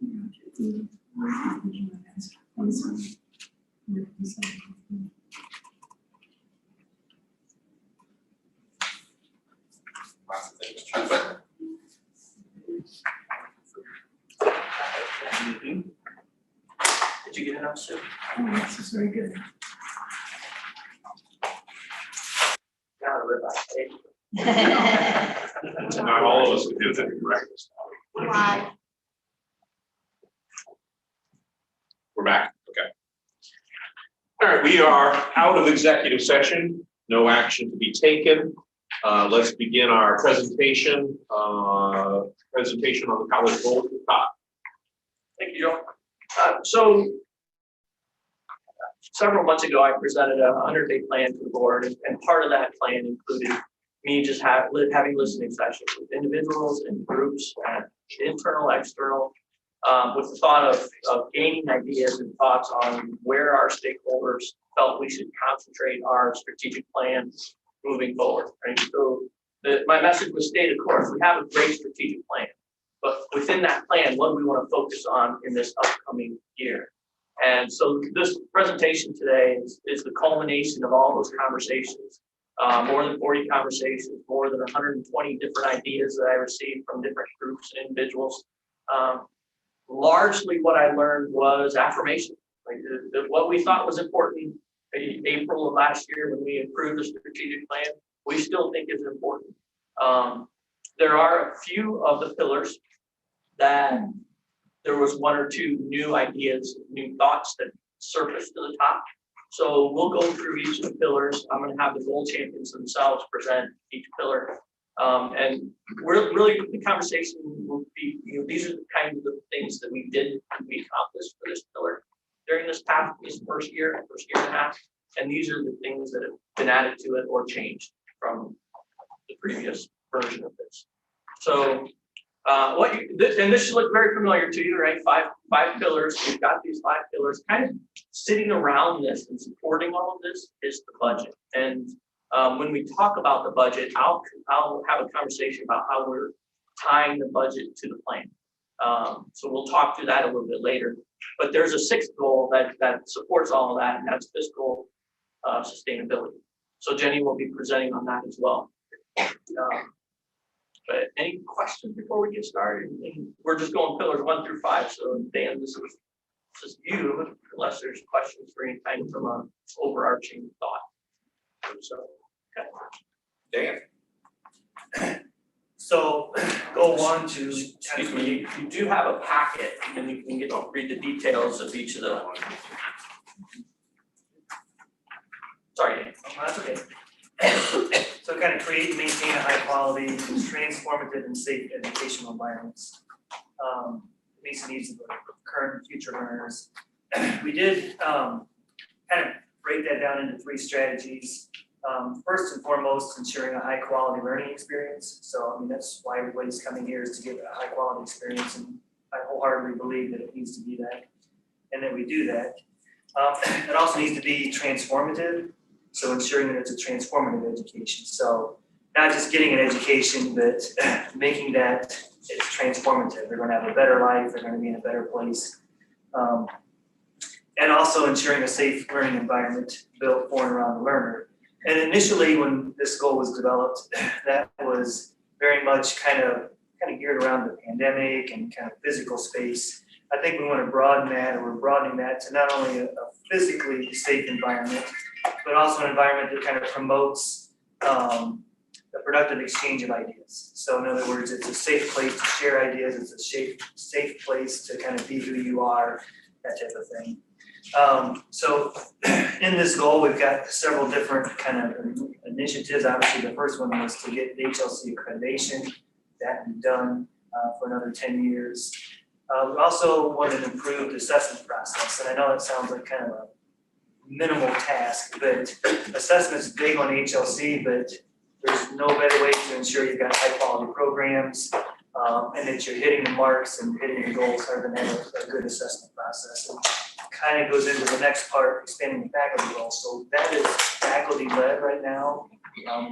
Lots of things to try. Did you get enough soup? Oh, this is very good. Got a ribeye. Not all of us can do that for breakfast. Why? We're back. Okay. All right, we are out of executive session. No action to be taken. Let's begin our presentation. Presentation on the college goals at the top. Thank you, Joe. So several months ago, I presented a 100-day plan to the board, and part of that plan included me just having listening sessions with individuals and groups, internal, external, with the thought of gaining ideas and thoughts on where our stakeholders felt we should concentrate our strategic plan moving forward. Right? So my message was stay the course. We have a great strategic plan, but within that plan, what do we want to focus on in this upcoming year? And so this presentation today is the culmination of all those conversations, more than 40 conversations, more than 120 different ideas that I received from different groups and individuals. Largely what I learned was affirmation. Like what we thought was important in April of last year when we approved the strategic plan, we still think is important. There are a few of the pillars that there was one or two new ideas, new thoughts that surfaced to the top. So we'll go through each of the pillars. I'm going to have the goal champions themselves present each pillar. And we're really, the conversation will be, these are the kinds of things that we accomplished for this pillar during this first year and a half. And these are the things that have been added to it or changed from the previous version of this. So and this should look very familiar to you, right? Five pillars. We've got these 5 pillars. Kind of sitting around this and supporting all of this is the budget. And when we talk about the budget, I'll have a conversation about how we're tying the budget to the plan. So we'll talk through that a little bit later. But there's a 6th goal that supports all of that, and that's fiscal sustainability. So Jenny will be presenting on that as well. But any questions before we get started? And we're just going pillars 1 through 5. So Dan, this is you, unless there's questions for any kind from an overarching thought. So, okay. Dan. So goal 1 to Excuse me, you do have a packet, and you can read the details of each of the. Sorry, Dan. Oh, that's okay. So kind of create and maintain a high quality, transformative and safe educational environments. Meets the needs of the current and future learners. We did kind of break that down into 3 strategies. First and foremost, ensuring a high quality learning experience. So I mean, that's why everybody's coming here, is to get a high quality experience, and I wholeheartedly believe that it needs to be that, and that we do that. It also needs to be transformative. So ensuring that it's a transformative education. So not just getting an education, but making that it's transformative. They're going to have a better life. They're going to be in a better place. And also ensuring a safe learning environment built for and around the learner. And initially, when this goal was developed, that was very much kind of geared around the pandemic and kind of physical space. I think we want to broaden that, or we're broadening that to not only a physically safe environment, but also an environment that kind of promotes the productive exchange of ideas. So in other words, it's a safe place to share ideas. It's a safe place to kind of be who you are, that type of thing. So in this goal, we've got several different kind of initiatives. Obviously, the first one was to get the HLC accreditation. That can be done for another 10 years. We also want an improved assessment process. And I know it sounds like kind of a minimal task, but assessment's big on HLC, but there's no better way to ensure you've got high quality programs and that you're hitting the marks and hitting your goals other than have a good assessment process. It kind of goes into the next part, expanding the faculty role. So that is faculty led right now.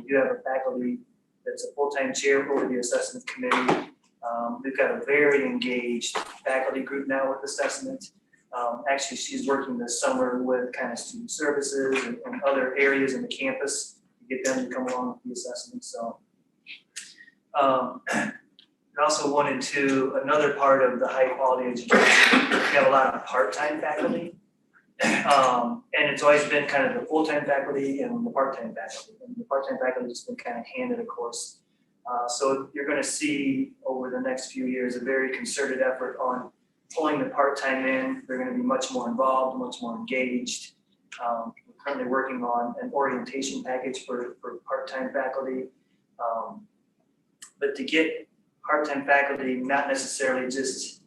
You have a faculty that's a full-time chair over the assessment committee. We've got a very engaged faculty group now with assessment. Actually, she's working this summer with kind of student services and other areas in the campus to get them to come along with the assessment. So we also wanted to, another part of the high quality education, we have a lot of part-time faculty. And it's always been kind of the full-time faculty and the part-time faculty. And the part-time faculty has been kind of handed a course. So you're going to see over the next few years a very concerted effort on pulling the part-time in. They're going to be much more involved, much more engaged. We're currently working on an orientation package for part-time faculty. But to get part-time faculty, not necessarily just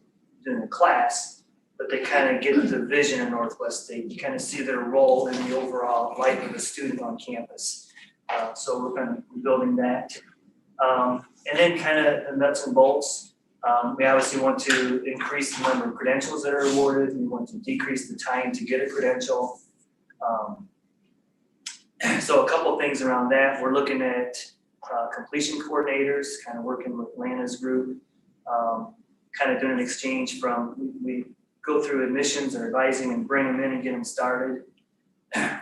doing a class, but they kind of get the vision of Northwest State. You kind of see their role in the overall life of the student on campus. So we're kind of building that. And then kind of the nuts and bolts. We obviously want to increase the number of credentials that are awarded. We want to decrease the time to get a credential. So a couple things around that. We're looking at completion coordinators, kind of working with Lana's group, kind of doing an exchange from, we go through admissions or advising and bring them in and get them started.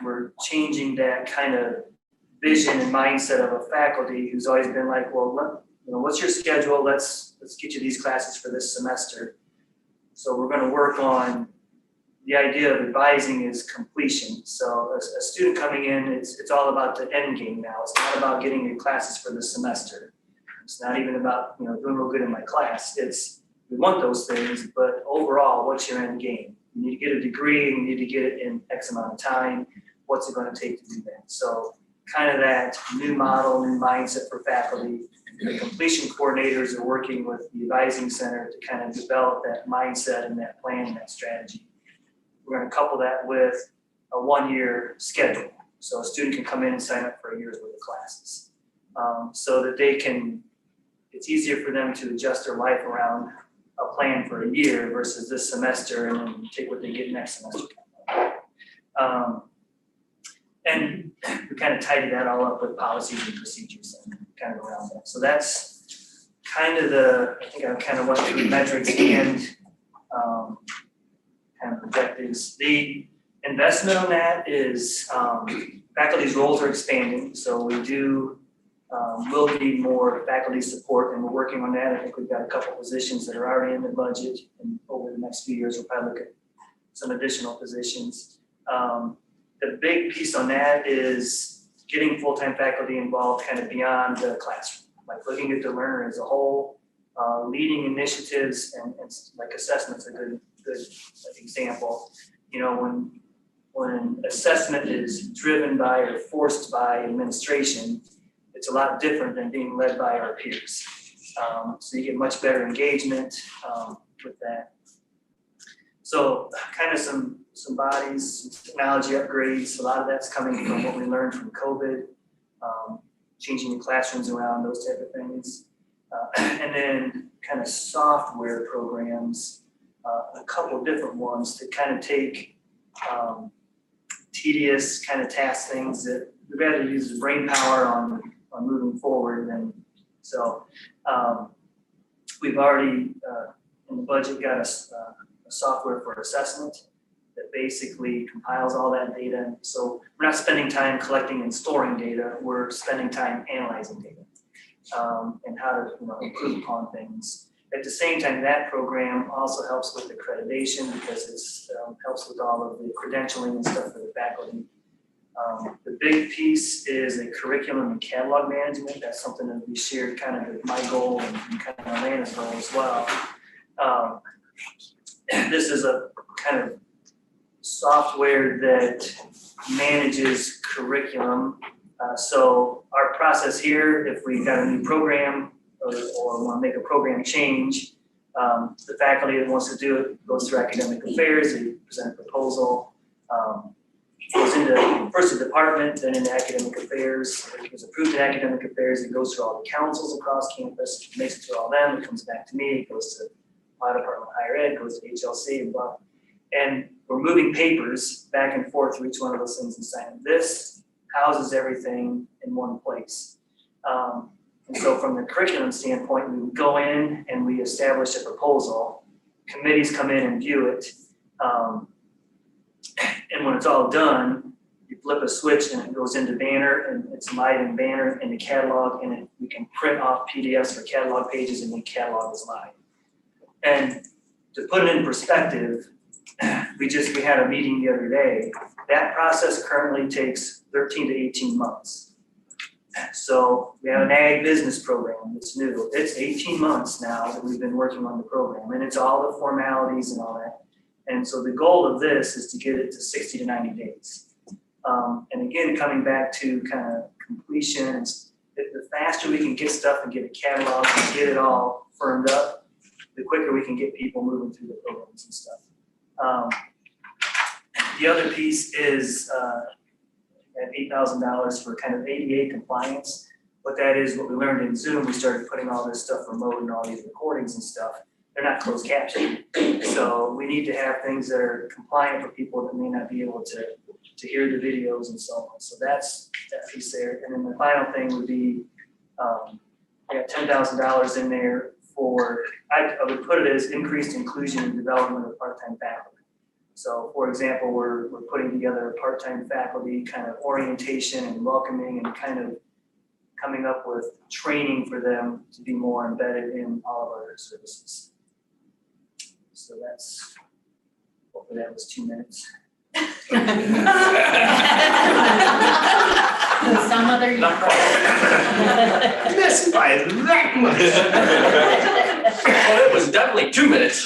We're changing that kind of vision and mindset of a faculty who's always been like, well, what's your schedule? Let's get you these classes for this semester. So we're going to work on the idea of advising is completion. So a student coming in, it's all about the end game now. It's not about getting your classes for the semester. It's not even about doing real good in my class. It's we want those things, but overall, what's your end game? You need to get a degree, and you need to get it in X amount of time. What's it going to take to do that? So kind of that new model, new mindset for faculty. The completion coordinators are working with the advising center to kind of develop that mindset and that plan and that strategy. We're going to couple that with a 1-year schedule. So a student can come in and sign up for a year's worth of classes. So that it's easier for them to adjust their life around a plan for a year versus this semester and then take what they get next semester. And we kind of tidy that all up with policies and procedures and kind of around that. So that's kind of I think I kind of went through metrics and kind of objectives. The investment on that is faculty's roles are expanding. So we will need more faculty support, and we're working on that. I think we've got a couple positions that are already in the budget, and over the next few years, we'll probably look at some additional positions. The big piece on that is getting full-time faculty involved kind of beyond the classroom, like looking at the learner as a whole, leading initiatives, and like assessment's a good example. When assessment is driven by or forced by administration, it's a lot different than being led by our peers. So you get much better engagement with that. So kind of some bodies, some technology upgrades. A lot of that's coming from what we learned from COVID, changing the classrooms around, those type of things. And then kind of software programs, a couple different ones to kind of take tedious kind of task things that we've got to use brain power on moving forward. And so we've already in the budget got a software for assessment that basically compiles all that data. So we're not spending time collecting and storing data, we're spending time analyzing data and how to improve upon things. At the same time, that program also helps with accreditation because it helps with all of the credentialing and stuff for the faculty. The big piece is a curriculum and catalog management. That's something that we shared kind of my goal and kind of Lana's goal as well. This is a kind of software that manages curriculum. So our process here, if we got a new program or want to make a program change, the faculty that wants to do it goes through academic affairs, they present a proposal, goes into first the department, then into academic affairs. If it's approved in academic affairs, it goes through all the councils across campus, it makes it through all them, it comes back to me, it goes to my department of higher ed, goes to HLC and blah. And we're moving papers back and forth through each one of those things and saying, this houses everything in one place. And so from the curriculum standpoint, we would go in and we establish a proposal. Committees come in and view it. And when it's all done, you flip a switch and it goes into Banner, and it's live in Banner in the catalog, and we can print off PDFs for catalog pages and then catalog is live. And to put it in perspective, we had a meeting the other day. That process currently takes 13 to 18 months. So we have an ag business program that's new. It's 18 months now that we've been working on the program, and it's all the formalities and all that. And so the goal of this is to get it to 60 to 90 days. And again, coming back to kind of completion, the faster we can get stuff and get a catalog and get it all firmed up, the quicker we can get people moving through the programs and stuff. The other piece is at $8,000 for kind of ADA compliance. What that is, what we learned in Zoom, we started putting all this stuff remote and all these recordings and stuff. They're not closed captioned. So we need to have things that are compliant for people that may not be able to hear the videos and so on. So that's that piece there. And then the final thing would be, I got $10,000 in there for, I would put it as increased inclusion and development of part-time faculty. So for example, we're putting together a part-time faculty kind of orientation and welcoming and kind of coming up with training for them to be more embedded in all of our services. So that's, hopefully that was 2 minutes. Some other. Not quite. Missed by that much. Well, it was definitely 2 minutes.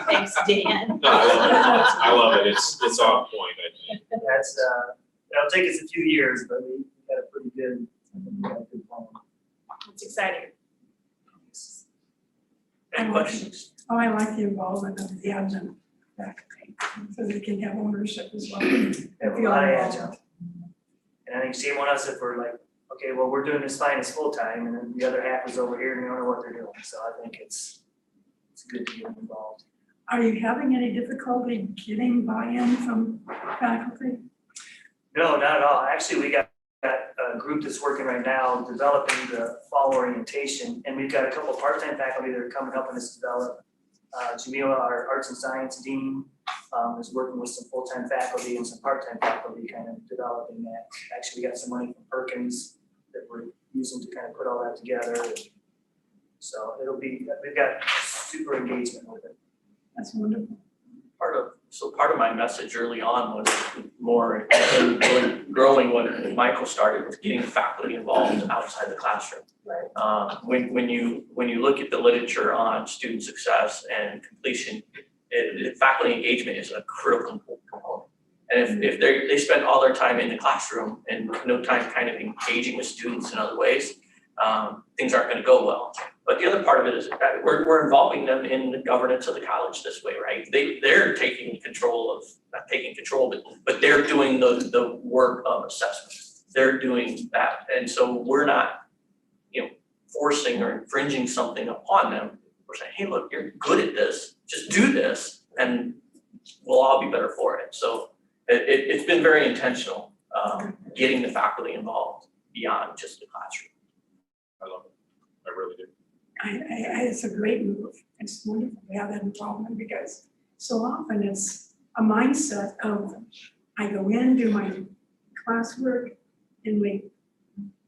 Thanks, Dan. No, I love it. It's on point, I think. That's, it'll take us a few years, but we got a pretty good plan. It's exciting. Any questions? Oh, I like the involvement of the adjunct faculty, so they can have ownership as well. We have a lot of adjunct. And I think shame on us if we're like, okay, well, we're doing this fine as full-time, and then the other half is over here and we don't know what they're doing. So I think it's good to get them involved. Are you having any difficulty getting buy-in from faculty? No, not at all. Actually, we got a group that's working right now developing the fall orientation, and we've got a couple of part-time faculty that are coming helping us develop. Jamila, our arts and science dean, is working with some full-time faculty and some part-time faculty kind of developing that. Actually, we got some money from Perkins that we're using to kind of put all that together. So we've got super engagement with it. That's wonderful. Part of my message early on was more really growing what Michael started with getting faculty involved outside the classroom. Right. When you look at the literature on student success and completion, faculty engagement is a critical component. And if they spend all their time in the classroom and no time kind of engaging with students in other ways, things aren't going to go well. But the other part of it is that we're involving them in the governance of the college this way, right? They're taking control of, not taking control, but they're doing the work of assessment. They're doing that. And so we're not, forcing or infringing something upon them. We're saying, hey, look, you're good at this, just do this, and we'll all be better for it. So it's been very intentional, getting the faculty involved beyond just the classroom. I love it. I really do. It's a great move. It's wonderful to have that involvement because so often it's a mindset of I go in, do my classwork, and wait.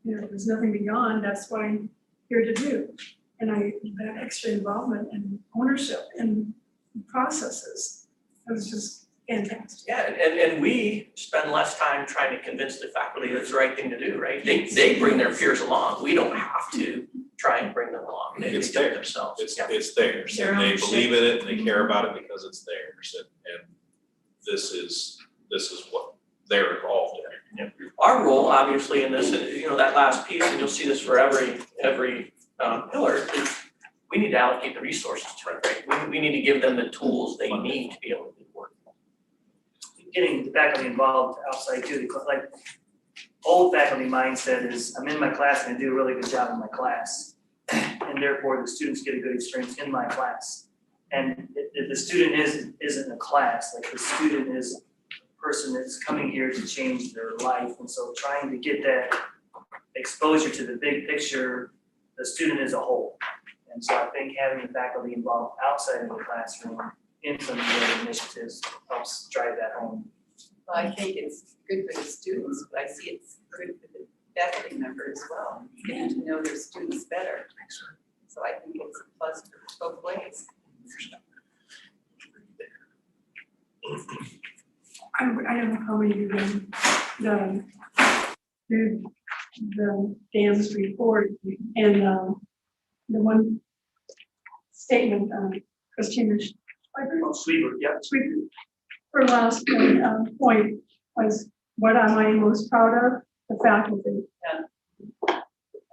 There's nothing beyond. That's what I'm here to do. And that extra involvement and ownership in processes was just fantastic. Yeah, and we spend less time trying to convince the faculty that it's the right thing to do, right? They bring their peers along. We don't have to try and bring them along. They do it themselves. It's theirs, and they believe in it, and they care about it because it's theirs, and this is what they're involved in. Yeah. Our role, obviously, in this, that last piece, and you'll see this for every pillar, is we need to allocate the resources to it, right? We need to give them the tools they need to be able to do work. Getting the faculty involved outside too, like old faculty mindset is I'm in my class and I do a really good job in my class, and therefore the students get a good experience in my class. And if the student isn't a class, like the student is a person that's coming here to change their life, and so trying to get that exposure to the big picture, the student as a whole. And so I think having the faculty involved outside of the classroom in some of these initiatives helps drive that home. Well, I think it's good for the students, but I see it's good for the faculty member as well, getting to know their students better. So I think it's a plus for both ways. I don't know how many of you read the Dan's report and the one statement, Christina Sweeper, yeah. her last point was, what am I most proud of? The faculty. Yeah.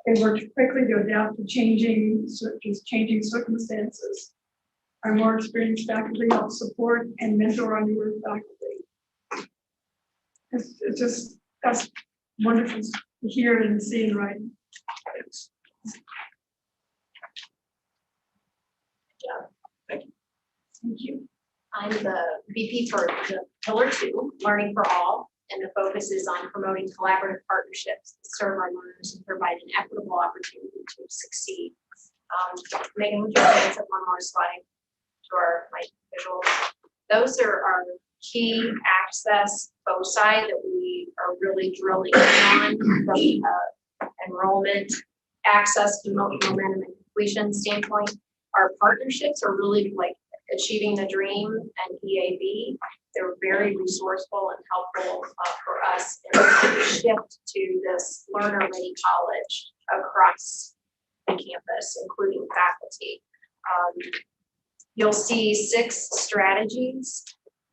They worked quickly to adapt to changing circumstances. Our more experienced faculty help support and mentor our newer faculty. It's just, that's wonderful to hear and see and write. Thank you. Thank you. I'm the VP for the Pillar 2, Learning for All, and the focus is on promoting collaborative partnerships that serve our learners and provide an equitable opportunity to succeed. Megan, would you advance up one more slide to my visual? Those are our key access foci that we are really drilling in on from enrollment, access, momentum, and completion standpoint. Our partnerships are really like Achieving the Dream and EAB. They're very resourceful and helpful for us in the shift to this learner-ready college across the campus, including faculty. You'll see 6 strategies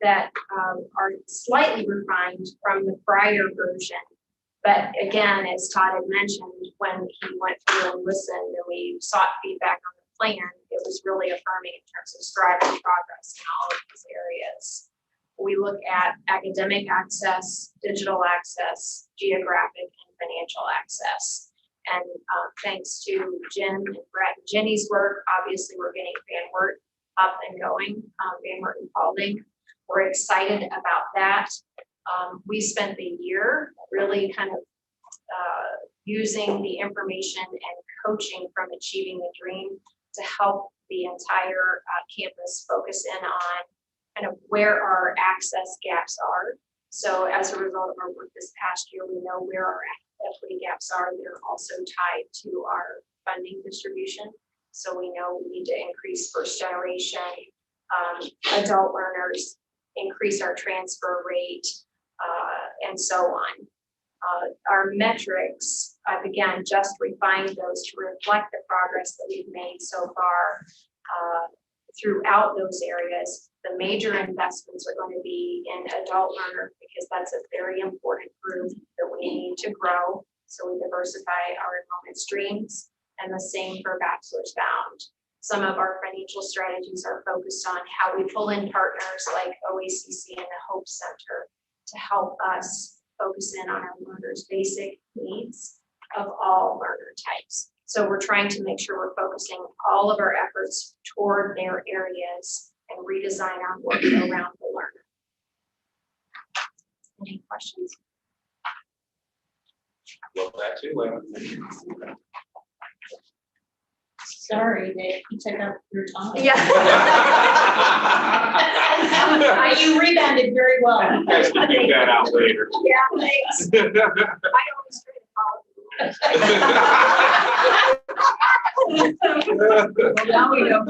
that are slightly refined from the prior version. But again, as Todd had mentioned, when he went through and listened and we sought feedback on the plan, it was really affirming in terms of striving progress in all of these areas. We look at academic access, digital access, geographic and financial access. And thanks to Jim and Brett and Jenny's work, obviously we're getting Van Wert up and going, Van Wert and Paulding. We're excited about that. We spent the year really kind of using the information and coaching from Achieving the Dream to help the entire campus focus in on kind of where our access gaps are. So as a result of our work this past year, we know where our equity gaps are. They're also tied to our funding distribution. So we know we need to increase first generation adult learners, increase our transfer rate, and so on. Our metrics, I've again just refined those to reflect the progress that we've made so far throughout those areas. The major investments are going to be in adult learner because that's a very important group that we need to grow. So we diversify our enrollment streams, and the same for bachelor's bound. Some of our financial strategies are focused on how we pull in partners like OACC and the Hope Center to help us focus in on our learners' basic needs of all learner types. So we're trying to make sure we're focusing all of our efforts toward their areas and redesign our work around the learner. Any questions? Love that too. Sorry, Dave, you took up your time. Yeah. You rebounded very well. You guys can dig that out later. Yeah, thanks. I always try Well, now we know.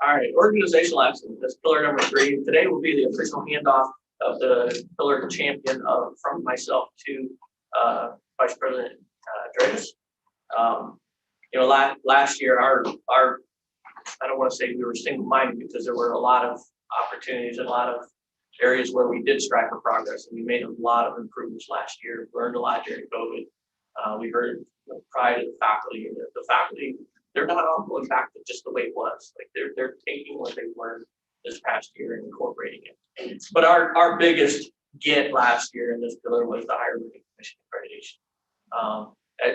All right, organizational excellence, that's pillar number 3. Today will be the official handoff of the pillar champion from myself to Vice President Drejas. Last year, our I don't want to say we were single-minded because there were a lot of opportunities and a lot of areas where we did strive for progress, and we made a lot of improvements last year. Learned a lot during COVID. We heard the pride of the faculty. The faculty, they're not all going back to just the way it was. Like they're taking what they've learned this past year and incorporating it. But our biggest get last year in this pillar was the Higher Learning Commission accreditation.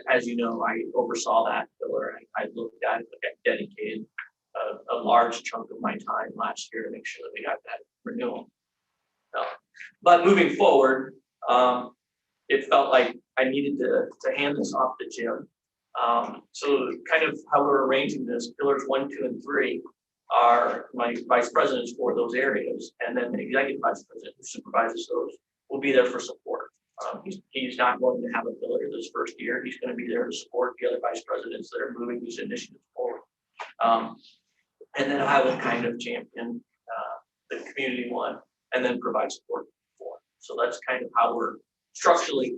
As you know, I oversaw that pillar. I looked at it like a dedicated a large chunk of my time last year to make sure that we got that renewal. But moving forward, it felt like I needed to hand this off to Jim. So kind of how we're arranging this, pillars 1, 2, and 3 are my vice presidents for those areas, and then the executive vice president who supervises those will be there for support. He's not going to have a pillar this first year. He's going to be there to support the other vice presidents that are moving these initiatives forward. And then I will kind of champion the community one and then provide support for. So that's kind of how we're structurally,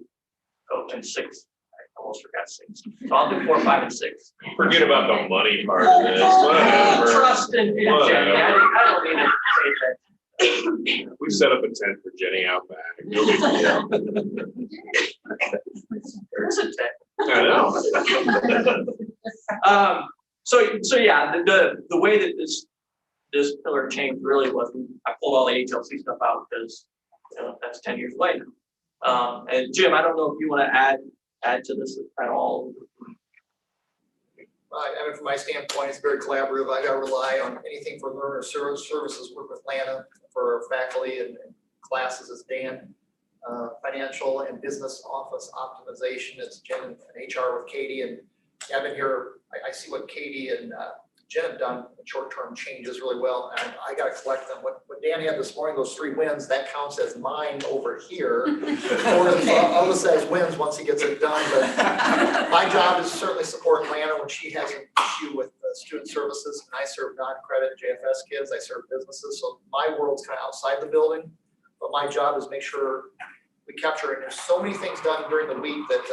and 6. I almost forgot 6. So I'll do 4, 5, and 6. Forget about the money part of this, whatever. Trust in Jenny. I don't need to say that. We set up a tent for Jenny out back. No big deal. There's a tent. I know. So yeah, the way that this pillar changed really was I pulled all the HLC stuff out because that's 10 years away now. And Jim, I don't know if you want to add to this at all. I mean, from my standpoint, it's very collaborative. I gotta rely on anything for learner services, work with Lana for faculty and classes as Dan. Financial and business office optimization is Jen and HR with Katie. And I've been here, I see what Katie and Jen have done in short-term changes really well. And I gotta collect them. What Dan had this morning, those 3 wins, that counts as mine over here. I'll just say as wins once he gets it done. But my job is certainly support Lana when she has an issue with student services. And I serve non-credit JFS kids. I serve businesses. So my world's kind of outside the building. But my job is make sure we capture it. And there's so many things done during the week that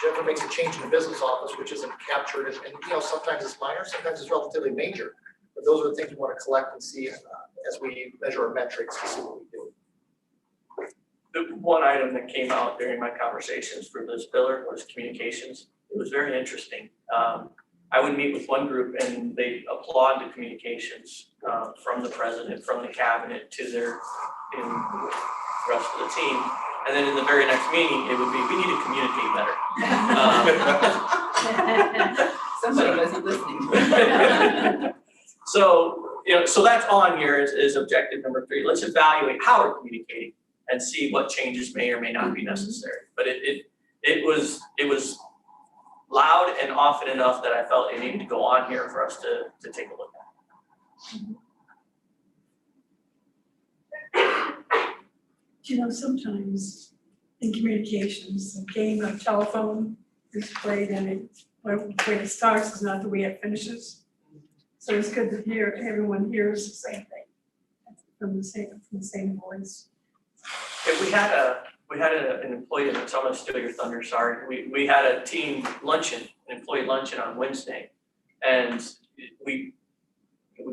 Jennifer makes a change in the business office, which isn't captured. And sometimes it's minor, sometimes it's relatively major. But those are the things we want to collect and see as we measure our metrics to see what we do. The one item that came out during my conversations for this pillar was communications. It was very interesting. I would meet with one group and they applaud the communications from the president, from the cabinet to the rest of the team. And then in the very next meeting, it would be, we need to communicate better. Somebody wasn't listening. So that's on here is objective number 3. Let's evaluate how we're communicating and see what changes may or may not be necessary. But it was loud and often enough that I felt it needed to go on here for us to take a look at. Sometimes in communications, a game of telephone is played and when it starts is not the way it finishes. So it's good to hear everyone hears the same thing from the same voice. If we had an employee, and so I'm gonna steal your thunder, sorry. We had a team luncheon, an employee luncheon on Wednesday. And we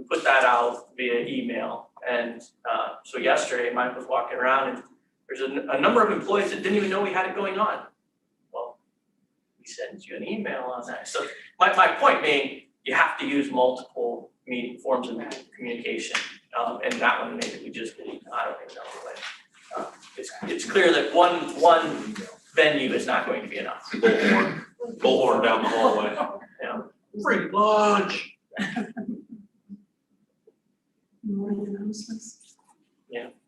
put that out via email. And so yesterday, Mike was walking around and there's a number of employees that didn't even know we had it going on. Well, we sent you an email on that. So my point being, you have to use multiple meeting forms of communication. And that one, maybe we just didn't, I don't even know. But it's clear that one venue is not going to be enough. Bullhorn down the hallway. Yeah. Free lunch. Morning announcements.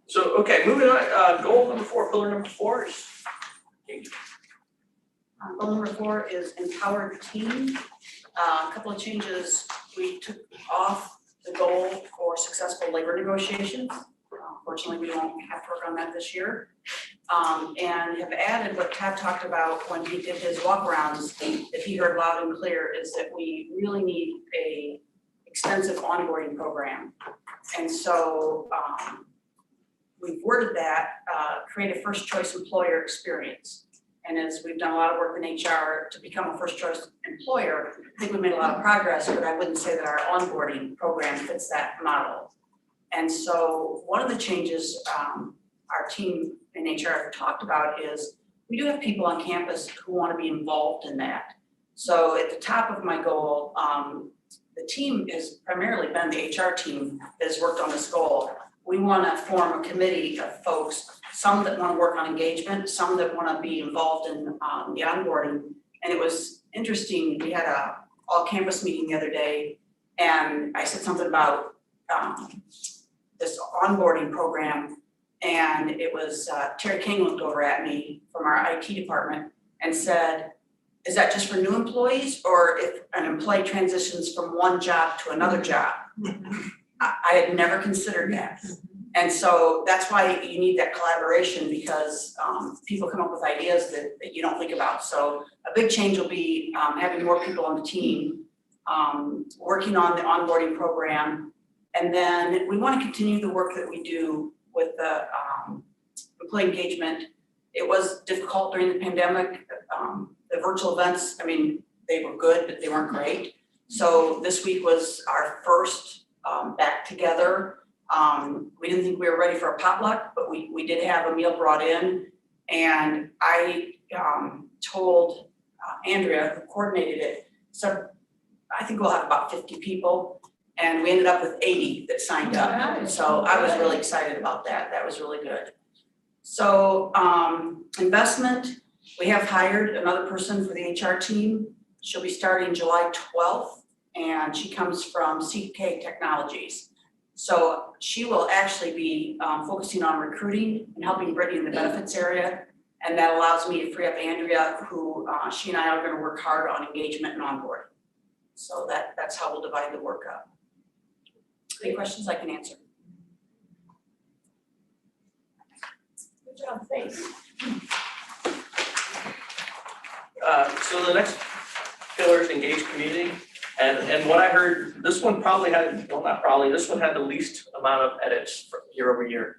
So, okay, moving on, goal number 4, pillar number 4 is. Goal number 4 is empowered team. A couple of changes. We took off the goal for successful labor negotiations. Unfortunately, we won't have to work on that this year. And have added what Tad talked about when he did his walkarounds, that he heard loud and clear, is that we really need a extensive onboarding program. And so we've worded that, create a first choice employer experience. And as we've done a lot of work in HR to become a first choice employer, I think we made a lot of progress, but I wouldn't say that our onboarding program fits that model. And so one of the changes our team in HR have talked about is we do have people on campus who want to be involved in that. So at the top of my goal, the team has primarily been the HR team that has worked on this goal. We want to form a committee of folks, some that want to work on engagement, some that want to be involved in the onboarding. And it was interesting, we had a all campus meeting the other day, And I said something about, this onboarding program. And it was, Terry King looked over at me from our IT department and said, is that just for new employees, or if an employee transitions from one job to another job? I had never considered that. And so that's why you need that collaboration, because people come up with ideas that you don't think about. So a big change will be having more people on the team, working on the onboarding program. And then we want to continue the work that we do with the employee engagement. It was difficult during the pandemic. The virtual events, I mean, they were good, but they weren't great. So this week was our first back together. We didn't think we were ready for a potluck, but we did have a meal brought in. And I told Andrea, who coordinated it, so I think we'll have about 50 people. And we ended up with 80 that signed up. So I was really excited about that. That was really good. So investment, we have hired another person for the HR team. She'll be starting July 12th, and she comes from CK Technologies. So she will actually be focusing on recruiting and helping Brittany in the benefits area. And that allows me to free up Andrea, who she and I are going to work hard on engagement and onboarding. So that's how we'll divide the work up. Any questions I can answer? Good job, thanks. So the next pillar is engage community. And what I heard, this one probably had, well, not probably, this one had the least amount of edits year over year.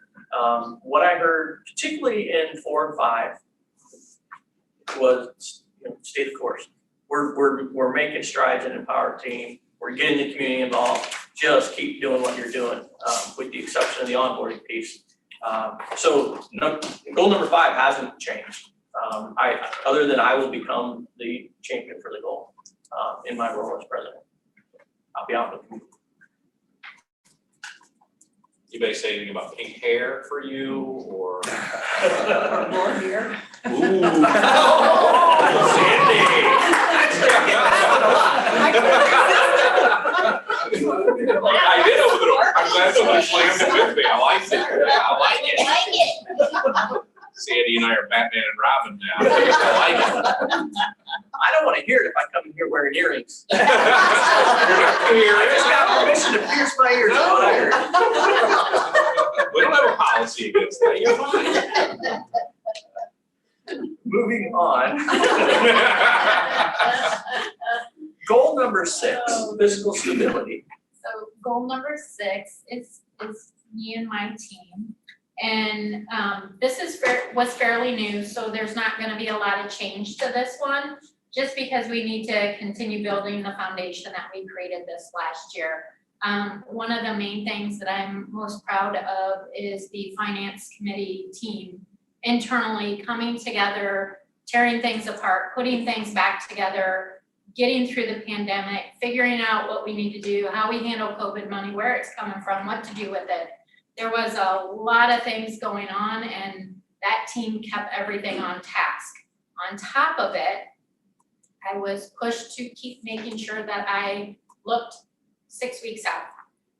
What I heard, particularly in 4 and 5, was, you know, stay the course. We're making strides in Empower Team. We're getting the community involved. Just keep doing what you're doing, with the exception of the onboarding piece. So goal number 5 hasn't changed. Other than I will become the champion for the goal in my role as president. I'll be out with you. Anybody say anything about pink hair for you or? Or more here. Ooh. I did open it. I'm glad somebody slammed it with me. I liked it. I like it. Sandy and I are Batman and Robin now. I like it. I don't want to hear it if I come in here wearing earrings. You're not gonna hear I it. just got permission to pierce my ears. No. What I heard. We don't have a policy against that. You're fine. Moving on. Goal number 6, fiscal stability. So goal number 6 is me and my team. And this was fairly new, so there's not gonna be a lot of change to this one, just because we need to continue building the foundation that we created this last year. One of the main things that I'm most proud of is the finance committee team internally coming together, tearing things apart, putting things back together, getting through the pandemic, figuring out what we need to do, how we handle COVID money, where it's coming from, what to do with it. There was a lot of things going on, and that team kept everything on task. On top of it, I was pushed to keep making sure that I looked 6 weeks out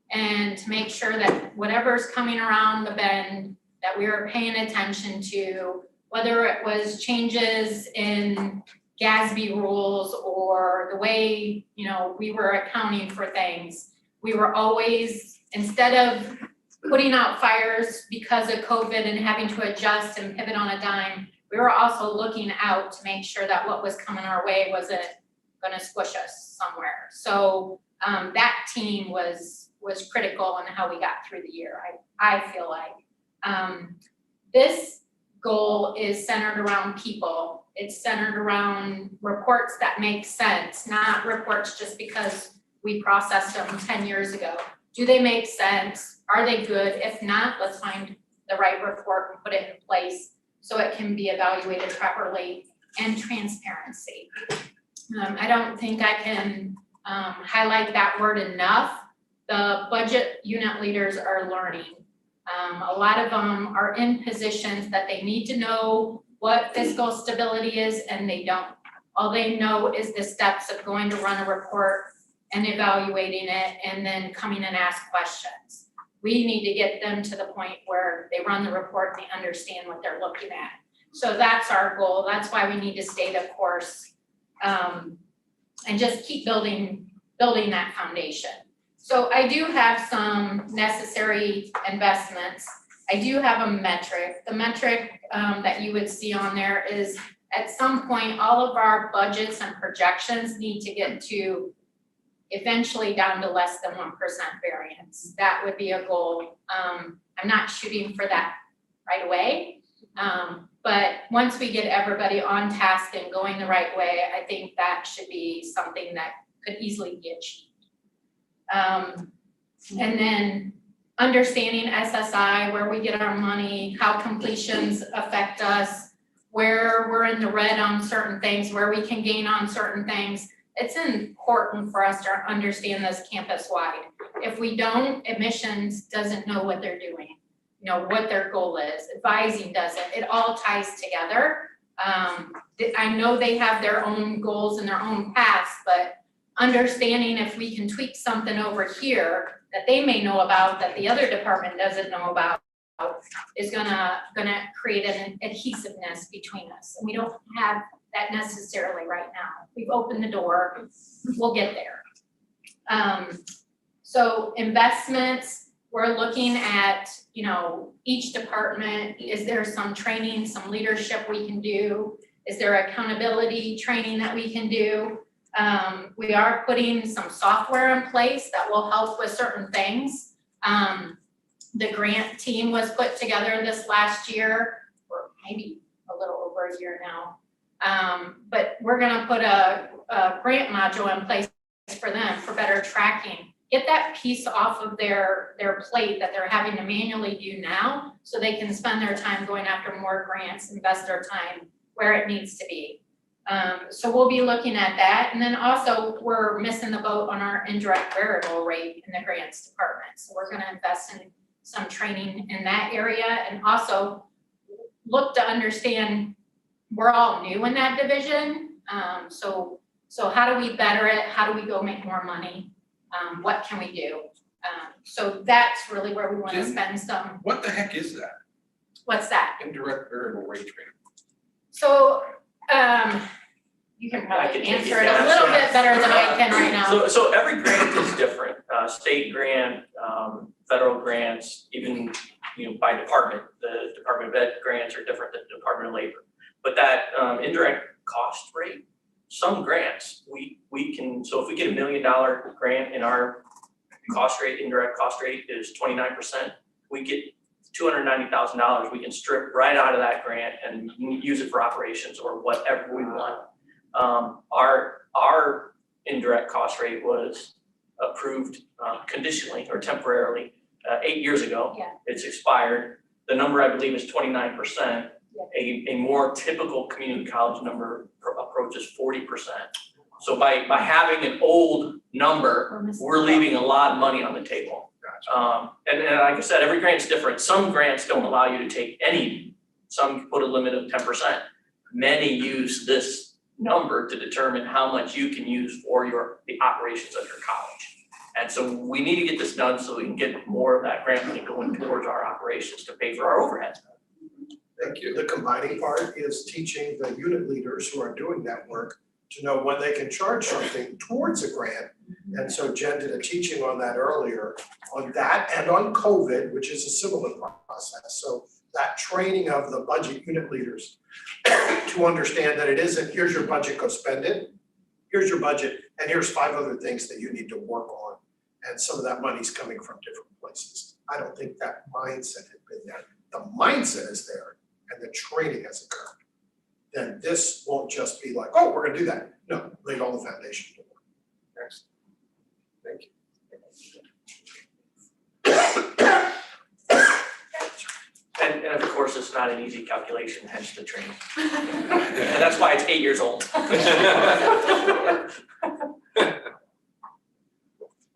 and to make sure that whatever's coming around the bend, that we were paying attention to, whether it was changes in GASB rules or the way, you know, we were accounting for things. We were always, instead of putting out fires because of COVID and having to adjust and pivot on a dime, we were also looking out to make sure that what was coming our way wasn't gonna squish us somewhere. So that team was critical in how we got through the year, I feel like. This goal is centered around people. It's centered around reports that make sense, not reports just because we processed them 10 years ago. Do they make sense? Are they good? If not, let's find the right report and put it in place so it can be evaluated properly, and transparency. I don't think I can highlight that word enough. The budget unit leaders are learning. A lot of them are in positions that they need to know what fiscal stability is, and they don't. All they know is the steps of going to run a report and evaluating it and then coming and ask questions. We need to get them to the point where they run the report and they understand what they're looking at. So that's our goal. That's why we need to stay the course, and just keep building that foundation. So I do have some necessary investments. I do have a metric. The metric that you would see on there is at some point, all of our budgets and projections need to get to eventually down to less than 1% variance. That would be a goal. I'm not shooting for that right away. But once we get everybody on task and going the right way, I think that should be something that could easily be achieved. And then understanding SSI, where we get our money, how completions affect us, where we're in the red on certain things, where we can gain on certain things. It's important for us to understand this campus-wide. If we don't, admissions doesn't know what they're doing, what their goal is. Advising doesn't. It all ties together. I know they have their own goals and their own paths, but understanding if we can tweak something over here that they may know about that the other department doesn't know about is gonna create an adhesiveness between us. And we don't have that necessarily right now. We've opened the door, we'll get there. So investments, we're looking at, each department, is there some training, some leadership we can do? Is there accountability training that we can do? We are putting some software in place that will help with certain things. The grant team was put together this last year, or maybe a little over a year now. But we're gonna put a grant module in place for them for better tracking. Get that piece off of their plate that they're having to manually do now, so they can spend their time going after more grants, invest their time where it needs to be. So we'll be looking at that. And then also we're missing the boat on our indirect variable rate in the grants department. So we're gonna invest in some training in that area, and also look to understand we're all new in that division. So how do we better it? How do we go make more money? What can we do? So that's really where we want to spend some. What the heck is that? What's that? Indirect variable wage rate. So, you can I probably can take answer it it a down. little bit better than I can right now. So every grant is different, state grant, federal grants, even, by department. The Department of Ed grants are different than the Department of Labor. But that indirect cost rate, some grants, we can, so if we get $1 million grant and our cost rate, indirect cost rate is 29%, we get $290,000, we can strip right out of that grant and use it for operations or whatever we want. Our indirect cost rate was approved conditionally or temporarily 8 years ago. Yeah. It's expired. The number I believe is 29%. A more typical community college number approaches 40%. So by having an old number, we're leaving a lot of money on the table. And like I said, every grant's different. Some grants don't allow you to take any, some put a limit of 10%. Many use this number to determine how much you can use for the operations of your college. And so we need to get this done so we can get more of that grant money going towards our operations to pay for our overhead. Thank you. The combining part is teaching the unit leaders who are doing that work to know when they can charge something towards a grant. And so Jen did a teaching on that earlier, on that and on COVID, which is a similar process. So that training of the budget unit leaders to understand that it isn't, here's your budget, go spend it. Here's your budget, and here's 5 other things that you need to work on. And some of that money's coming from different places. I don't think that mindset had been there. The mindset is there and the training has occurred. Then this won't just be like, oh, we're gonna do that. No, laid all the foundation. Next. Thank you. And of course, it's not an easy calculation, hence the training. And that's why it's 8 years old.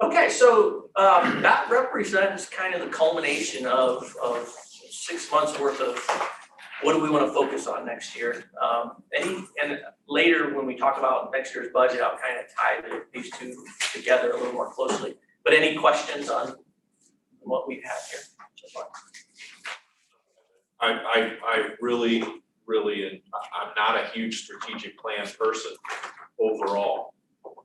Okay, so that represents kind of the culmination of 6 months worth of what do we want to focus on next year? And later, when we talk about next year's budget, I'll kind of tie these two together a little more closely. But any questions on what we have here so far? I really, I'm not a huge strategic plan person overall.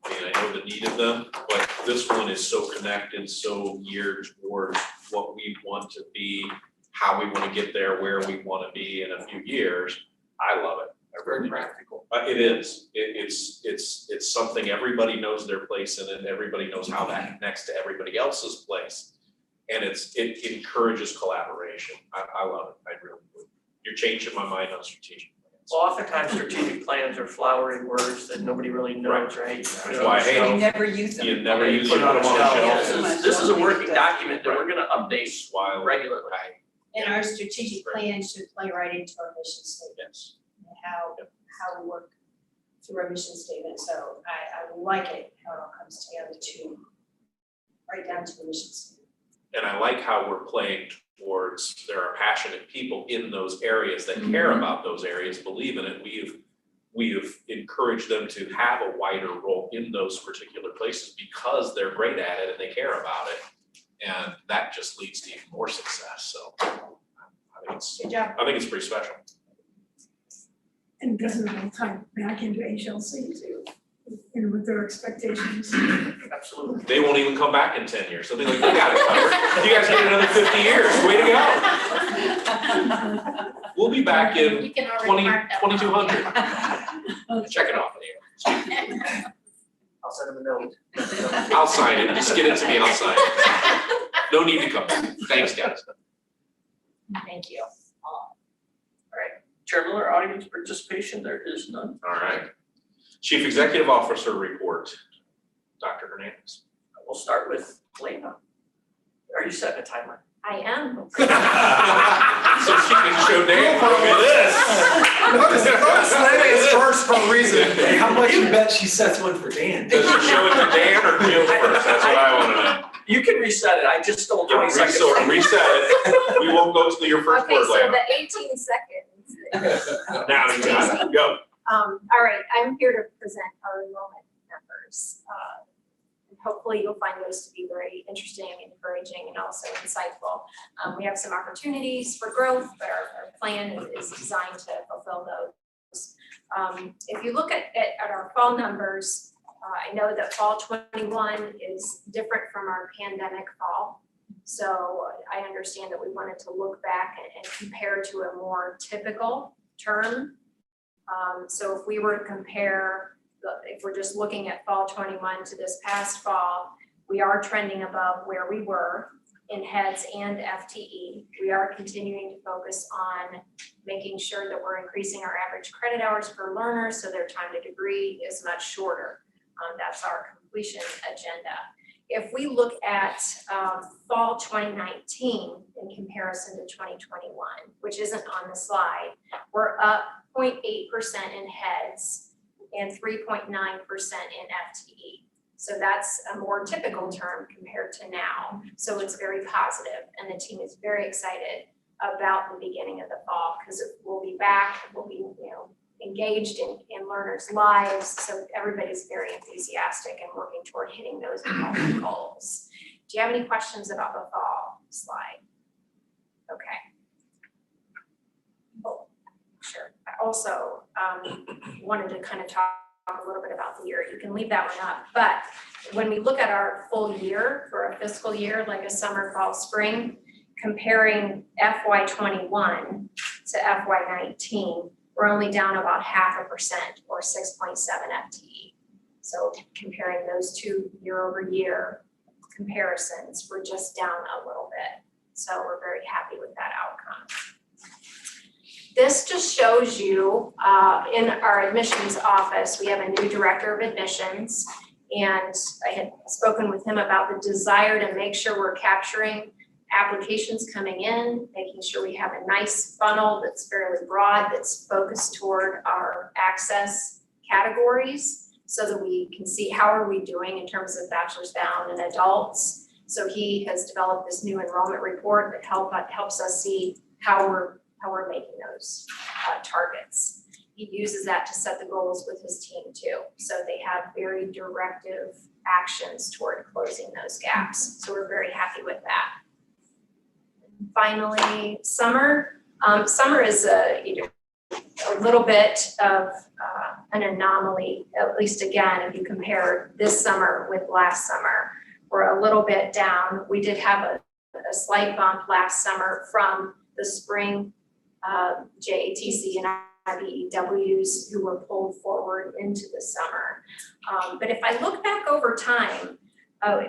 I mean, I know the need of them, but this one is so connected, so geared towards what we want to be, how we want to get there, where we want to be in a few years. I love it. I really do. Practical. It is. It's something everybody knows their place in, and everybody knows how that connects to everybody else's place. And it encourages collaboration. I love it. I really do. You're changing my mind on strategic plans. Well, oftentimes strategic plans are flowery words that nobody really knows, right? That's why I hate You them. never use them. You never They use put them it on on the a shelf. shelf. This is a working document that we're gonna update While regularly. And our strategic plan should play right into our mission statement, yes. and how we work through our mission statement. So I like it, how it all comes together to, right down to the mission statement. And I like how we're playing towards, there are passionate people in those areas that care about those areas, believe in it. We've encouraged them to have a wider role in those particular places because they're great at it and they care about it. And that just leads to even more success. So I Good job. think it's pretty special. And doesn't it all tie back into HLC too, you know, with their expectations? Absolutely. They won't even come back in 10 years. They'll be like, they got it covered. You guys get another 50 years. Way to go. We'll be back in You can already mark that one. 2200. Check it off. I'll send them a note. I'll sign it. Just get it to me. I'll sign it. No need to come back. Thanks, guys. Thank you. Chair Miller, audience participation, there is none. All right. Chief Executive Officer report, Dr. Hernandez. We'll start with Lena. Are you setting a timer? I am. So she can show Dan, look at this. Notice Lena is first for a reason. Hey, how much you bet she sets one for Dan? Does she show it to Dan or Jim first? That's what I want to know. You can reset it. I just stole 20 seconds. Reset it. We won't go to your first Okay, word, so Lena. the 18 seconds. Now you got it. Go. All right, I'm here to present our enrollment numbers. And hopefully you'll find those to be very interesting, encouraging, and also insightful. We have some opportunities for growth, but our plan is designed to fulfill those. If you look at our fall numbers, I know that fall 21 is different from our pandemic fall. So I understand that we wanted to look back and compare to a more typical term. So if we were to compare, if we're just looking at fall 21 to this past fall, we are trending above where we were in heads and FTE. We are continuing to focus on making sure that we're increasing our average credit hours per learner so their time to degree is much shorter. That's our completion agenda. If we look at fall 2019 in comparison to 2021, which isn't on the slide, we're up 0.8% in heads and 3.9% in FTE. So that's a more typical term compared to now. So it's very positive, and the team is very excited about the beginning of the fall because we'll be back, we'll be engaged in learners' lives. So everybody's very enthusiastic and working toward hitting those goals. Do you have any questions about the fall slide? Okay. Oh, sure. I also wanted to kind of talk a little bit about the year. You can leave that one up. But when we look at our full year for a fiscal year, like a summer, fall, spring, comparing FY21 to FY19, we're only down about 0.5% or 6.7 FTE. So comparing those two year over year comparisons, we're just down a little bit. So we're very happy with that outcome. This just shows you in our admissions office, we have a new director of admissions, and I had spoken with him about the desire to make sure we're capturing applications coming in, making sure we have a nice funnel that's fairly broad, that's focused toward our access categories so that we can see how are we doing in terms of bachelor's bound and adults. So he has developed this new enrollment report that helps us see how we're how we're making those targets. He uses that to set the goals with his team too. So they have very directive actions toward closing those gaps. So we're very happy with that. Finally, summer. Summer is a little bit of an anomaly, at least again, if you compare this summer with last summer. We're a little bit down. We did have a slight bump last summer from the spring JATC and IBEWs who were pulled forward into the summer. But if I look back over time,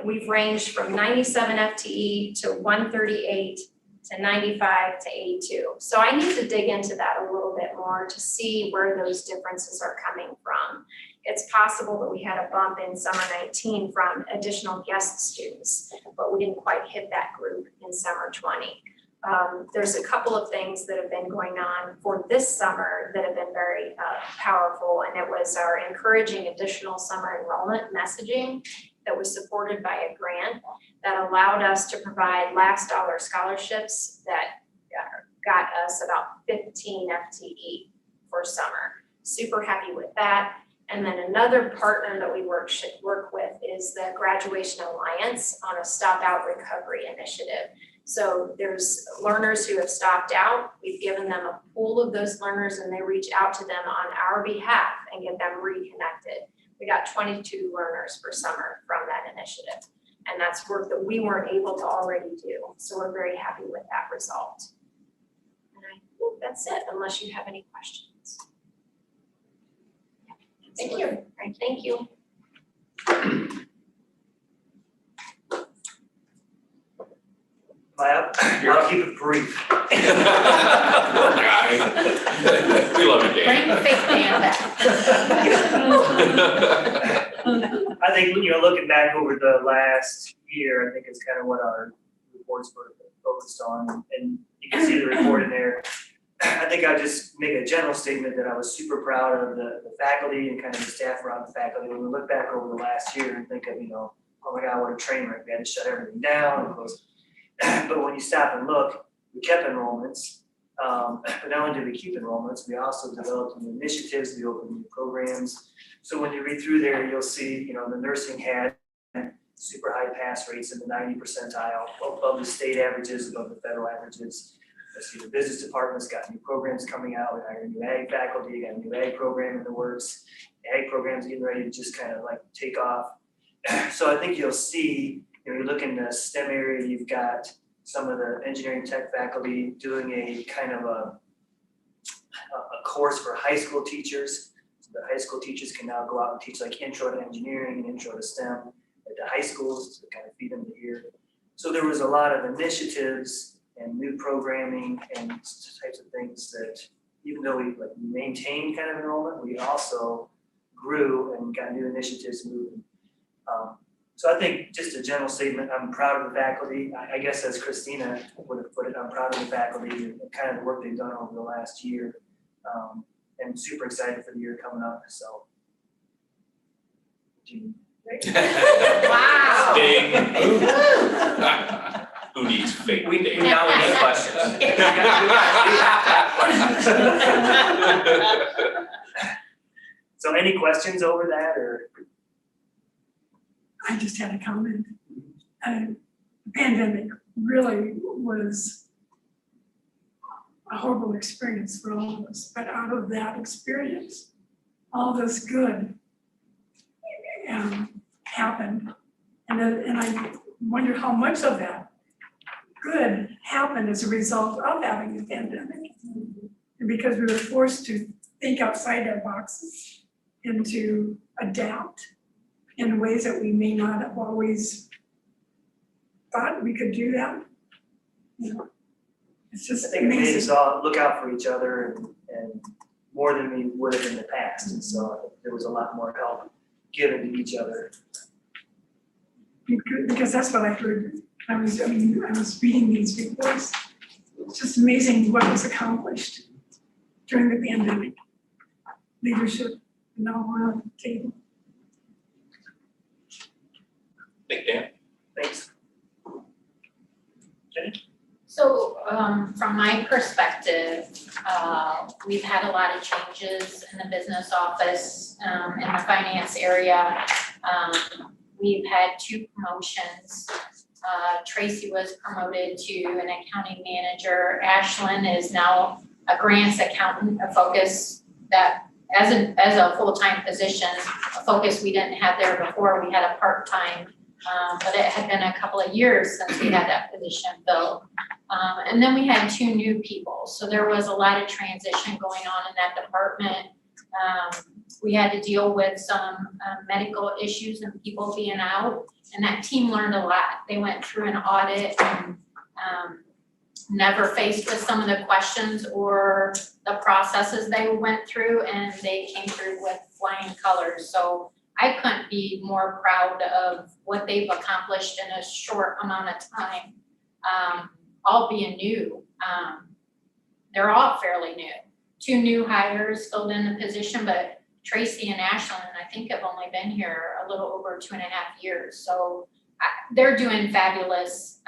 we've ranged from 97 FTE to 138 to 95 to 82. So I need to dig into that a little bit more to see where those differences are coming from. It's possible that we had a bump in summer 19 from additional guest students, but we didn't quite hit that group in summer 20. There's a couple of things that have been going on for this summer that have been very powerful, and it was our encouraging additional summer enrollment messaging that was supported by a grant that allowed us to provide last dollar scholarships that got us about 15 FTE for summer. Super happy with that. And then another partner that we work with is the Graduation Alliance on a Stop Out Recovery initiative. So there's learners who have stopped out. We've given them a pool of those learners and they reach out to them on our behalf and get them reconnected. We got 22 learners for summer from that initiative. And that's work that we weren't able to already do. So we're very happy with that result. And I think that's it, unless you have any questions. Thank you. All right, thank you. I'll keep it brief. Poor guy. We love you, Bring Dan. the fake Dan back. I think, looking back over the last year, I think it's kind of what our reports were focused on, and you can see the report in there. I think I'll just make a general statement that I was super proud of the faculty and kind of the staff around the faculty. When we look back over the last year and think of, oh my God, what a train wreck. We had to shut everything down and close. But when you stop and look, we kept enrollments. But not only did we keep enrollments, we also developed new initiatives, we opened new programs. So when you read through there, you'll see, the nursing had super high pass rates in the 90 percentile, above the state averages, above the federal averages. Let's see, the business department's got new programs coming out. We hired new ag faculty, got a new ag program in the works. The ag program's getting ready to just kind of like take off. So I think you'll see, you look in the STEM area, you've got some of the engineering tech faculty doing a kind of a course for high school teachers. So the high school teachers can now go out and teach like intro to engineering and intro to STEM at the high schools to kind of feed them here. So there was a lot of initiatives and new programming and types of things that, even though we maintained kind of enrollment, we also grew and got new initiatives moving. So I think just a general statement, I'm proud of the faculty. I guess as Christina would have put it, I'm proud of the faculty and kind of the work they've done over the last year. And super excited for the year coming up, so. Wow. Ding. Who needs fake We data? now need questions. We have to have questions. So any questions over that, or? I just had a comment. The pandemic really was a horrible experience for all of us, but out of that experience, all this good happened. And I wonder how much of that good happened as a result of having the pandemic. And because we were forced to think outside our boxes and to adapt in ways that we may not have always thought we could do that. It's I just think it made us amazing. all look out for each other and more than we would have in the past. And so there was a lot more help given to each other. Because that's what I heard. I was reading these reports. It's just amazing what was accomplished during the pandemic. Leadership and all around the table. Thank Dan. Thanks. So, from my perspective, we've had a lot of changes in the business office, in the finance area. We've had 2 promotions. Tracy was promoted to an accounting manager. Ashlyn is now a grants accountant, a focus that, as a full-time position, a focus we didn't have there before. We had a part-time, but it had been a couple of years since we had that position filled. And then we had 2 new people, so there was a lot of transition going on in that department. We had to deal with some medical issues and people being out, and that team learned a lot. They went through an audit and never faced with some of the questions or the processes they went through, and they came through with flying colors. So I couldn't be more proud of what they've accomplished in a short amount of time. All being new, they're all fairly new. 2 new hires filled in the position, but Tracy and Ashlyn, I think, have only been here a little over 2.5 years. So they're doing fabulous.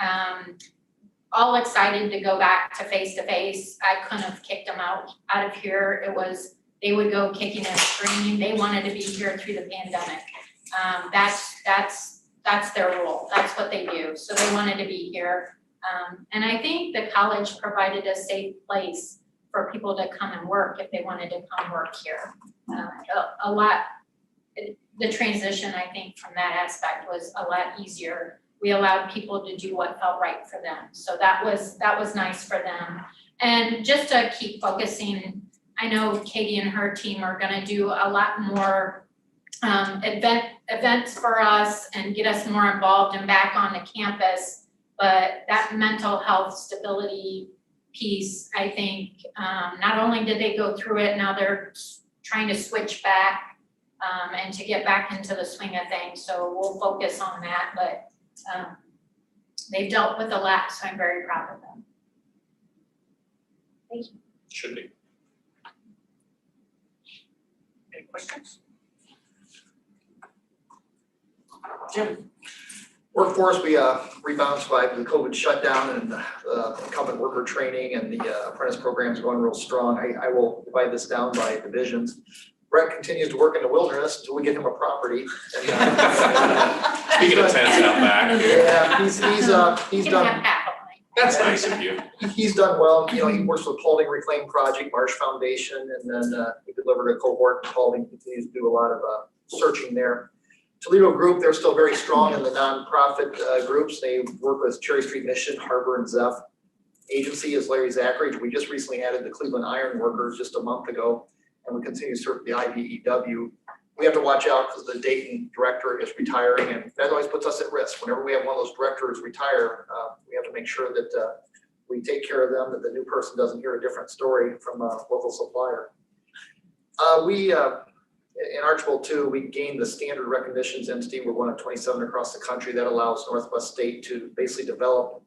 All excited to go back to face. I couldn't have kicked them out of here. It was, they would go kicking and screaming. They wanted to be here through the pandemic. That's their role. That's what they do. So they wanted to be here. And I think the college provided a safe place for people to come and work if they wanted to come work here. A lot, the transition, I think, from that aspect was a lot easier. We allowed people to do what felt right for them. So that was nice for them. And just to keep focusing, I know Katie and her team are gonna do a lot more events for us and get us more involved and back on the campus. But that mental health stability piece, I think, not only did they go through it, now they're trying to switch back and to get back into the swing of things. So we'll focus on that, but they've dealt with a lot, so I'm very proud of them. Thank you. Should be. Any questions? Jim? Workforce, we rebounded by the COVID shutdown and incumbent worker training and the apprentice programs going real strong. I will divide this down by divisions. Brett continues to work in the wilderness until we get him a property. And, Speaking of tents out back. Yeah, he's You can done. have half of mine. That's nice of you. He's done well. You know, he works with Paulding Reclaim Project, Marsh Foundation, and then he delivered a cohort. Paulding continues to do a lot of searching there. Toledo Group, they're still very strong in the nonprofit groups. They work with Cherry Street Mission, Harbor, and Zeph. Agency is Larry Zachary. We just recently added the Cleveland Iron Workers just a month ago, and we continue to serve the IBEW. We have to watch out because the Dayton director is retiring, and that always puts us at risk. Whenever we have one of those directors retire, we have to make sure that we take care of them, that the new person doesn't hear a different story from a local supplier. In Archibald too, we gained the standard recognitions entity. We're one of 27 across the country that allows Northwest State to basically develop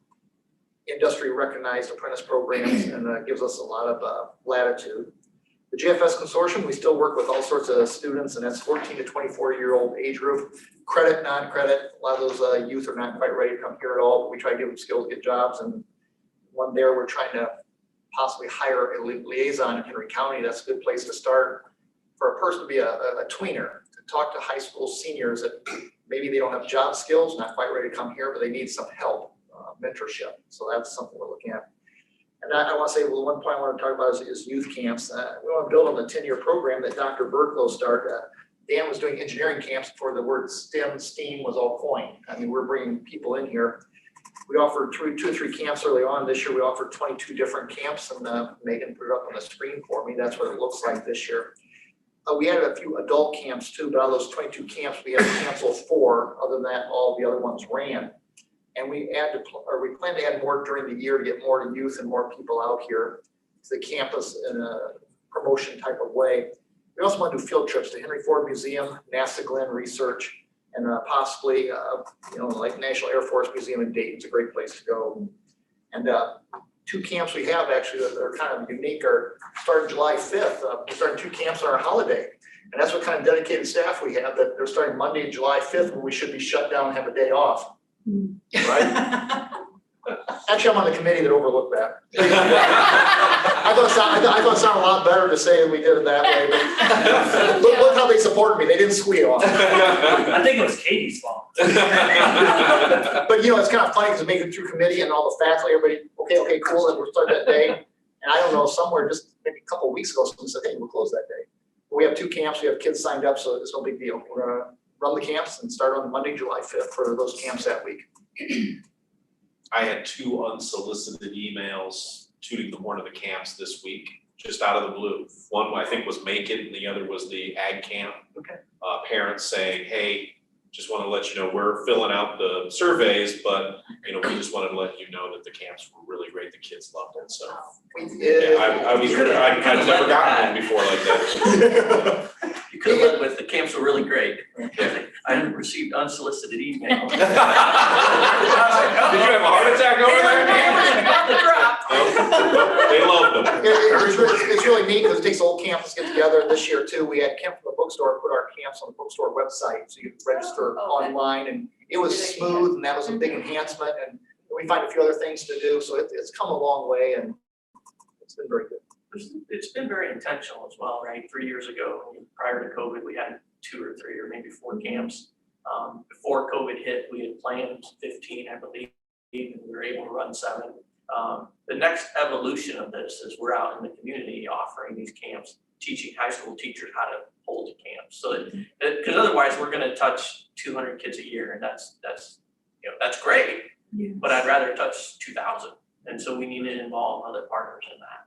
industry recognized apprentice programs, and gives us a lot of latitude. The JFS Consortium, we still work with all sorts of students, and that's 14 to 24-year-old age group. Credit, non-credit, a lot of those youth are not quite ready to come here at all, but we try to give them skills, get jobs, and one there we're trying to possibly hire a liaison in Henry County. That's a good place to start for a person to be a tweener, to talk to high school seniors that maybe they don't have job skills, not quite ready to come here, but they need some help, mentorship. So that's something we're looking at. And I want to say, well, one point I want to talk about is youth camps. We want to build on the 10-year program that Dr. Berklow started. Dan was doing engineering camps before the word STEAM was all coined. I mean, we're bringing people in here. We offered two or three camps early on. This year we offered 22 different camps, and Megan put it up on the screen for me. That's what it looks like this year. We added a few adult camps too, but out of those 22 camps, we had to cancel 4. Other than that, all the other ones ran. And we plan to add more during the year to get more youth and more people out here to the campus in a promotion type of way. We also want to do field trips to Henry Ford Museum, NASA Glenn Research, and possibly, like National Air Force Museum in Dayton is a great place to go. And 2 camps we have actually that are kind of unique are starting July 5th. We're starting 2 camps on our holiday. And that's what kind of dedicated staff we have, that they're starting Monday, July 5th, when we should be shut down and have a day off. Right? Actually, I'm on the committee that overlooked that. I thought it sounded a lot better to say that we did it that way, but look how they supported me, they didn't squeal. I think it was Katie's fault. But you know, it's kind of funny because making it through committee and all the faculty, everybody, okay, cool, and we're starting that day. And I don't know, somewhere just maybe a couple of weeks ago, someone said, hey, we're closed that day. We have 2 camps, we have kids signed up, so it's no big deal. We're gonna run the camps and start on Monday, July 5th for those camps that week. I had 2 unsolicited emails tooting the horn of the camps this week, just out of the blue. One I think was Make It and the other was the Ag Camp. Okay. Parents saying, hey, just want to let you know, we're filling out the surveys, but you know, we just wanted to let you know that the camps were really great, the kids loved it, so. I've never gotten one before like that. You could have led with the camps were really great. I received unsolicited emails. Did you have a heart attack over there? They loved them. It's really neat because it takes the whole campus to get together. This year too, we had Camp from the Bookstore put our camps on the bookstore website, so you can register online, and it was smooth, and that was a big enhancement, and we find a few other things to do, so it's come a long way, and it's been very good. It's been very intentional as well, right? 3 years ago, prior to COVID, we had 2 or 3 or maybe 4 camps. Before COVID hit, we had planned 15, I believe, and we were able to run 7. The next evolution of this is we're out in the community offering these camps, teaching high school teachers how to hold a camp. So because otherwise we're going to touch 200 kids a year, and that's great. Yeah. But I'd rather touch 2,000, and so we need to involve other partners in that.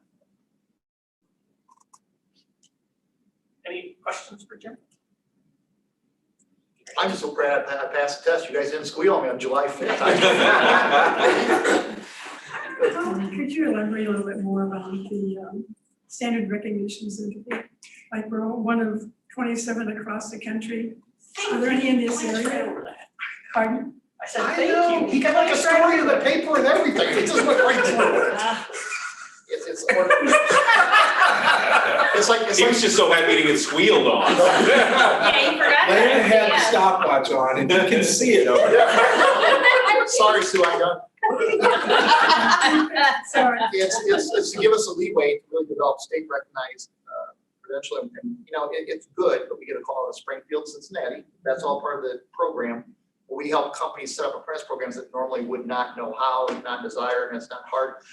Any questions for Jim? I'm just so proud I passed the test. You guys didn't squeal on me on July 5th. Could you elaborate a little bit more about the standard recognition certificate? Like we're one of 27 across the country. Are there any in this area? Over that. Pardon? I said, I thank know, you. he got like a story in the paper and everything. It just went right through it. He was just so happy to get squealed on. Yeah, you forgot. Larry had the stopwatch on and you can see it over there. Sorry, Sue, I'm done. Sorry. It's to give us a leeway to really develop state recognized credential, and you know, it's good, but we get a call out of Springfield, Cincinnati. That's all part of the program. We help companies set up apprentice programs that normally would not know how, and not desire, and it's not hard.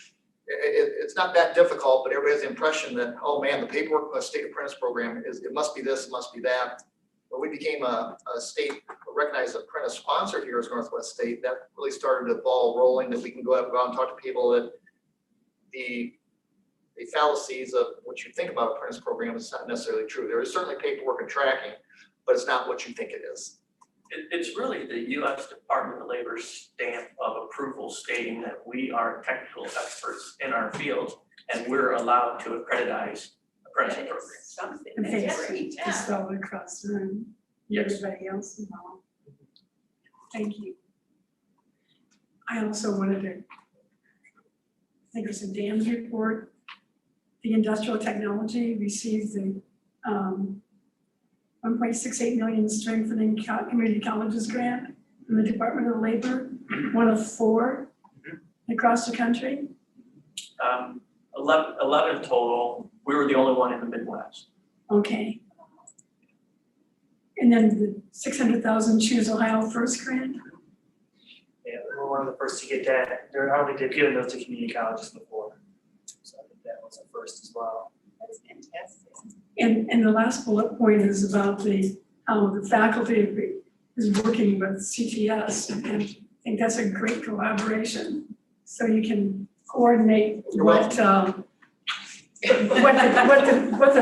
It's not that difficult, but everybody has the impression that, oh man, the paperwork for a state apprentice program is, it must be this, it must be that. When we became a state recognized apprentice sponsor here as Northwest State, that really started the ball rolling, that we can go out and talk to people that the fallacies of what you think about apprentice program is not necessarily true. There is certainly paperwork and tracking, but it's not what you think it is. It's really the U.S. Department of Labor's stamp of approval stating that we are technical experts in our field and we're allowed to accreditize apprenticeship That programs. is something, And that's thanks great. to Stella across the room, Yes. everybody else involved. Thank you. I also wanted to, I think it was in Dan's report, the industrial technology received the 1.68 million strengthening community colleges grant from the Department of Labor, one of 4 across the country. 11 total. We were the only one in the Midwest. Okay. And then the 600,000 Choose Ohio First grant. Yeah, we're one of the first to get that. I don't think they've given those to community colleges before. So I think that was a first as well. That's fantastic. And the last bullet point is about the faculty is working with CTS, and I think that's a great collaboration. So you can coordinate what the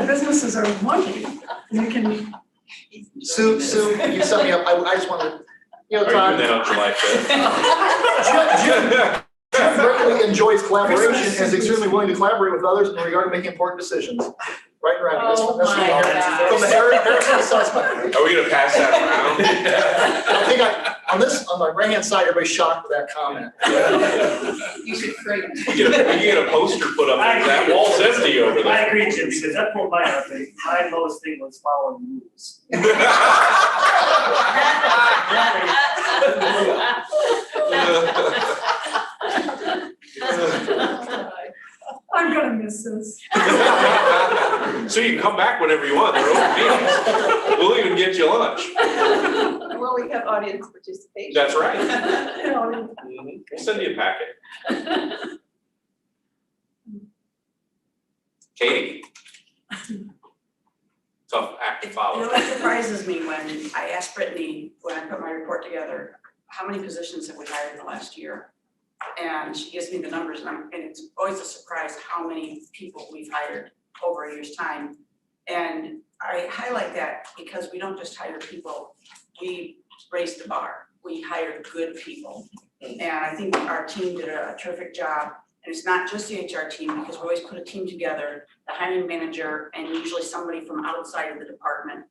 businesses are wanting. And you can. Sue, you set me up. I just wanted to, you know, Are Todd. you doing that on July 5th? Jim greatly enjoys collaboration and is extremely willing to collaborate with others in regard to making important decisions. Right around here. Oh That's my from the Harrison assessment. Are we gonna pass that around? I think on my right hand side, everybody's shocked with that comment. You should create. We can get a poster put up there, that wall's empty over I there. agree, Jim, because that pulled my up. My lowest thing was following rules. business. So you can come back whenever you want, they're open meetings. We'll even get you lunch. Well, we have audience participation. That's right. You know, We'll send you a packet. Katie? Tough act to You follow. know, it surprises me when I asked Brittany, when I put my report together, how many positions have we hired in the last year? And she gives me the numbers and it's always a surprise how many people we've hired over a year's time. And I highlight that because we don't just hire people, we raised the bar. We hired good people. And I think our team did a terrific job. And it's not just the HR team, because we always put a team together, the hiring manager and usually somebody from outside of the department.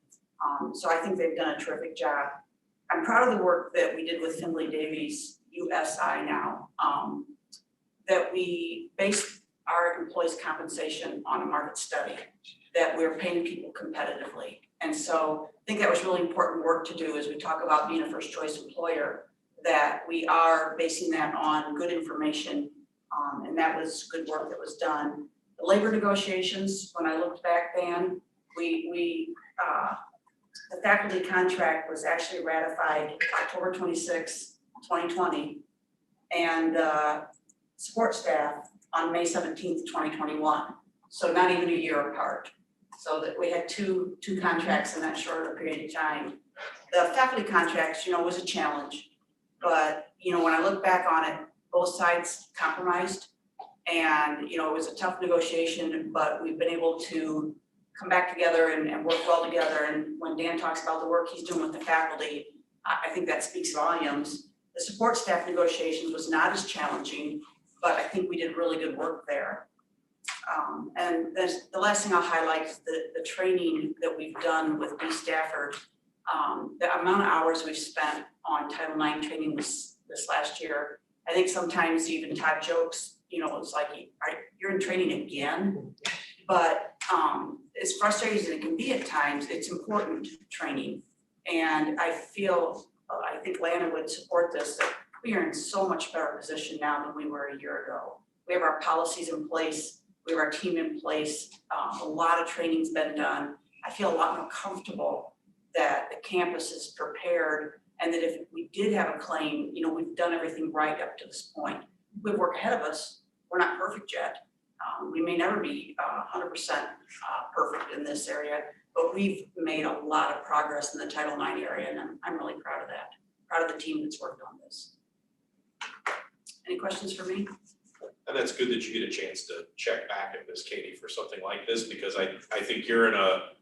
So I think they've done a terrific job. I'm proud of the work that we did with Findlay Davies USI now, that we based our employees' compensation on a market study, that we're paying people competitively. And so I think that was really important work to do as we talk about being a first choice employer, that we are basing that on good information. And that was good work that was done. The labor negotiations, when I looked back then, the faculty contract was actually ratified October 26, 2020. And support staff on May 17th, 2021. So not even a year apart. So that we had two contracts in that short period of time. The faculty contracts, was a challenge. But, when I look back on it, both sides compromised. And, it was a tough negotiation, but we've been able to come back together and work well together. And when Dan talks about the work he's doing with the faculty, I think that speaks volumes. The support staff negotiations was not as challenging, but I think we did really good work there. And the last thing I'll highlight is the training that we've done with B. Stafford. The amount of hours we've spent on Title IX training this last year. I think sometimes even Todd jokes, it's like, you're in training again. But as frustrating as it can be at times, it's important training. And I think Lana would support this, that we are in so much better position now than we were a year ago. We have our policies in place, we have our team in place, a lot of training's been done. I feel a lot more comfortable that the campus is prepared and that if we did have a claim, we've done everything right up to this point. We have work ahead of us, we're not perfect yet. We may never be 100% perfect in this area, but we've made a lot of progress in the Title IX area, and I'm really proud of that. Proud of the team that's worked on this. Any questions for me? And that's good that you get a chance to check back at Miss Katie for something like this, because I think you're in a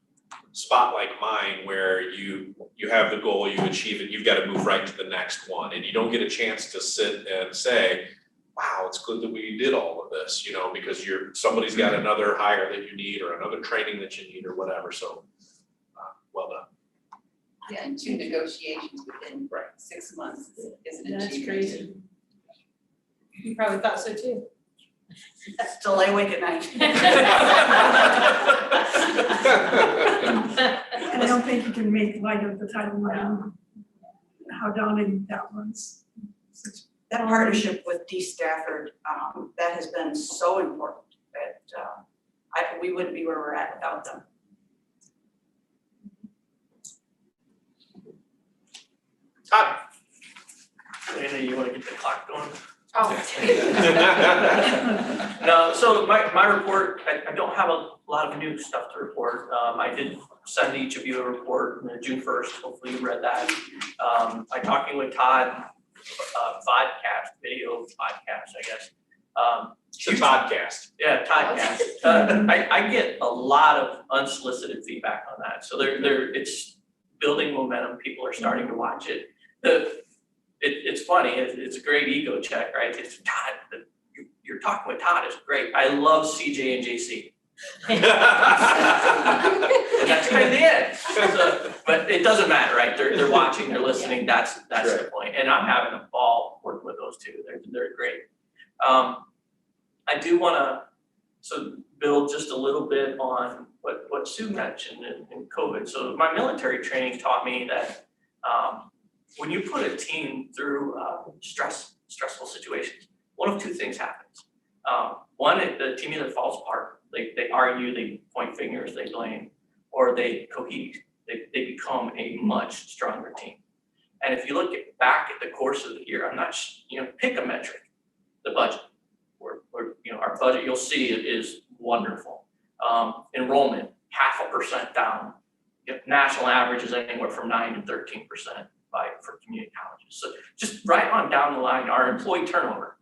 spot like mine where you have the goal, you achieve it, you've got to move right to the next one, and you don't get a chance to sit and say, wow, it's good that we did all of this, because somebody's got another hire that you need or another training that you need or whatever. So, well done. Yeah, and 2 negotiations within Right. 6 months is an That's achievement. crazy. You probably thought so too. Still lay awake at night. And I don't think you can make light of the Title IX, how daunting that was. That partnership with D. Stafford, that has been so important that we wouldn't be where we're at without them. Todd. Lana, you want to get the clock going? Oh. No, so my report, I don't have a lot of new stuff to report. I did send each of you a report on June 1st. Hopefully you read that. I'm talking with Todd, video podcast, I guess. It's a podcast. Yeah, Toddcast. I get a lot of unsolicited feedback on that. So it's building momentum. People are starting to watch it. It's funny. It's a great ego check, right? It's Todd. You're talking with Todd is great. I love CJ and JC. And that's kind of the end. So, but it doesn't matter, right? They're watching, they're listening. That's the point. And I'm having a ball working with those two. They're great. I do want to build just a little bit on what Sue mentioned in COVID. So my military training taught me that when you put a team through stressful situations, one of two things happens. One, the team either falls apart, they argue, they point fingers, they blame, or they cohere, they become a much stronger team. And if you look back at the course of the year, I'm not, pick a metric, the budget. Our budget, you'll see it is wonderful. Enrollment, 0.5% down. National average is anywhere from 9 to 13% for community colleges. So just right on down the line, our employee turnover,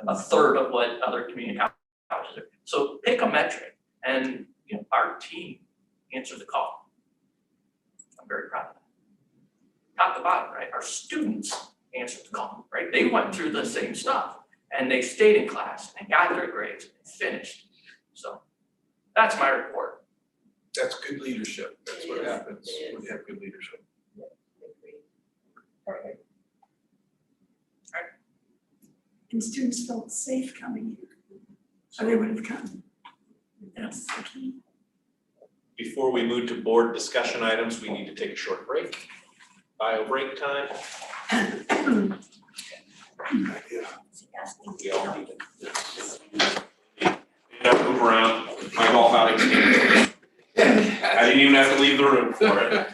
a third of what other community colleges are. So pick a metric, and our team answered the call. I'm very proud of that. Top to bottom, right? Our students answered the call, right? They went through the same stuff, and they stayed in class, and got their grades, and finished. So that's my report. That's good leadership. That's what happens It is. when you have good leadership. Perfect. And students felt safe coming here, so they would have come. That's the key. Before we move to board discussion items, we need to take a short break. Bio break time. We all need it. Move around. My golf outing. I didn't even have to leave the room for it.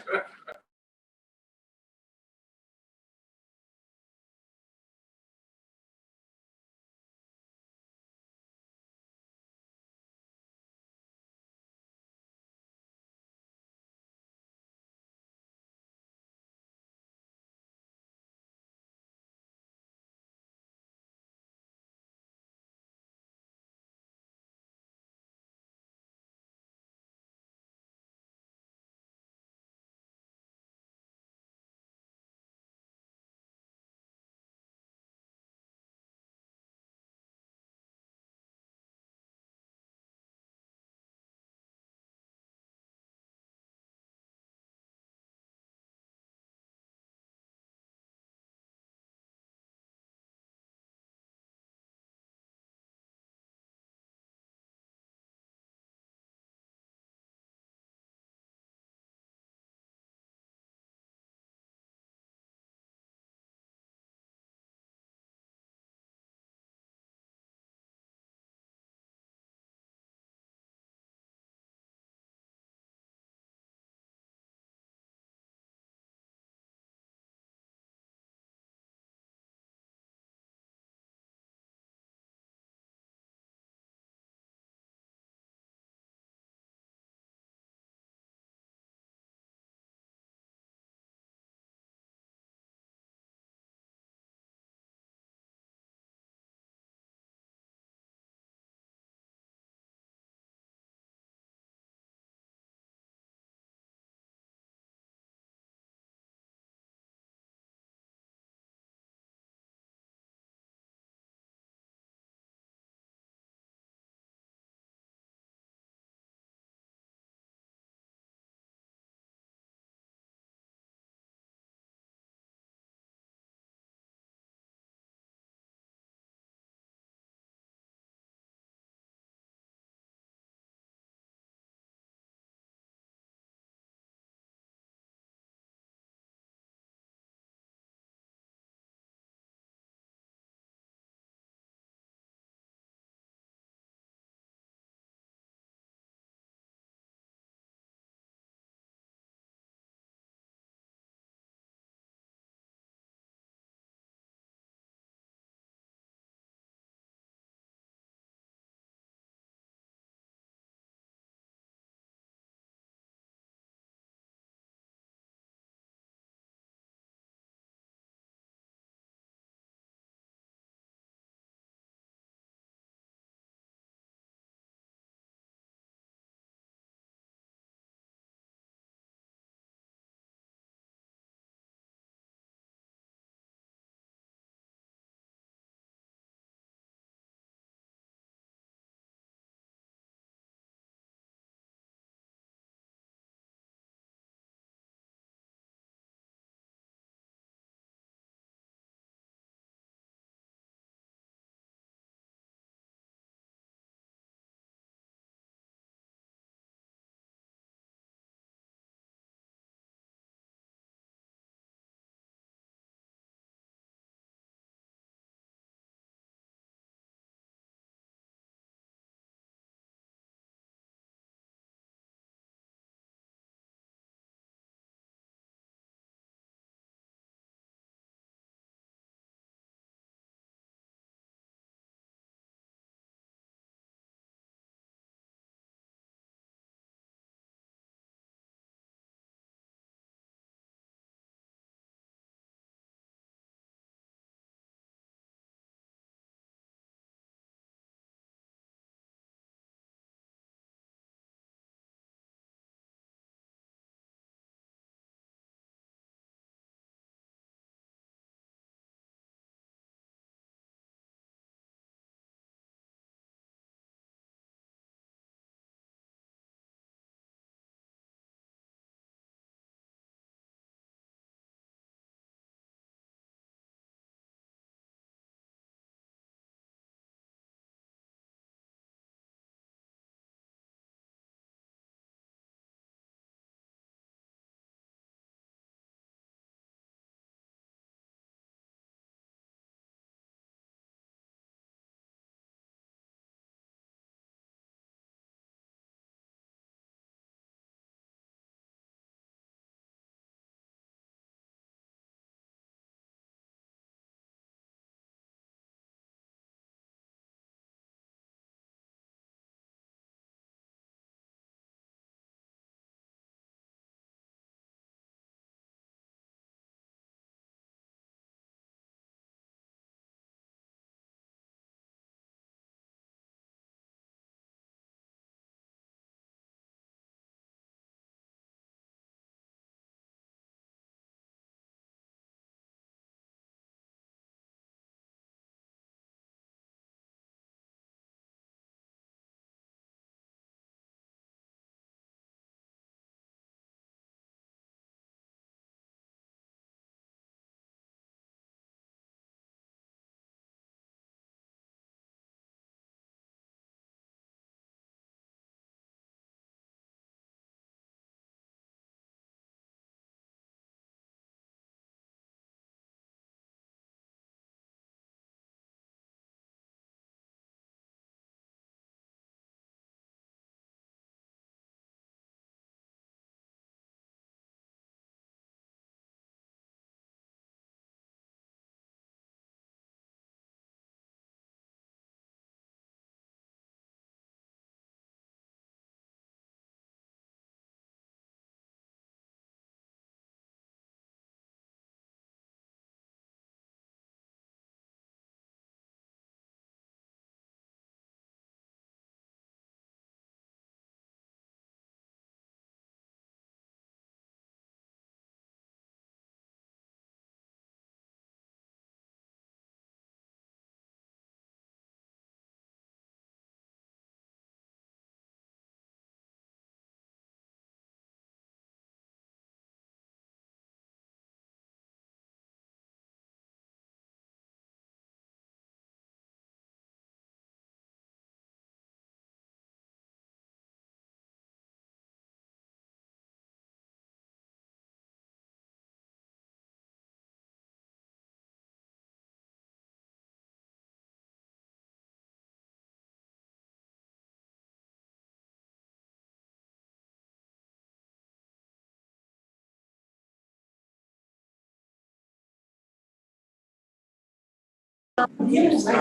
Yes. I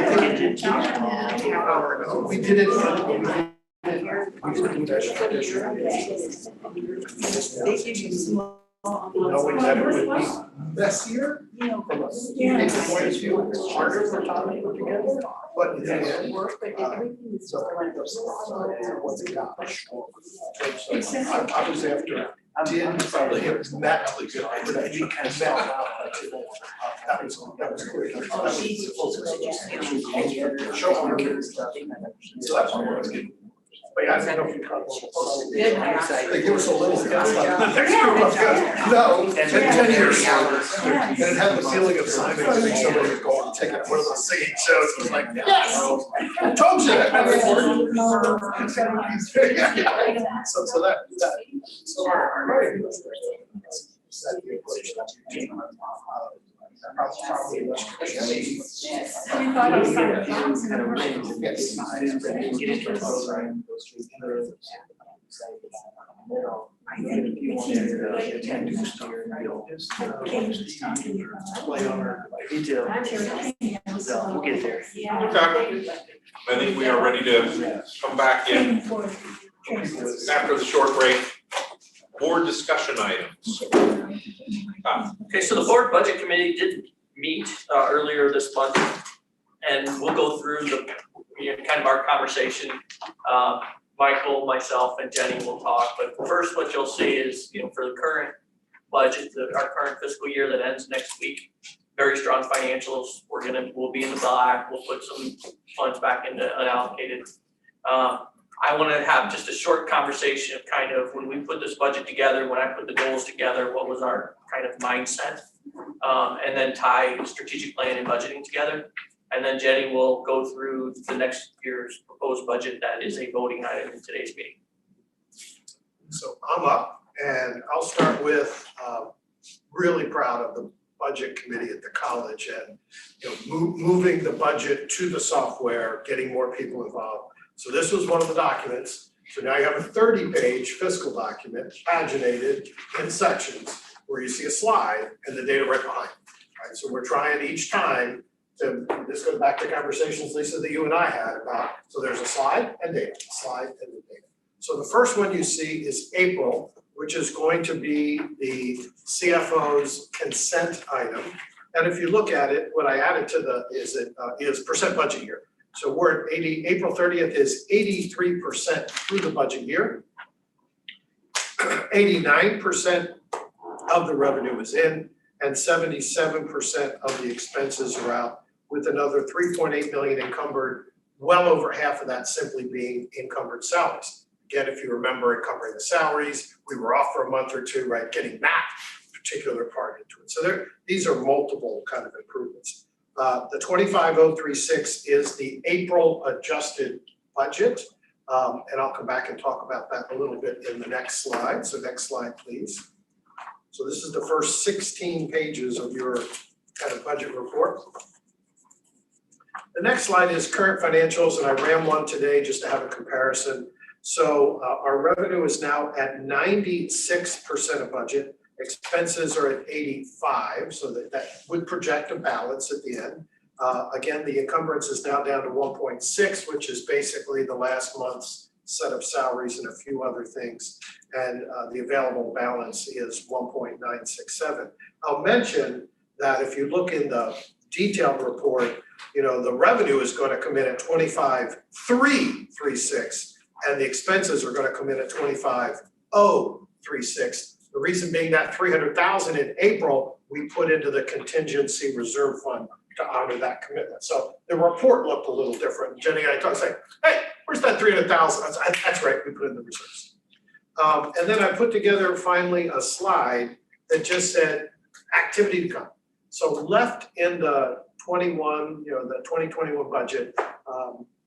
think we did it. They give you small. Knowing that it would be messier. Yeah. It's harder for Tommy to put together, but in the end, what's it got? I was after, did probably hit mentally good, but he kind of fell out. That was quick. So that's what I was getting. But yeah, I don't know if you caught it. They give us a little. No, and 10 years. And it had the feeling of Simon getting somebody to go and take it to one of those singing shows. It was like, yes, I told you that. So that. So our. Set the equation. Probably. Yes. We thought of some Kind of range. Yes. Get into a program. I think we can relate to Kate was talking about. Play on her detail. So we'll get there. Yeah. Okay. I think we are ready to come back in after the short break. Board discussion items. Okay, so the board budget committee did meet earlier this month, and we'll go through the, kind of our conversation. Michael, myself, and Jenny will talk, but first what you'll see is, for the current budget, our current fiscal year that ends next week, very strong financials. We'll be in the black. We'll put some funds back into unallocated. I want to have just a short conversation of kind of when we put this budget together, when I put the goals together, what was our kind of mindset? And then tie strategic plan and budgeting together. And then Jenny will go through the next year's proposed budget that is a voting item in today's meeting. So I'm up, and I'll start with really proud of the budget committee at the college and moving the budget to the software, getting more people involved. So this was one of the documents. So now you have a 30-page fiscal document, paginated in sections, where you see a slide and the data right behind. Right? So we're trying each time to, this goes back to conversations, Lisa, that you and I had about, so there's a slide and data, slide and the data. So the first one you see is April, which is going to be the CFO's consent item. And if you look at it, what I added to is percent budget year. So we're at April 30th is 83% through the budget year. 89% of the revenue is in, and 77% of the expenses are out, with another 3.8 million encumbered, well over half of that simply being encumbered salaries. Again, if you remember encumbering the salaries, we were off for a month or two, right, getting that particular part into it. So these are multiple kind of improvements. The 25036 is the April adjusted budget. And I'll come back and talk about that a little bit in the next slide. So next slide, please. So this is the first 16 pages of your kind of budget report. The next slide is current financials, and I ran one today just to have a comparison. So our revenue is now at 96% of budget. Expenses are at 85, so that would project a balance at the end. Again, the encumbrance is now down to 1.6, which is basically the last month's set of salaries and a few other things. And the available balance is 1.967. I'll mention that if you look in the detailed report, the revenue is going to come in at 25,336, and the expenses are going to come in at 25,036. The reason being that 300,000 in April, we put into the contingency reserve fund to honor that commitment. So the report looked a little different. Jenny and I talked, saying, hey, where's that 300,000? That's right, we put in the reserves. And then I put together finally a slide that just said activity to come. So left in the 2021 budget,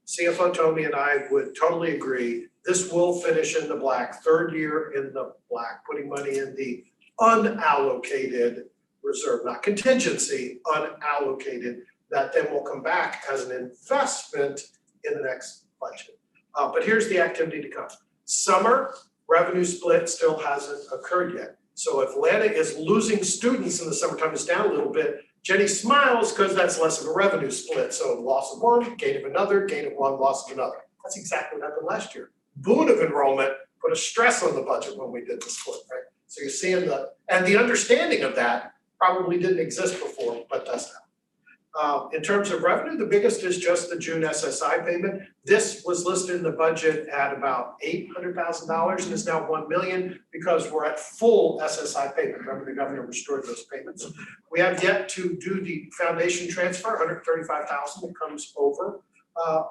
CFO Tommy and I would totally agree. This will finish in the black, third year in the black, putting money in the unallocated reserve, not contingency, unallocated, that then will come back as an investment in the next budget. But here's the activity to come. Summer revenue split still hasn't occurred yet. So if Atlanta is losing students in the summertime, it's down a little bit, Jenny smiles because that's less of a revenue split, so loss of one, gain of another, gain of one, loss of another. That's exactly what happened last year. Boon of enrollment put a stress on the budget when we did the split, right? So you're seeing and the understanding of that probably didn't exist before, but does now. In terms of revenue, the biggest is just the June SSI payment. This was listed in the budget at about $800,000 and is now $1 million because we're at full SSI payment. Remember, the governor restored those payments. We have yet to do the foundation transfer, $135,000 that comes over.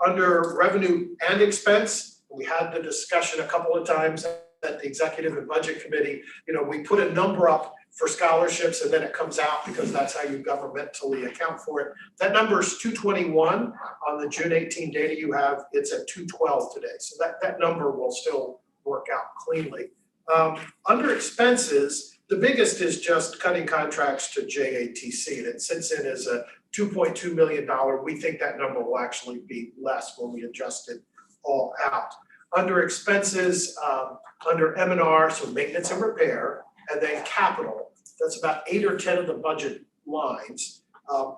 Under revenue and expense, we had the discussion a couple of times at the executive and budget committee. We put a number up for scholarships and then it comes out because that's how you governmentally account for it. That number is 221 on the June 18 data you have. It's at 212 today. So that number will still work out cleanly. Under expenses, the biggest is just cutting contracts to JATC. And it sits in as a $2.2 million. We think that number will actually be less when we adjust it all out. Under expenses, under M&R, so maintenance and repair, and then capital, that's about 8 or 10 of the budget lines.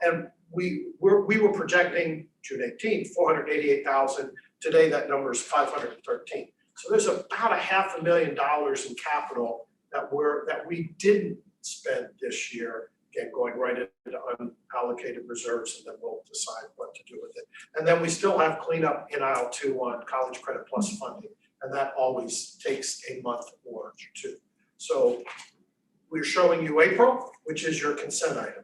And we were projecting June 18, 488,000. Today that number is 513. So there's about $500,000 in capital that we didn't spend this year. Again, going right into unallocated reserves, and then we'll decide what to do with it. And then we still have cleanup in aisle 2 on College Credit Plus funding, and that always takes a month or two. So we're showing you April, which is your consent item,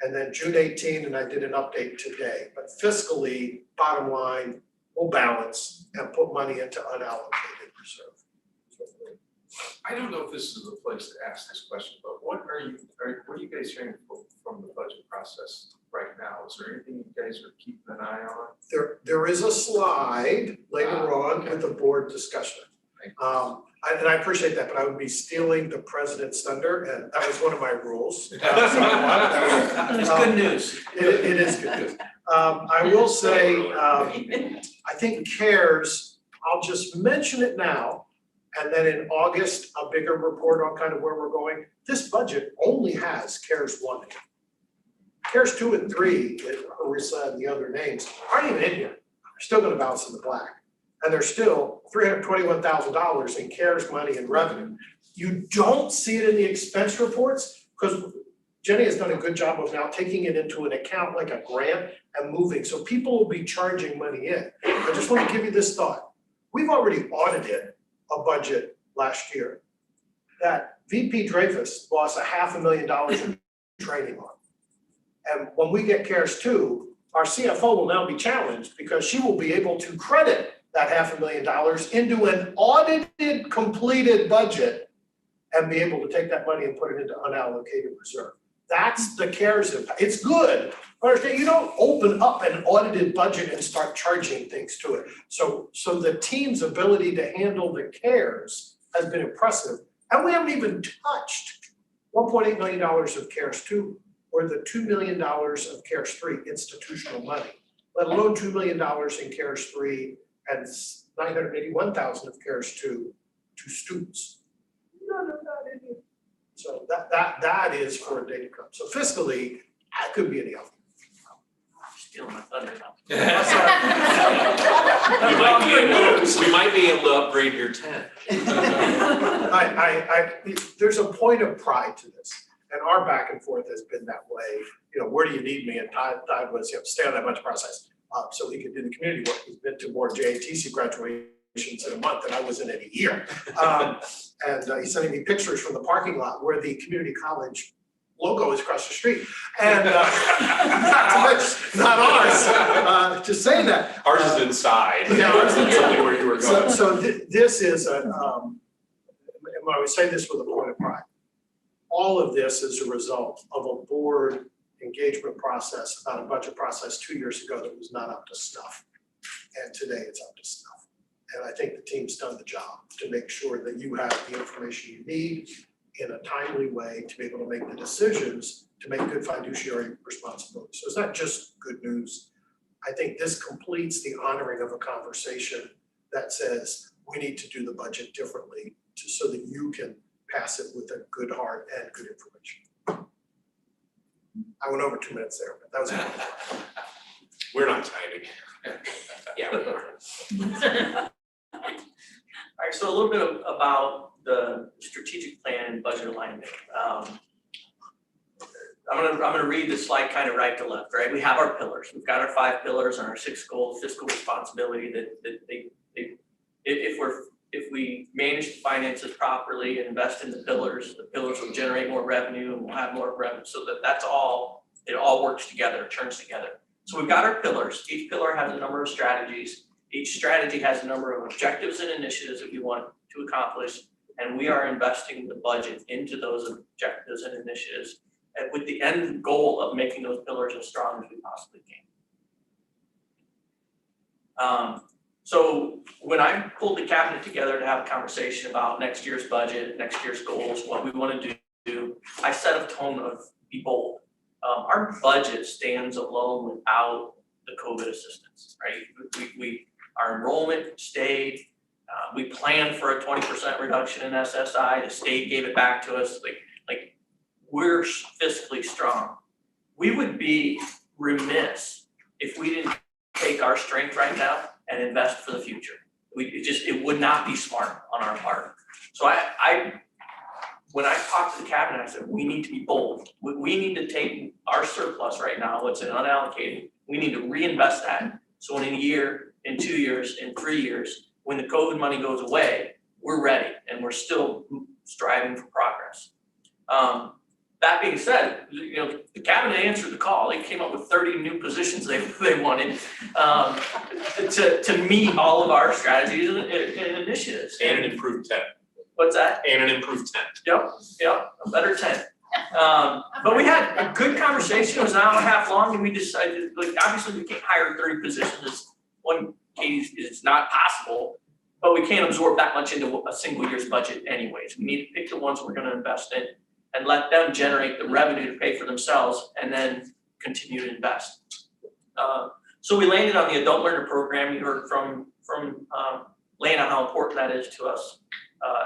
and then June 18, and I did an update today. But fiscally, bottom line, we'll balance and put money into unallocated reserve. I don't know if this is the place to ask this question, but what are you guys hearing from the budget process right now? Is there anything you guys are keeping an eye on? There is a slide later on with the board discussion. And I appreciate that, but I would be stealing the president's thunder, and that was one of my rules. It's good news. It is good news. I will say, I think CARES, I'll just mention it now, and then in August, a bigger report on kind of where we're going. This budget only has CARES 1. CARES 2 and 3, Harissa and the other names, aren't even in here. They're still gonna bounce in the black. And there's still $321,000 in CARES money and revenue. You don't see it in the expense reports because Jenny has done a good job of now taking it into an account like a grant and moving. So people will be charging money in. I just want to give you this thought. We've already audited a budget last year that VP Dreyfus lost $500,000 in training on. And when we get CARES 2, our CFO will now be challenged because she will be able to credit that $500,000 into an audited, completed budget and be able to take that money and put it into unallocated reserve. That's the CARES impact. It's good, but understand, you don't open up an audited budget and start charging things to it. So the team's ability to handle the CARES has been impressive. And we haven't even touched $1.8 million of CARES 2 or the $2 million of CARES 3 institutional money, let alone $2 million in CARES 3 and $981,000 of CARES 2 to students. None of that in here. So that is for a day to come. So fiscally, that could be any of them. Stealing my thunder now. We might be able to upgrade your tent. There's a point of pride to this, and our back and forth has been that way. Where do you need me? And Todd was, stay on that much process. So he could do the community work. He's been to more JATC graduations in a month than I was in a year. And he's sending me pictures from the parking lot where the community college logo is across the street. And not ours, to say that. Ours is inside. Yeah, ours is Really where you were going. So this is and I would say this with a point of pride. All of this is a result of a board engagement process, about a budget process 2 years ago that was not up to snuff. And today it's up to snuff. And I think the team's done the job to make sure that you have the information you need in a timely way to be able to make the decisions to make good fiduciary responsibility. So it's not just good news. I think this completes the honoring of a conversation that says we need to do the budget differently so that you can pass it with a good heart and good information. I went over 2 minutes there, but that was it. We're not timing. Yeah, we are. All right, so a little bit about the strategic plan and budget alignment. I'm gonna read the slide kind of right to left, right? We have our pillars. We've got our 5 pillars and our 6 goals, fiscal responsibility if we manage the finances properly and invest in the pillars will generate more revenue and we'll have more revenue. So that's all, it all works together, it turns together. So we've got our pillars. Each pillar has a number of strategies. Each strategy has a number of objectives and initiatives that we want to accomplish. And we are investing the budget into those objectives and initiatives and with the end goal of making those pillars as strong as we possibly can. So when I pulled the cabinet together to have a conversation about next year's budget, next year's goals, what we want to do, I set a tone of be bold. Our budget stands alone without the COVID assistance, right? Our enrollment stayed. We planned for a 20% reduction in SSI. The state gave it back to us. Like we're fiscally strong. We would be remiss if we didn't take our strength right now and invest for the future. It would not be smart on our part. So when I talked to the cabinet, I said, we need to be bold. We need to take our surplus right now, what's in unallocated, we need to reinvest that. So in a year, in 2 years, in 3 years, when the COVID money goes away, we're ready and we're still striving for progress. That being said, the cabinet answered the call. They came up with 30 new positions they wanted to meet all of our strategies and initiatives. And an improved tent. What's that? And an improved tent. Yep, a better tent. But we had a good conversation. It was an hour and a half long, and we decided, obviously, we can't hire 30 positions. It's one case, it's not possible, but we can't absorb that much into a single year's budget anyways. We need to pick the ones we're going to invest in and let them generate the revenue to pay for themselves, and then continue to invest. So we landed on the adult learner program. You heard from Lana how important that is to us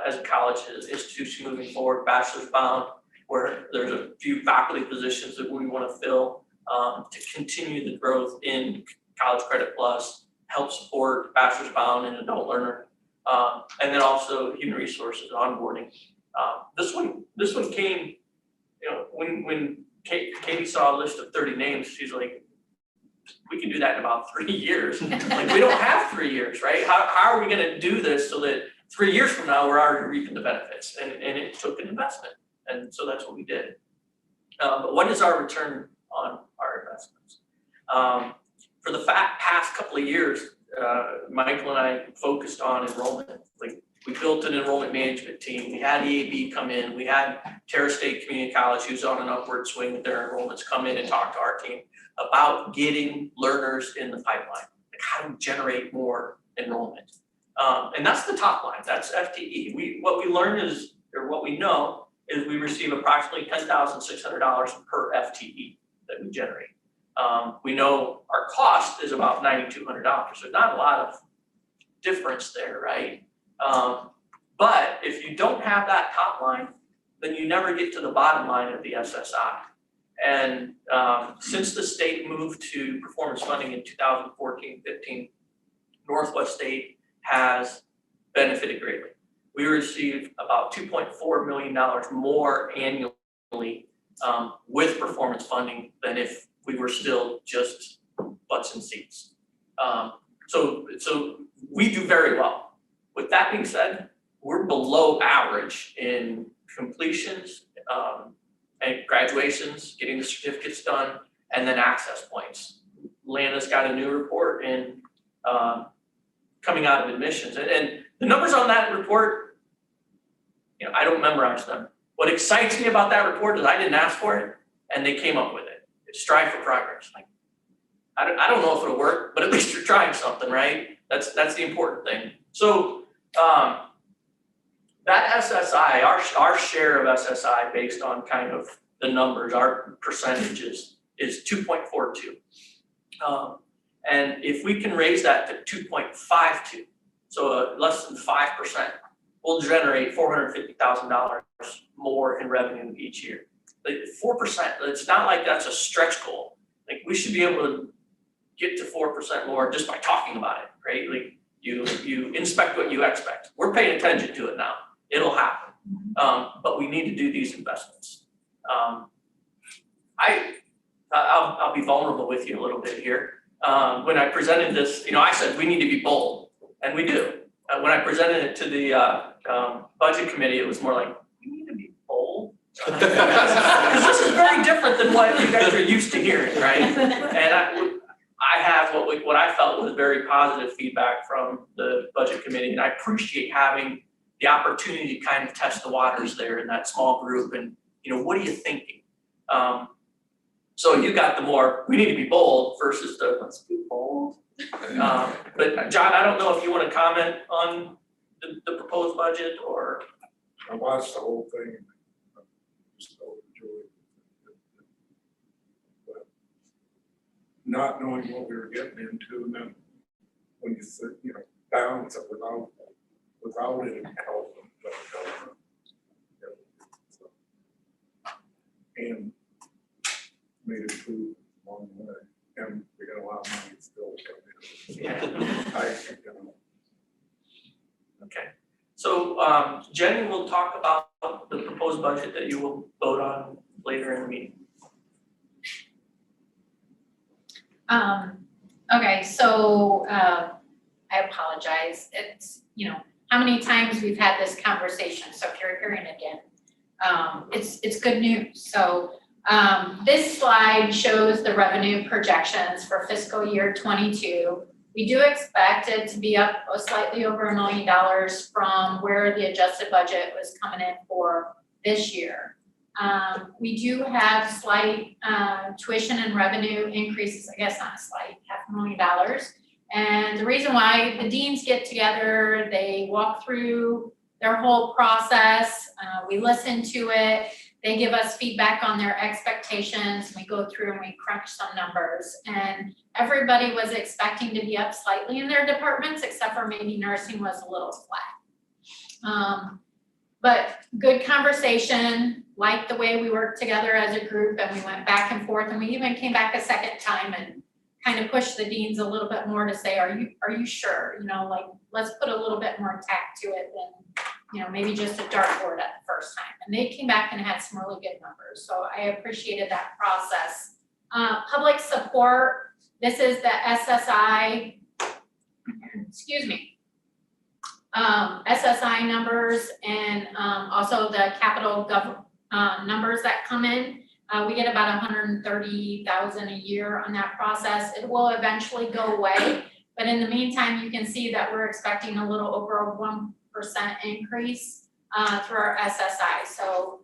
as a college institution moving forward, bachelor's bound, where there's a few faculty positions that we want to fill to continue the growth in College Credit Plus, help support bachelor's bound and adult learner, and then also human resources onboarding. This one came, when Katie saw a list of 30 names, she's like, we can do that in about 3 years. Like, we don't have 3 years, right? How are we gonna do this so that 3 years from now, we're already reaping the benefits? And it took an investment. And so that's what we did. But what is our return on our investments? For the past couple of years, Michael and I focused on enrollment. Like, we built an enrollment management team. We had EAB come in. We had Terra State Community College, who's on an upward swing with their enrollments, come in and talk to our team about getting learners in the pipeline. Like, how do we generate more enrollment? And that's the top line. That's FTE. What we learned is, or what we know, is we receive approximately $10,600 per FTE that we generate. We know our cost is about $9,200, so not a lot of difference there, right? But if you don't have that top line, then you never get to the bottom line of the SSI. And since the state moved to performance funding in 2014-15, Northwest State has benefited greatly. We receive about $2.4 million more annually with performance funding than if we were still just butts and seats. So we do very well. With that being said, we're below average in completions and graduations, getting the certificates done, and then access points. Lana's got a new report in coming out of admissions. And the numbers on that report, I don't memorize them. What excites me about that report is I didn't ask for it, and they came up with it. It's strive for progress. Like, I don't know if it'll work, but at least you're trying something, right? That's the important thing. So that SSI, our share of SSI based on kind of the numbers, our percentages is 2.42. And if we can raise that to 2.52, so less than 5%, we'll generate $450,000 more in revenue each year. like 4%, it's not like that's a stretch goal. Like, we should be able to get to 4% more just by talking about it, right? Like, you inspect what you expect. We're paying attention to it now. It'll happen. But we need to do these investments. I'll be vulnerable with you a little bit here. When I presented this, I said we need to be bold, and we do. When I presented it to the budget committee, it was more like, we need to be bold. Because this is very different than what you guys are used to hearing, right? And I have what I felt was very positive feedback from the budget committee, and I appreciate having the opportunity to kind of test the waters there in that small group, and what are you thinking? So you got the more, we need to be bold versus the let's be bold. But John, I don't know if you want to comment on the proposed budget, or. I watched the whole thing. And I just so enjoyed it. But not knowing what we were getting into, and then when you said, balance it without any help from the government. And made it through along the way, and we got a lot of money still coming in. Okay, so Jenny will talk about the proposed budget that you will vote on later in the meeting. Okay, so I apologize. It's, how many times we've had this conversation, so if you're hearing it again, it's good news. So this slide shows the revenue projections for fiscal year 22. We do expect it to be up slightly over $1 million from where the adjusted budget was coming in for this year. We do have slight tuition and revenue increases, I guess not slight, $500,000. And the reason why the deans get together, they walk through their whole process, we listen to it, they give us feedback on their expectations, we go through and we crunch some numbers. And everybody was expecting to be up slightly in their departments, except for maybe nursing was a little flat. But good conversation, liked the way we worked together as a group, and we went back and forth, and we even came back a second time and kind of pushed the deans a little bit more to say, are you sure? Let's put a little bit more tact to it than, maybe just a dartboard at the first time. And they came back and had some really good numbers. So I appreciated that process. Public support, this is the SSI, SSI numbers, and also the capital numbers that come in. We get about 130,000 a year on that process. It will eventually go away, but in the meantime, you can see that we're expecting a little over a 1% increase through our SSI. So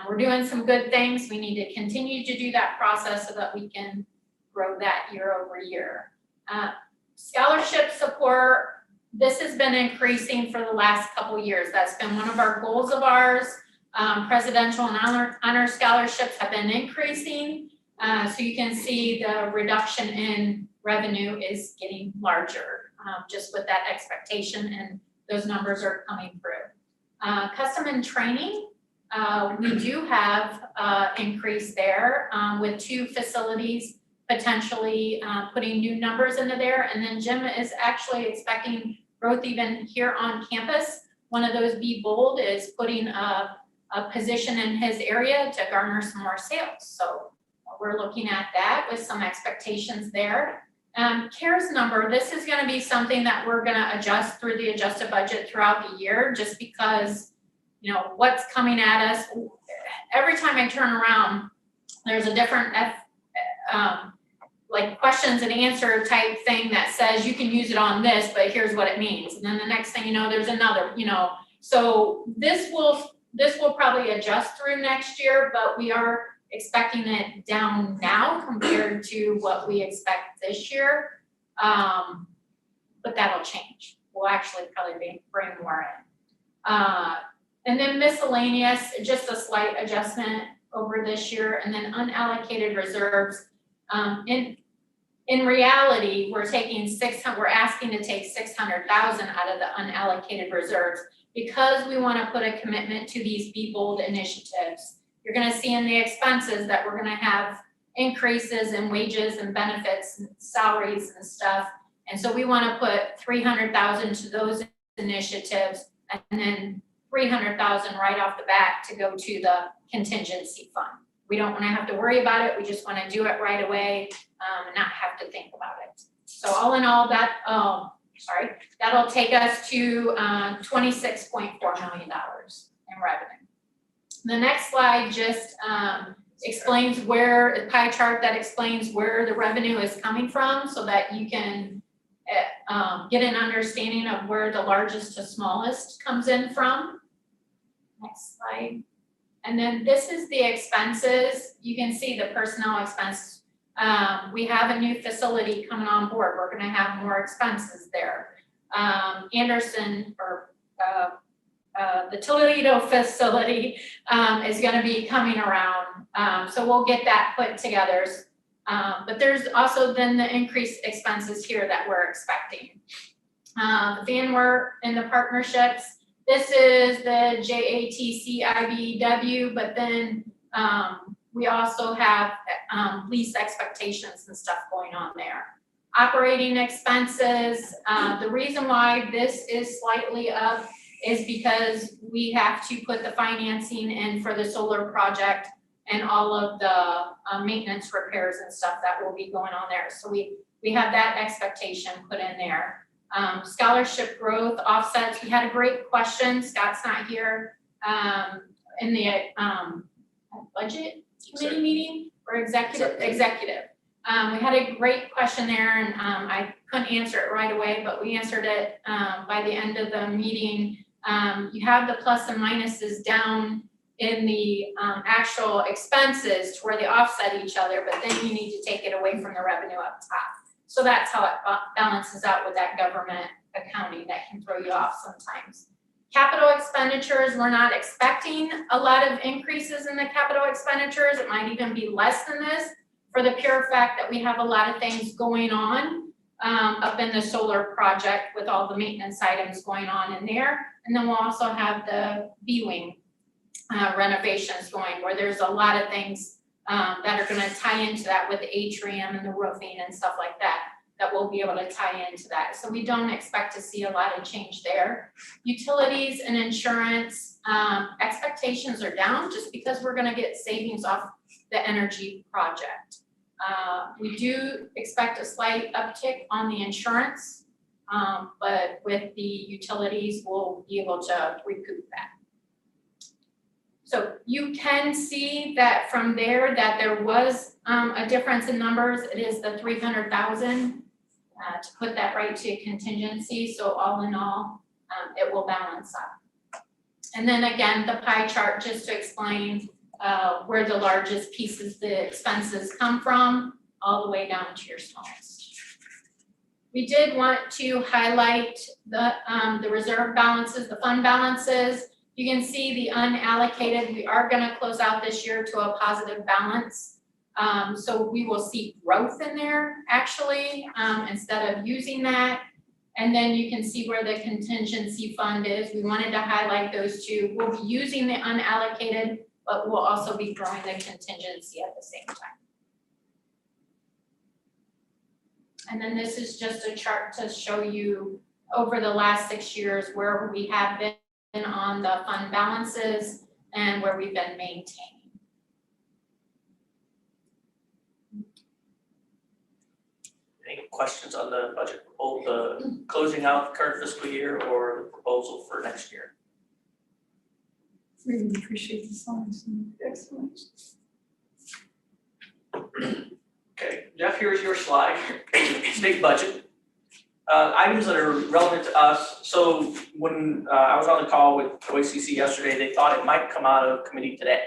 we're doing some good things. We need to continue to do that process so that we can grow that year over year. Scholarship support, this has been increasing for the last couple years. That's been one of our goals of ours. Presidential and honor scholarships have been increasing. So you can see the reduction in revenue is getting larger just with that expectation, and those numbers are coming through. Custom and training, we do have increase there with 2 facilities potentially putting new numbers into there. And then Jim is actually expecting growth even here on campus. One of those Be Bold is putting a position in his area to garner some more sales. So we're looking at that with some expectations there. CARES number, this is going to be something that we're going to adjust through the adjusted budget throughout the year, just because, what's coming at us. Every time I turn around, there's a different like questions and answer type thing that says you can use it on this, but here's what it means. And then the next thing you know, there's another, so this will probably adjust through next year, but we are expecting it down now compared to what we expect this year. But that'll change. We'll actually probably bring more in. And then miscellaneous, just a slight adjustment over this year, and then unallocated reserves. In reality, we're asking to take 600,000 out of the unallocated reserves because we want to put a commitment to these Be Bold initiatives. you're gonna see in the expenses that we're gonna have increases in wages and benefits and salaries and stuff. And so we wanna put 300,000 to those initiatives and then 300,000 right off the bat to go to the contingency fund. We don't wanna have to worry about it, we just wanna do it right away, and not have to think about it. So all in all, that'll take us to $26.4 million in revenue. The next slide just explains where, a pie chart that explains where the revenue is coming from so that you can get an understanding of where the largest to smallest comes in from. Next slide. And then this is the expenses. You can see the personnel expenses. We have a new facility coming on board. We're gonna have more expenses there. Anderson, or the Toledo facility is gonna be coming around. So we'll get that put together. But there's also then the increased expenses here that we're expecting. The VanWorks and the partnerships. This is the JATC IBEW, but then we also have lease expectations and stuff going on there. Operating expenses, the reason why this is slightly up is because we have to put the financing in for the solar project and all of the maintenance repairs and stuff that will be going on there. So we have that expectation put in there. Scholarship growth offsets, we had a great question, Scott's not here, in the budget committee meeting or executive. We had a great question there and I couldn't answer it right away, but we answered it by the end of the meeting. You have the plus and minuses down in the actual expenses to where they offset each other, but then you need to take it away from the revenue up top. So that's how it balances out with that government accounting that can throw you off sometimes. Capital expenditures, we're not expecting a lot of increases in the capital expenditures. It might even be less than this for the pure fact that we have a lot of things going on up in the solar project with all the maintenance items going on in there. And then we'll also have the B-wing renovations going where there's a lot of things that are gonna tie into that with the atrium and the roofing and stuff like that, that we'll be able to tie into that. So we don't expect to see a lot of change there. Utilities and insurance, expectations are down just because we're gonna get savings off the energy project. We do expect a slight uptick on the insurance, but with the utilities, we'll be able to recoup that. So you can see that from there that there was a difference in numbers. It is the 300,000 to put that right to contingency. So all in all, it will balance up. And then again, the pie chart just to explain where the largest pieces, the expenses come from, all the way down to your smallest. We did want to highlight the reserve balances, the fund balances. You can see the unallocated, we are gonna close out this year to a positive balance. So we will see growth in there actually, instead of using that. And then you can see where the contingency fund is. We wanted to highlight those two. We'll be using the unallocated, but we'll also be growing the contingency at the same time. And then this is just a chart to show you over the last 6 years where we have been on the fund balances and where we've been maintaining. Any questions on the budget, both the closing out the current fiscal year or the proposal for next year? Really appreciate the slides and explanations. Okay, Jeff, here's your slide, state budget. Items that are relevant to us. So when I was on the call with OACC yesterday, they thought it might come out of committee today.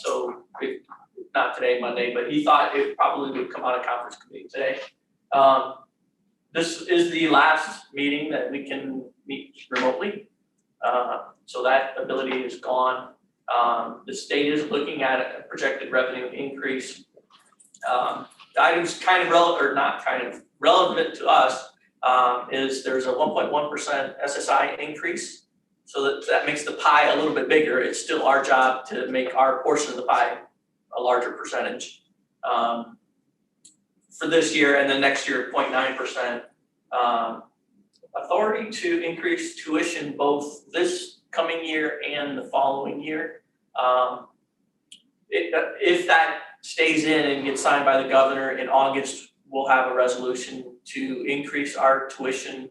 So if not today, Monday, but he thought it probably would come out of conference committee today. This is the last meeting that we can meet remotely. So that ability is gone. The state is looking at a projected revenue increase. The items kind of relevant, or not kind of relevant to us, is there's a 1.1% SSI increase So that makes the pie a little bit bigger. It's still our job to make our portion of the pie a larger percentage. For this year and then next year, 0.9%. Authority to increase tuition both this coming year and the following year. If that stays in and gets signed by the governor in August, we'll have a resolution to increase our tuition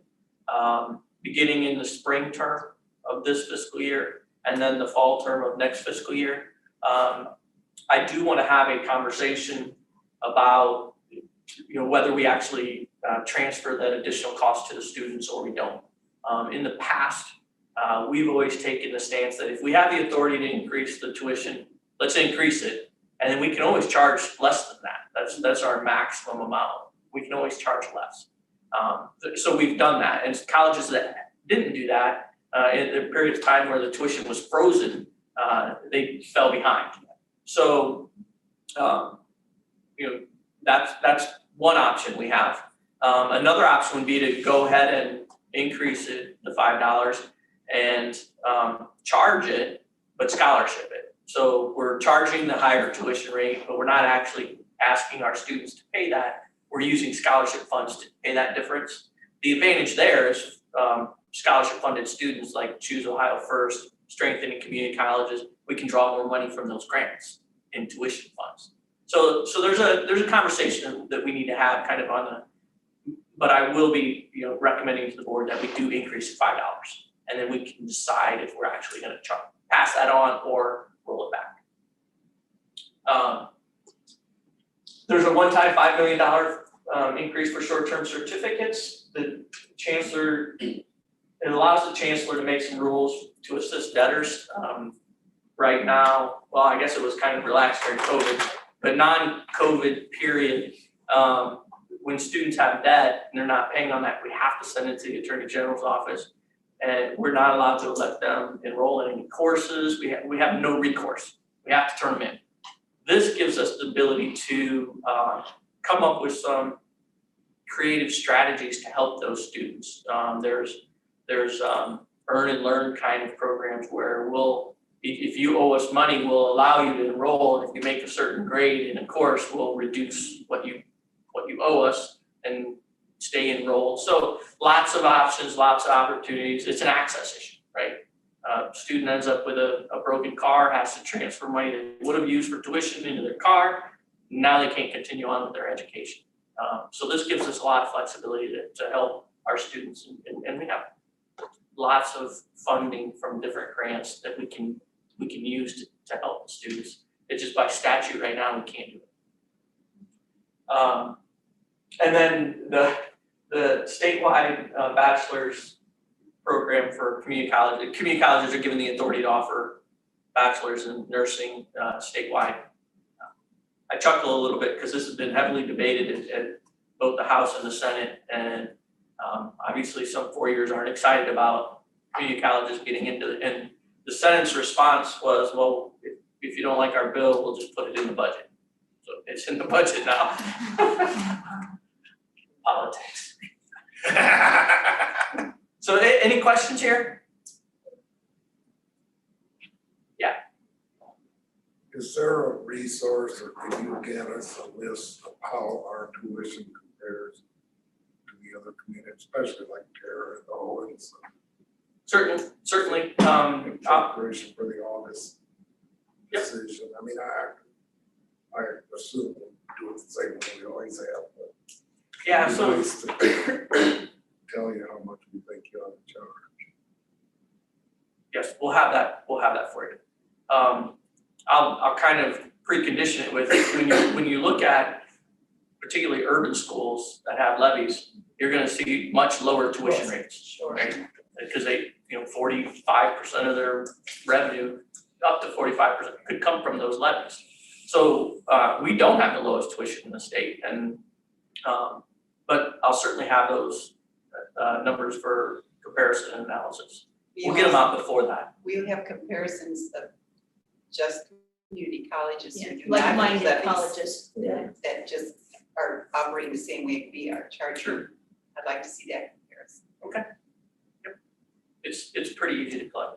beginning in the spring term of this fiscal year and then the fall term of next fiscal year. I do want to have a conversation about whether we actually transfer that additional cost to the students or we don't. In the past, we've always taken the stance that if we have the authority to increase the tuition, let's increase it. And then we can always charge less than that. That's our maximum amount. We can always charge less. So we've done that. And colleges that didn't do that, in a period of time where the tuition was frozen, they fell behind. So, that's one option we have. Another option would be to go ahead and increase it to $5 and charge it, but scholarship it. So we're charging the higher tuition rate, but we're not actually asking our students to pay that. We're using scholarship funds to pay that difference. The advantage there is scholarship funded students like Choose Ohio First, Strengthening Community Colleges, we can draw more money from those grants in tuition funds. So there's a conversation that we need to have kind of on but I will be recommending to the board that we do increase it $5, and then we can decide if we're actually going to pass that on or roll it back. There's a one-time $5 million increase for short-term certificates. The chancellor, it allows the chancellor to make some rules to assist debtors. Right now, well, I guess it was kind of relaxed during COVID, but non-COVID period, when students have debt and they're not paying on that, we have to send it to the Attorney General's office. And we're not allowed to let them enroll in any courses. We have no recourse. We have to turn them in. This gives us the ability to come up with some creative strategies to help those students. There's earn and learn kind of programs where if you owe us money, we'll allow you to enroll. If you make a certain grade in a course, we'll reduce what you owe us and stay enrolled. So lots of options, lots of opportunities. It's an access issue, right? Student ends up with a broken car, has to transfer money they would have used for tuition into their car. Now they can't continue on with their education. So this gives us a lot of flexibility to help our students, and we have lots of funding from different grants that we can use to help the students. It's just by statute right now, we can't do it. And then the statewide bachelor's program for community colleges. Community colleges are given the authority to offer bachelor's in nursing statewide. I chuckle a little bit because this has been heavily debated at both the House and the Senate, and obviously some 4-years aren't excited about community colleges getting into it. And the Senate's response was, well, if you don't like our bill, we'll just put it in the budget. So it's in the budget now. Politics. So any questions here? Yeah. Is there a resource, or can you get us a list of how our tuition compares to the other communities, especially like Tara and Owens? Certainly. Preparation for the August decision. I mean, I assume we'll do it the same way we always have, but Yeah, it's so nice to tell you how much we think you ought to charge. yes, we'll have that for you. I'll kind of precondition it with when you look at particularly urban schools that have levies, you're going to see much lower tuition rates. Sure. Right? Because 45% of their revenue, up to 45%, could come from those levies. So we don't have the lowest tuition in the state, and but I'll certainly have those numbers for comparison and analysis. We'll get them out before that. We'll have comparisons of just community colleges who do not have Like-minded levies colleges. Yeah. that just are operating the same way we are charging. Sure. I'd like to see that comparison. It's pretty easy to collect.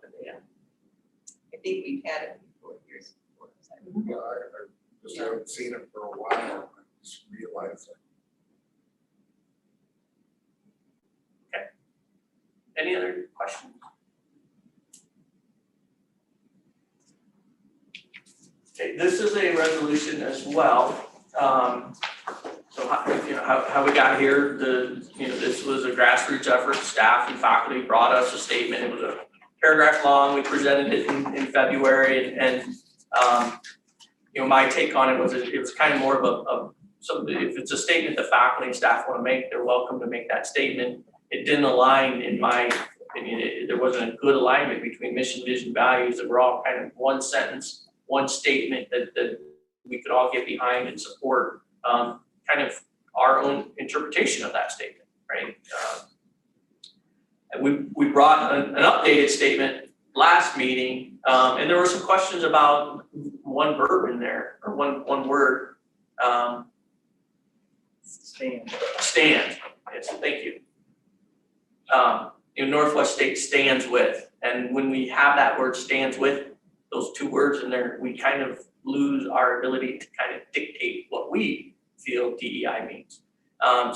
think we've had it before, years before. Yeah, I just haven't seen it for a while, I just realized that. Any other questions? Okay, this is a resolution as well. So how we got here, this was a grassroots effort. Staff and faculty brought us a statement. It was a paragraph long. We presented it in February, and my take on it was kind of more of so if it's a statement the faculty and staff want to make, they're welcome to make that statement. It didn't align, in my opinion, there wasn't a good alignment between mission, vision, values that were all kind of one sentence, one statement that we could all get behind and support, kind of our own interpretation of that statement, right? And we brought an updated statement last meeting, and there were some questions about one verb in there, or one word. Stand, yes, thank you. Northwest State stands with, and when we have that word stands with, those two words in there, we kind of lose our ability to kind of dictate what we feel DEI means.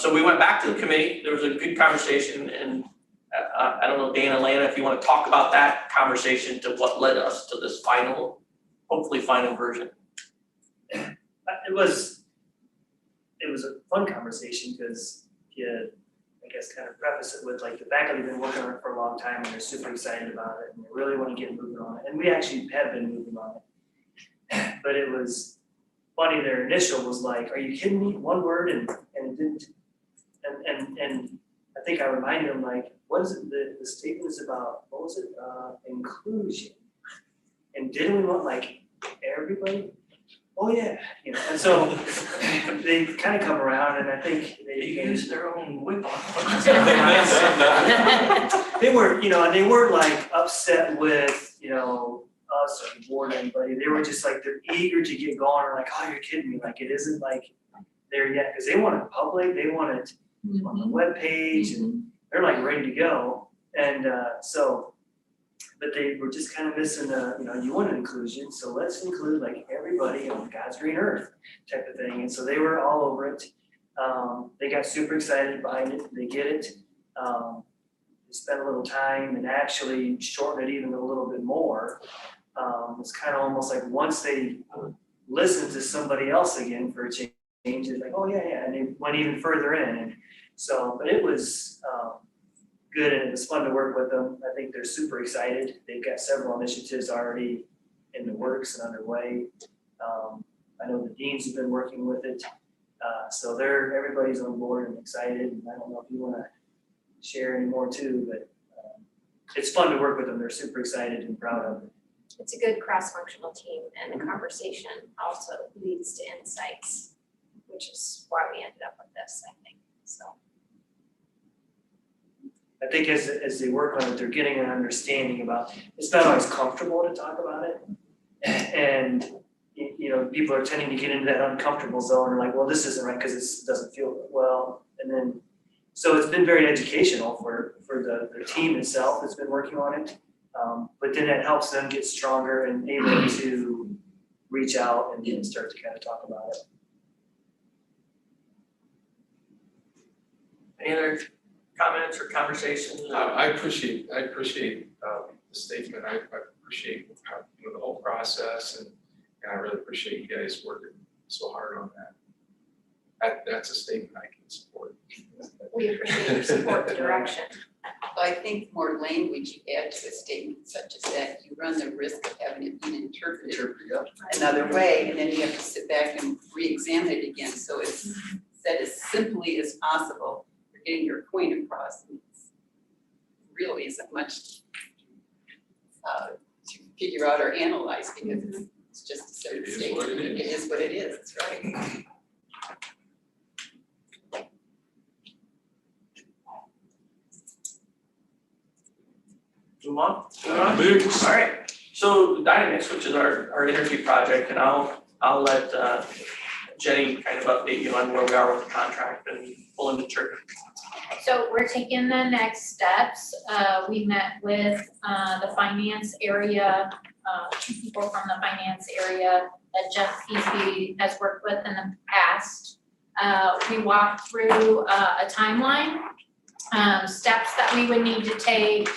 So we went back to the committee. There was a good conversation, and I don't know, Dan and Lana, if you want to talk about that conversation to what led us to this hopefully final version. It was a fun conversation because I guess kind of preface it with like the faculty have been working on it for a long time and they're super excited about it and they really want to get moving on it. And we actually have been moving on it. But it was funny, their initial was like, are you kidding me? One word and it didn't. And I think I reminded them like, what is it, the statement is about, what was it? Inclusion. And didn't we want like everybody? Oh yeah, and so they kind of come around and I think They use their own whip on. They were, and they weren't like upset with, us or the board or anybody. They were just like, they're eager to get going. Or like, oh, you're kidding me. Like, it isn't like there yet. Because they want it public. They want it on the webpage and they're like ready to go. And but they were just kind of missing you want inclusion. So let's include like everybody on God's green earth type of thing. And so they were all over it. They got super excited behind it. They get it. They spent a little time and actually shortened it even a little bit more. It's kind of almost like once they listened to somebody else again for a change, it's like, oh yeah, and they went even further in. And so, but it was good and it was fun to work with them. I think they're super excited. They've got several initiatives already in the works and underway. I know the deans have been working with it. So everybody's on board and excited. And I don't know if you want to share any more too, but it's fun to work with them. They're super excited and proud of it. It's a good cross-functional team, and the conversation also leads to insights, which is why we ended up with this, I think, so. I think as they work on it, they're getting an understanding about, it's not always comfortable to talk about it. And, people are tending to get into that uncomfortable zone and like, well, this isn't right because it doesn't feel well. And then, so it's been very educational for the team itself that's been working on it. But then it helps them get stronger and able to reach out and start to kind of talk about it. Any other comments or conversations? I appreciate the statement. I appreciate how, the whole process, and I really appreciate you guys working so hard on that. That's a statement I can support. We appreciate your support and direction. I think more language you add to a statement such as that, you run the risk of having it being interpreted another way, and then you have to sit back and re-examine it again. So it's said as simply as possible for getting your point across. And it's really isn't much to figure out or analyze because it's just a certain statement. It is what it is. That's right. Move on? All right, so Dynamics, which is our energy project, and I'll let Jenny kind of update you on where we are with the contract and pulling the trigger. So we're taking the next steps. We met with the finance area two people from the finance area that Jeff Peasy has worked with in the past. We walked through a timeline, steps that we would need to take,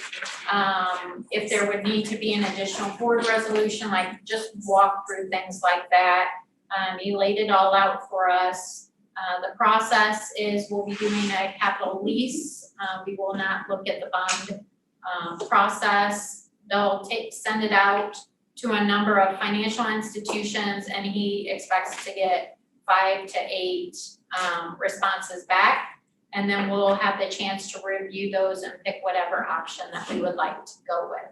if there would need to be an additional board resolution, like just walk through things like that. He laid it all out for us. The process is we'll be doing a capital lease. We will not look at the bond process. They'll send it out to a number of financial institutions, and he expects to get 5 to 8 responses back. And then we'll have the chance to review those and pick whatever option that we would like to go with.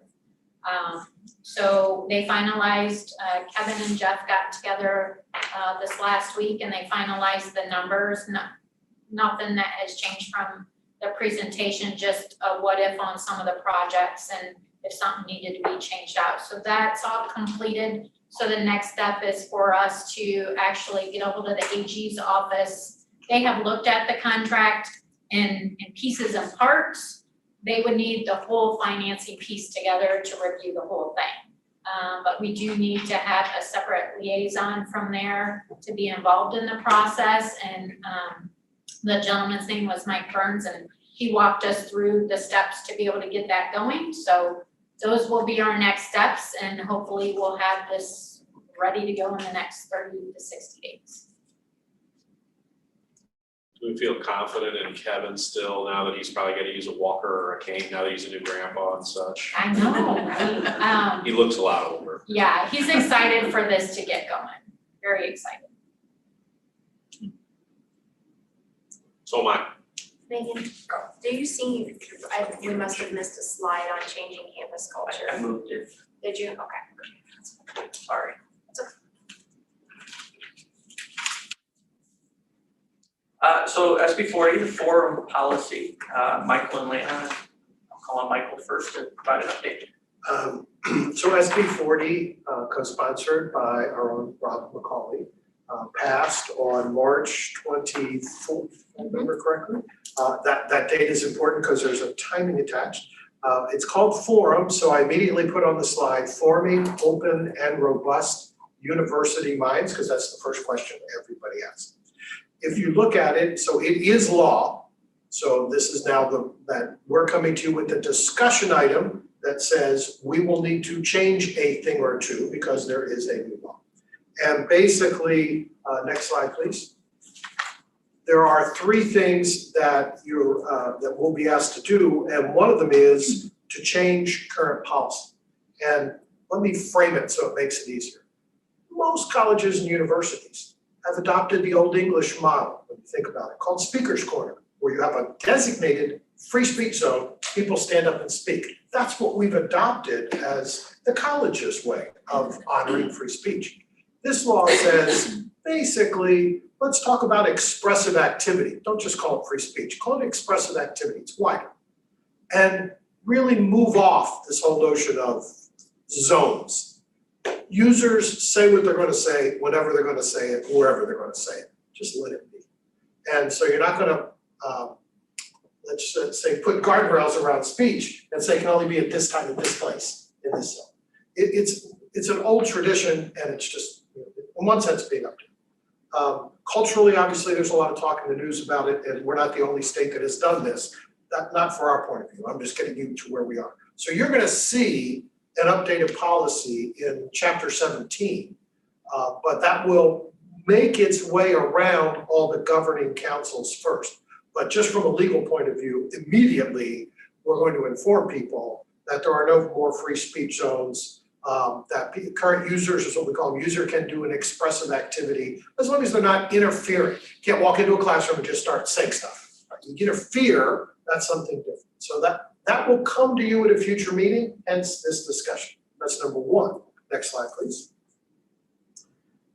So they finalized, Kevin and Jeff got together this last week, and they finalized the numbers. Nothing that has changed from the presentation, just a what if on some of the projects and if something needed to be changed out. So that's all completed. So the next step is for us to actually get a hold of the AG's office. They have looked at the contract in pieces and parts. They would need the whole financing piece together to review the whole thing. But we do need to have a separate liaison from there to be involved in the process. And the gentleman's name was Mike Burns, and he walked us through the steps to be able to get that going. So those will be our next steps, and hopefully we'll have this ready to go in the next 30 to 60 days. Do we feel confident in Kevin still, now that he's probably gonna use a walker or a cane, now that he's a new grandpa and such? I know. He looks a lot older. Yeah, he's excited for this to get going. Very excited. So am I. Megan, do you see, we must have missed a slide on changing campus culture. I moved it. Did you? Okay. Sorry. So SB 40, the forum policy, Michael and Lana, I'll call on Michael first to provide an update. So SB 40, co-sponsored by our own Rob McCauley, passed on March 24th, if I remember correctly. That date is important because there's a timing attached. It's called Forum, so I immediately put on the slide, forming open and robust university minds, because that's the first question everybody asks. If you look at it, so it is law. So this is now that we're coming to you with a discussion item that says we will need to change a thing or two because there is a new law. And basically, next slide, please. There are 3 things that that we'll be asked to do, and one of them is to change current policy. And let me frame it so it makes it easier. Most colleges and universities have adopted the old English model, when you think about it, called Speaker's Corner, where you have a designated free speech zone, people stand up and speak. That's what we've adopted as the college's way of honoring free speech. This law says, basically, let's talk about expressive activity. Don't just call it free speech, call it expressive activity, it's wider. And really move off this whole notion of zones. Users say what they're gonna say, whenever they're gonna say it, wherever they're gonna say it, just let it be. And so you're not gonna, let's say, put guardrails around speech and say it can only be at this time at this place, in this zone. It's an old tradition, and it's just, in one sense, being updated. Culturally, obviously, there's a lot of talk in the news about it, and we're not the only state that has done this. Not for our point of view, I'm just getting you to where we are. So you're gonna see an updated policy in chapter 17, but that will make its way around all the governing councils first. But just from a legal point of view, immediately, we're going to inform people that there are no more free speech zones, that current users, is what we call them, user can do an expressive activity, as long as they're not interfering. You can't walk into a classroom and just start saying stuff. You interfere, that's something different. So that will come to you at a future meeting, hence this discussion. That's number 1. Next slide, please.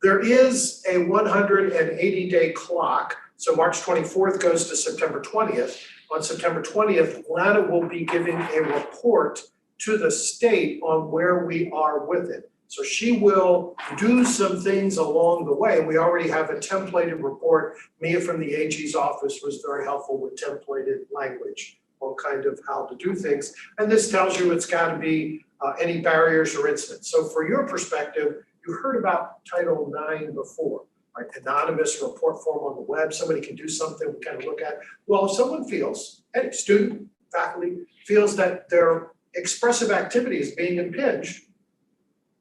There is a 180-day clock. So March 24th goes to September 20th. On September 20th, Lana will be giving a report to the state on where we are with it. So she will do some things along the way. We already have a templated report. Mia from the AG's office was very helpful with templated language on kind of how to do things. And this tells you it's got to be any barriers or incidents. So for your perspective, you heard about Title IX before, right? Anonymous report form on the web, somebody can do something, we kind of look at. Well, if someone feels, any student, faculty, feels that their expressive activity is being impinged,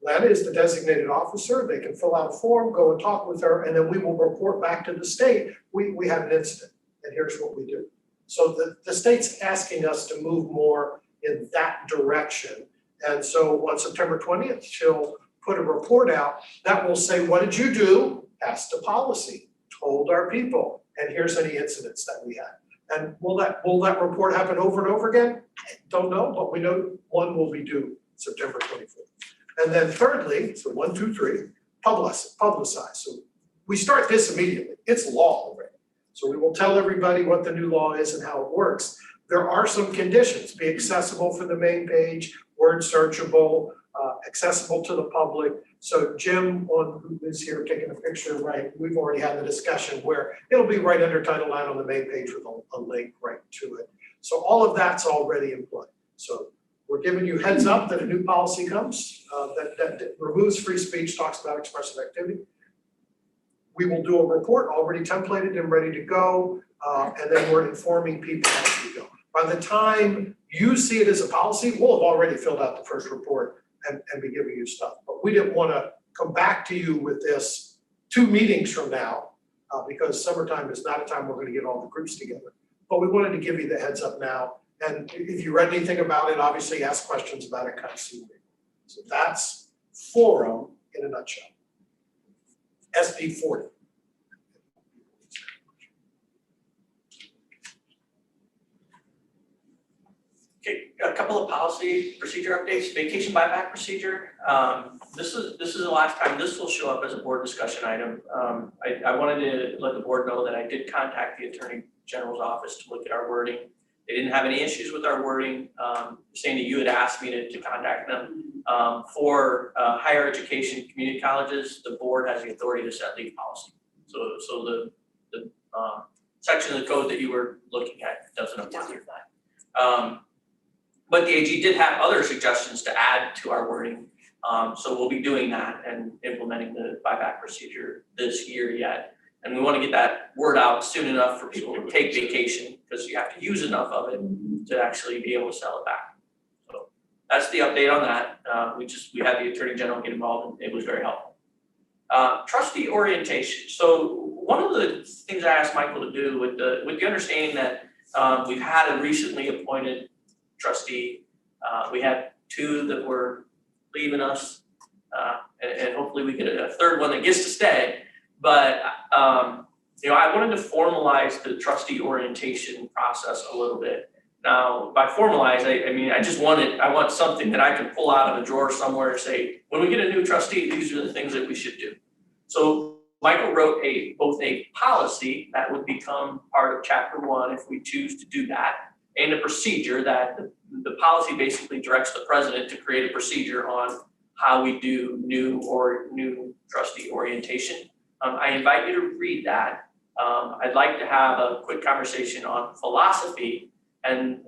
Lana is the designated officer, they can fill out a form, go and talk with her, and then we will report back to the state, we had an incident, and here's what we do. So the state's asking us to move more in that direction. And so on September 20th, she'll put a report out that will say, what did you do? Passed a policy, told our people, and here's any incidents that we had. And will that report happen over and over again? I don't know, but we know one will be due September 24th. And then thirdly, so 1, 2, 3, publicize. So we start this immediately. It's law already. So we will tell everybody what the new law is and how it works. There are some conditions: be accessible for the main page, word searchable, accessible to the public. So Jim, who is here taking a picture, right, we've already had the discussion where it'll be right under Title IX on the main page with a link right to it. So all of that's already in play. So we're giving you heads up that a new policy comes that removes free speech, talks about expressive activity. We will do a report already templated and ready to go, and then we're informing people as we go. By the time you see it as a policy, we'll have already filled out the first report and be giving you stuff. But we didn't want to come back to you with this 2 meetings from now, because summertime is not a time we're going to get all the groups together. But we wanted to give you the heads up now. And if you read anything about it, obviously ask questions about it, kind of see. So that's forum in a nutshell. SB 40. Okay, a couple of policy procedure updates, vacation buyback procedure. This is the last time this will show up as a board discussion item. I wanted to let the board know that I did contact the Attorney General's office to look at our wording. They didn't have any issues with our wording, saying that you had asked me to contact them. For higher education community colleges, the board has the authority to set leave policy. So the section of the code that you were looking at doesn't apply to that. But the AG did have other suggestions to add to our wording. So we'll be doing that and implementing the buyback procedure this year yet. And we want to get that word out soon enough for people to take vacation, because you have to use enough of it to actually be able to sell it back. So that's the update on that. We had the Attorney General get involved, and it was very helpful. Trustee orientation. So one of the things I asked Michael to do with the understanding that we've had a recently appointed trustee. We had 2 that were leaving us, and hopefully we get a third one that gets to stay. But I wanted to formalize the trustee orientation process a little bit. Now, by formalize, I mean I want something that I can pull out of a drawer somewhere and say, when we get a new trustee, these are the things that we should do. So Michael wrote both a policy that would become part of Chapter 1 if we choose to do that, and a procedure that the policy basically directs the president to create a procedure on how we do new trustee orientation. I invite you to read that. I'd like to have a quick conversation on philosophy, and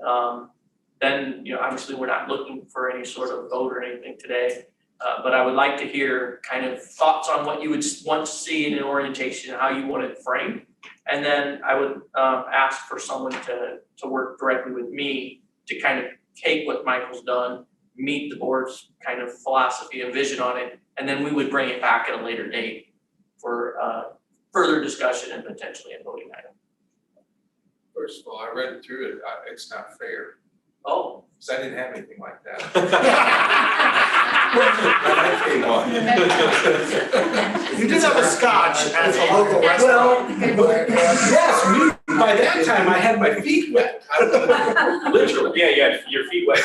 then obviously we're not looking for any sort of vote or anything today, but I would like to hear kind of thoughts on what you would want to see in an orientation, how you want it framed. And then I would ask for someone to work directly with me to kind of take what Michael's done, meet the board's kind of philosophy and vision on it, and then we would bring it back at a later date for further discussion and potentially a voting item. First of all, I read through it, it's not fair, Oh. because I didn't have anything like that. You did have a scotch at the local restaurant. Yes, by that time I had my feet wet. Literally, yeah, your feet wet.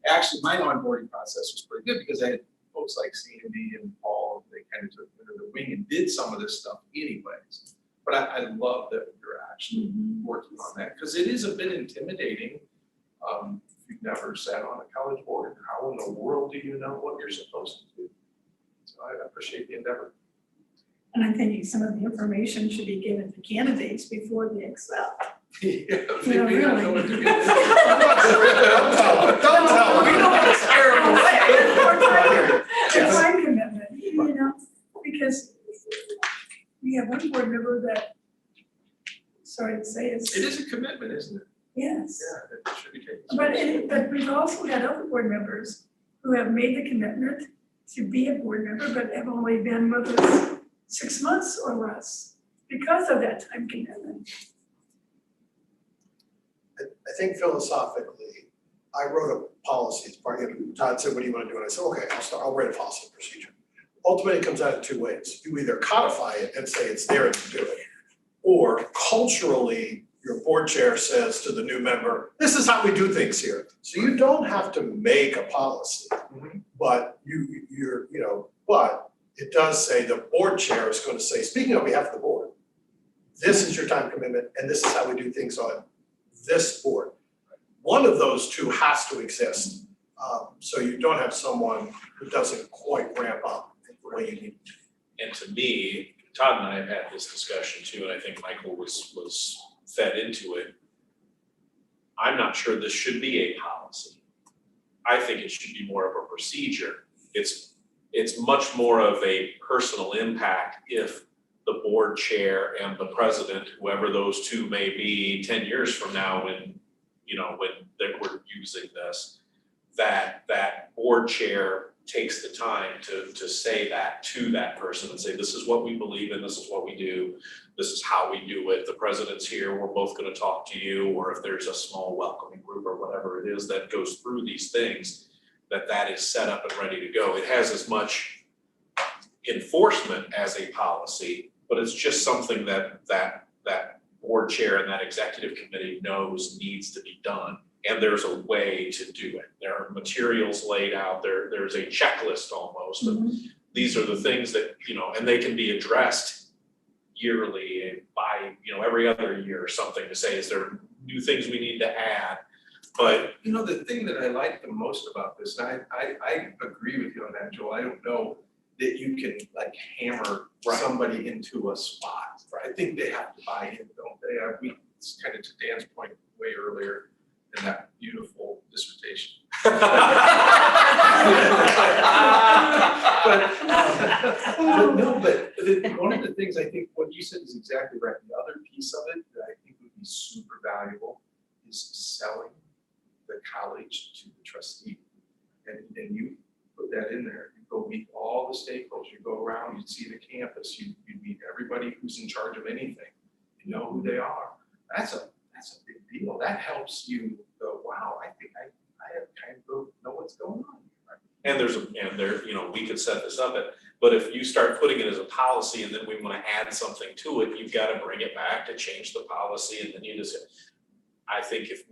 Actually, my onboarding process was pretty good because I had folks like Sandy and Paul, they kind of took me under the wing and did some of this stuff anyways. But I love that you're actually working on that, because it is a bit intimidating. If you've never sat on a college board, how in the world do you know what you're supposed to do? So I appreciate the endeavor. And I'm thinking some of the information should be given to candidates before they accept. They Yeah, may not know really. what to get into. Don't tell them. We don't want to scare them away. It's time commitment, you know, because we have one board member that, sorry to say, It is a commitment, isn't it? yes. Yeah, that should be taken. But we've also had other board members who have made the commitment to be a board member, but have only been with us 6 months or less because of that time commitment. I think philosophically, I wrote a policy, as part, Todd said, what do you want to do? And I said, okay, I'll write a policy procedure. Ultimately, it comes out in two ways. You either codify it and say it's there and you do it, or culturally, your board chair says to the new member, this is how we do things here. So you don't have to make a policy, but but it does say the board chair is going to say, speaking on behalf of the board, this is your time commitment and this is how we do things on this board. One of those two has to exist. So you don't have someone who doesn't quite ramp up the way you need. And to me, Todd and I have had this discussion too, and I think Michael was fed into it. I'm not sure this should be a policy. I think it should be more of a procedure. It's much more of a personal impact if the board chair and the president, whoever those two may be 10 years from now when we're using this, that board chair takes the time to say that to that person and say, this is what we believe in, this is what we do, this is how we do it. The president's here, we're both going to talk to you, or if there's a small welcoming group or whatever it is that goes through these things, that is set up and ready to go. It has as much enforcement as a policy, but it's just something that board chair and that executive committee knows needs to be done. And there's a way to do it. There are materials laid out, there's a checklist almost. And these are the things that, and they can be addressed yearly and by, every other year or something to say, is there new things we need to add? But The thing that I like the most about this, and I agree with you on that, Joel, I don't know that you can like hammer somebody into a spot. I think they have to buy in, don't they? It's kind of to Dan's point way earlier in that beautiful dissertation. But one of the things I think what you said is exactly right. The other piece of it that I think would be super valuable is selling the college to the trustee. And you put that in there. You go meet all the stakeholders, you go around, you see the campus, you meet everybody who's in charge of anything, you know who they are. That's a big deal. That helps you go, wow, I think I have kind of know what's going on. And we could set this up, but if you start putting it as a policy and then we want to add something to it, you've got to bring it back to change the policy, and then I think if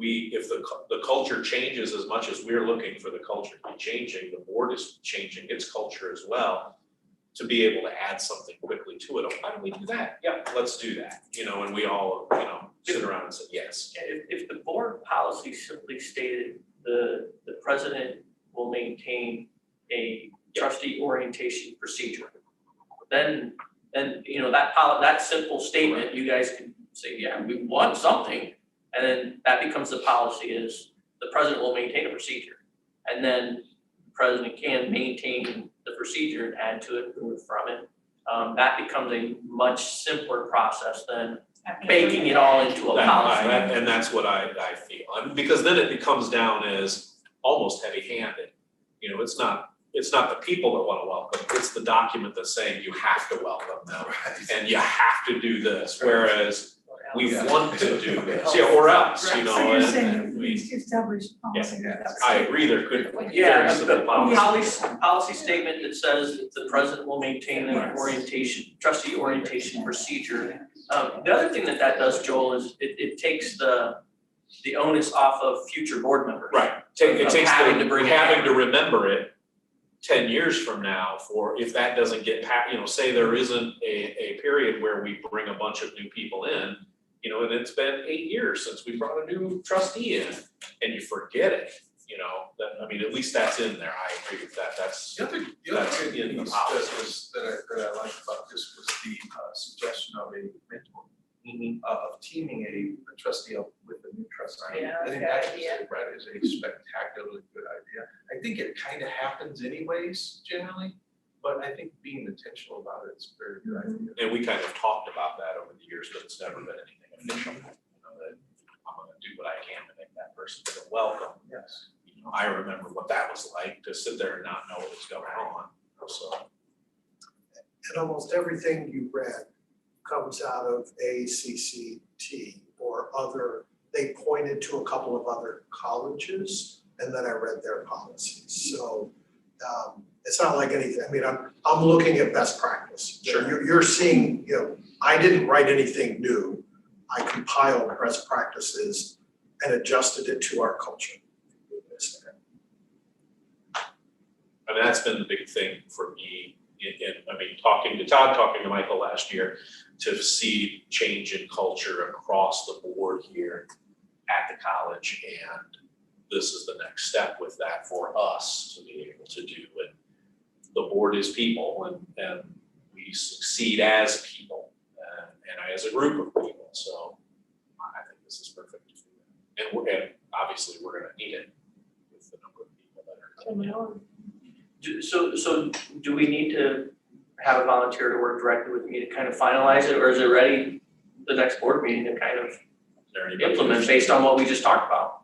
the culture changes as much as we're looking for the culture to be changing, the board is changing its culture as well, to be able to add something quickly to it. Oh, why don't we do that? Yeah, let's do that. And we all, sit around and say, yes. If the board policy simply stated the president will maintain a trustee orientation procedure, then that simple statement, you guys can say, yeah, we want something, and then that becomes the policy is the president will maintain a procedure. And then the president can maintain the procedure and add to it, remove from it. That becomes a much simpler process than baking it all into a policy. And that's what I feel. Because then it becomes down as almost heavy-handed. It's not the people that want to welcome, it's the document that's saying you have to welcome them. And you have to do this, whereas we want to do this, or else, So you're saying and that we establish policy without. I agree, there could. Yeah, there's the policy. policy statement that says that the president will maintain an trustee orientation procedure. The other thing that does, Joel, is it takes the onus off of future board members. Right, it takes having to remember it 10 years from now, for if that doesn't get say there isn't a period where we bring a bunch of new people in, and it's been 8 years since we brought a new trustee in, and you forget it, then, at least that's in there. I agree with that. That's The other in the piece policy. that I liked about this was the suggestion of a mentor. of teaming a trustee up with a new trustee. Yeah, I think good that idea. is a spectacularly good idea. I think it kind of happens anyways generally, but I think being intentional about it is a very good idea. And we kind of talked about that over the years, but it's never been anything official. You know, that I'm gonna do what I can to make that person feel welcome. Yes. You know, I remember what that was like, to sit there and not know what was going on, so. And almost everything you read comes out of ACCT or other, they pointed to a couple of other colleges, and then I read their policies. So it's not like anything, I mean, I'm looking at best practice. Sure. You're seeing, you know, I didn't write anything new. I compiled best practices and adjusted it to our culture. I mean, that's been the big thing for me I mean, talking to Todd, talking to Michael last year, to see change in culture across the board here at the college. And this is the next step with that for us to be able to do. And the board is people, and we succeed as people and as a group of people. So I think this is perfect to do that. And obviously we're gonna need it with the number of people that are coming in. So do we need to have a volunteer to work directly with me to kind of finalize it, or is it ready the next board meeting to kind of Is there anybody implement based on what we just talked about?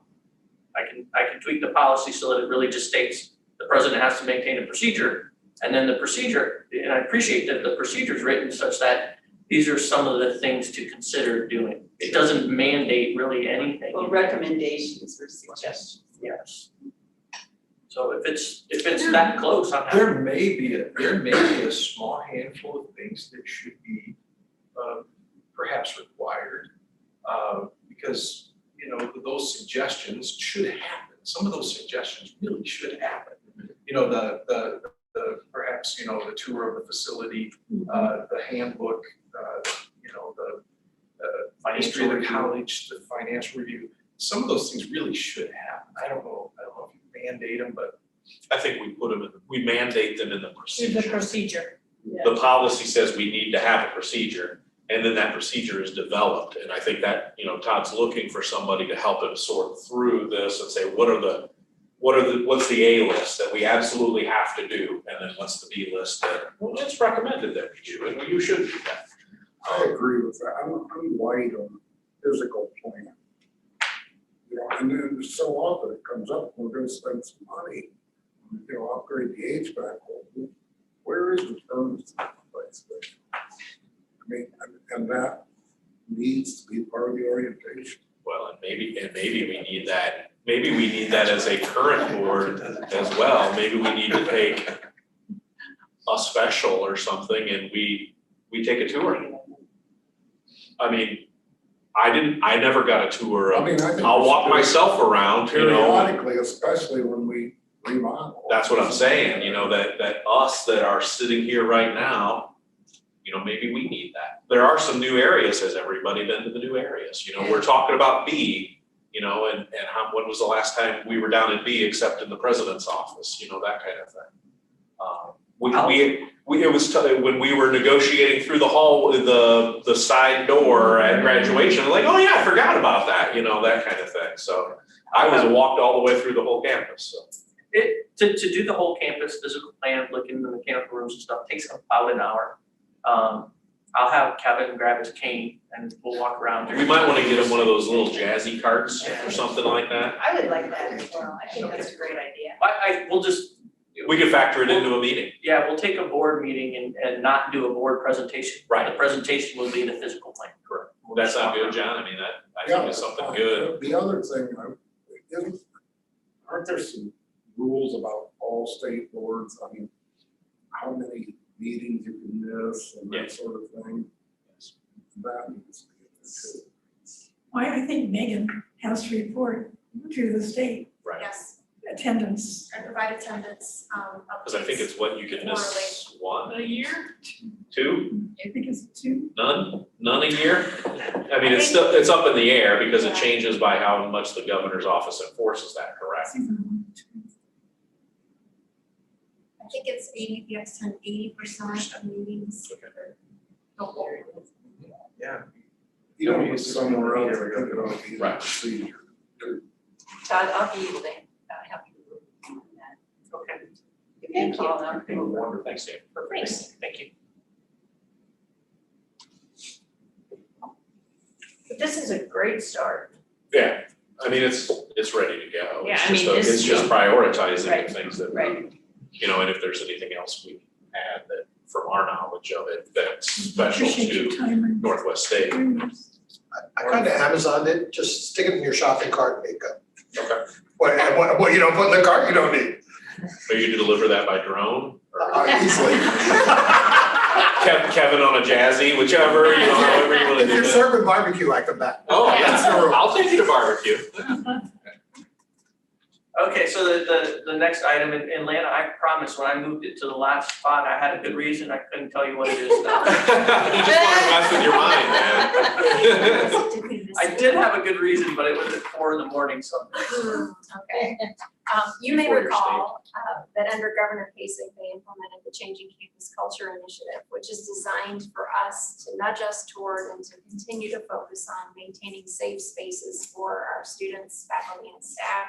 I can tweak the policy so that it really just states the president has to maintain a procedure, and then the procedure, and I appreciate that the procedure is written such that these are some of the things to consider doing. It doesn't mandate really anything. Well, recommendations or suggestions. Yes. So if it's that close, I'm happy. There may be a small handful of things that should be perhaps required, because, you know, those suggestions should happen. Some of those suggestions really should happen. You know, the perhaps, you know, the tour of the facility, the handbook, you know, the history of the college, the financial review. Some of those things really should happen. I don't know if you mandate them, but I think we mandate them in the procedure. The procedure. The policy says we need to have a procedure, and then that procedure is developed. And I think that, you know, Todd's looking for somebody to help him sort through this and say, what's the A list that we absolutely have to do? And then what's the B list that, well, it's recommended that we do, and you should do that. I agree with that. I'm light on physical plan. You know, and then so often it comes up, we're gonna spend some money, you know, upgrade the HVAC. Well, where is the thermostat place? I mean, and that needs to be part of the orientation. Well, and maybe we need that, as a current board as well. Maybe we need to take a special or something and we take a tour. I mean, I never got a tour of, I mean, I think I'll we walk should do it myself around, you know. periodically, especially when we remodel. That's what I'm saying, you know, that us that are sitting here right now, you know, maybe we need that. There are some new areas. Has everybody been to the new areas? You know, we're talking about B, you know, and when was the last time we were down in B except in the president's office, you know, that kind of thing. It was when we were negotiating through the hall, the side door at graduation, like, oh yeah, I forgot about that, you know, that kind of thing. So I walked all the way through the whole campus, so. To do the whole campus physical plan, look in the mechanical rooms and stuff, takes about an hour. I'll have Kevin grab his cane and we'll walk around. We might want to get him one of those little jazzy carts or something like that. I would like that as well. I think that's a great idea. We'll just. We could factor it into a meeting. Yeah, we'll take a board meeting and not do a board presentation. Right. The presentation will be the physical plan. Correct. That's not good, John. I mean, I think it's something good. The other thing, aren't there some rules about all state boards? I mean, how many meetings you can miss and that Yes. sort of thing? That needs to be in there too. Why, I think Megan has to report to the state Right. Yes, attendance. I provide attendance, Because I think it's what you can miss one a year, 2, I think it's 2. none a year. I mean, it's up in the air because it changes by how much the governor's office enforces that, correct? I think it's 80, you have to attend 80% of meetings. Okay. The whole. yeah, You don't put somewhere else, I got it on the Right. procedure. Todd, I'll be able to help you on that. Okay. Give me a call now. Wonderful, thanks, Dan. Perfect. Thank you. But this is a great start. Yeah, I mean, it's ready to go. Yeah, It's I mean, just this- it's just prioritizing Right, the things that, right. you know, and if there's anything else we add that, from our knowledge of it, that's special Appreciate your to time and Northwest State. I kind of Amazoned it, just stick it in your shopping cart and make up. Okay. What you don't put in the cart, you don't need. Maybe you deliver that by drone? Or Easily. Kevin on a jazzy, whichever, you know, however you wanna If do you're that. serving barbecue, I come back. Oh, That's the yeah, rule. I'll take you to barbecue. Okay, so the next item, and Lana, I promise, when I moved it to the last spot, I had a good reason, I couldn't tell you what it is now. You just wanna mess with your mind, man. I did have a good reason, but it was at 4 a.m, so. Okay. You may Before your recall that under Governor Kasich, they implemented the Changing Campus Culture Initiative, which is designed for us to nudge us toward and to continue to focus on maintaining safe spaces for our students, faculty, and staff,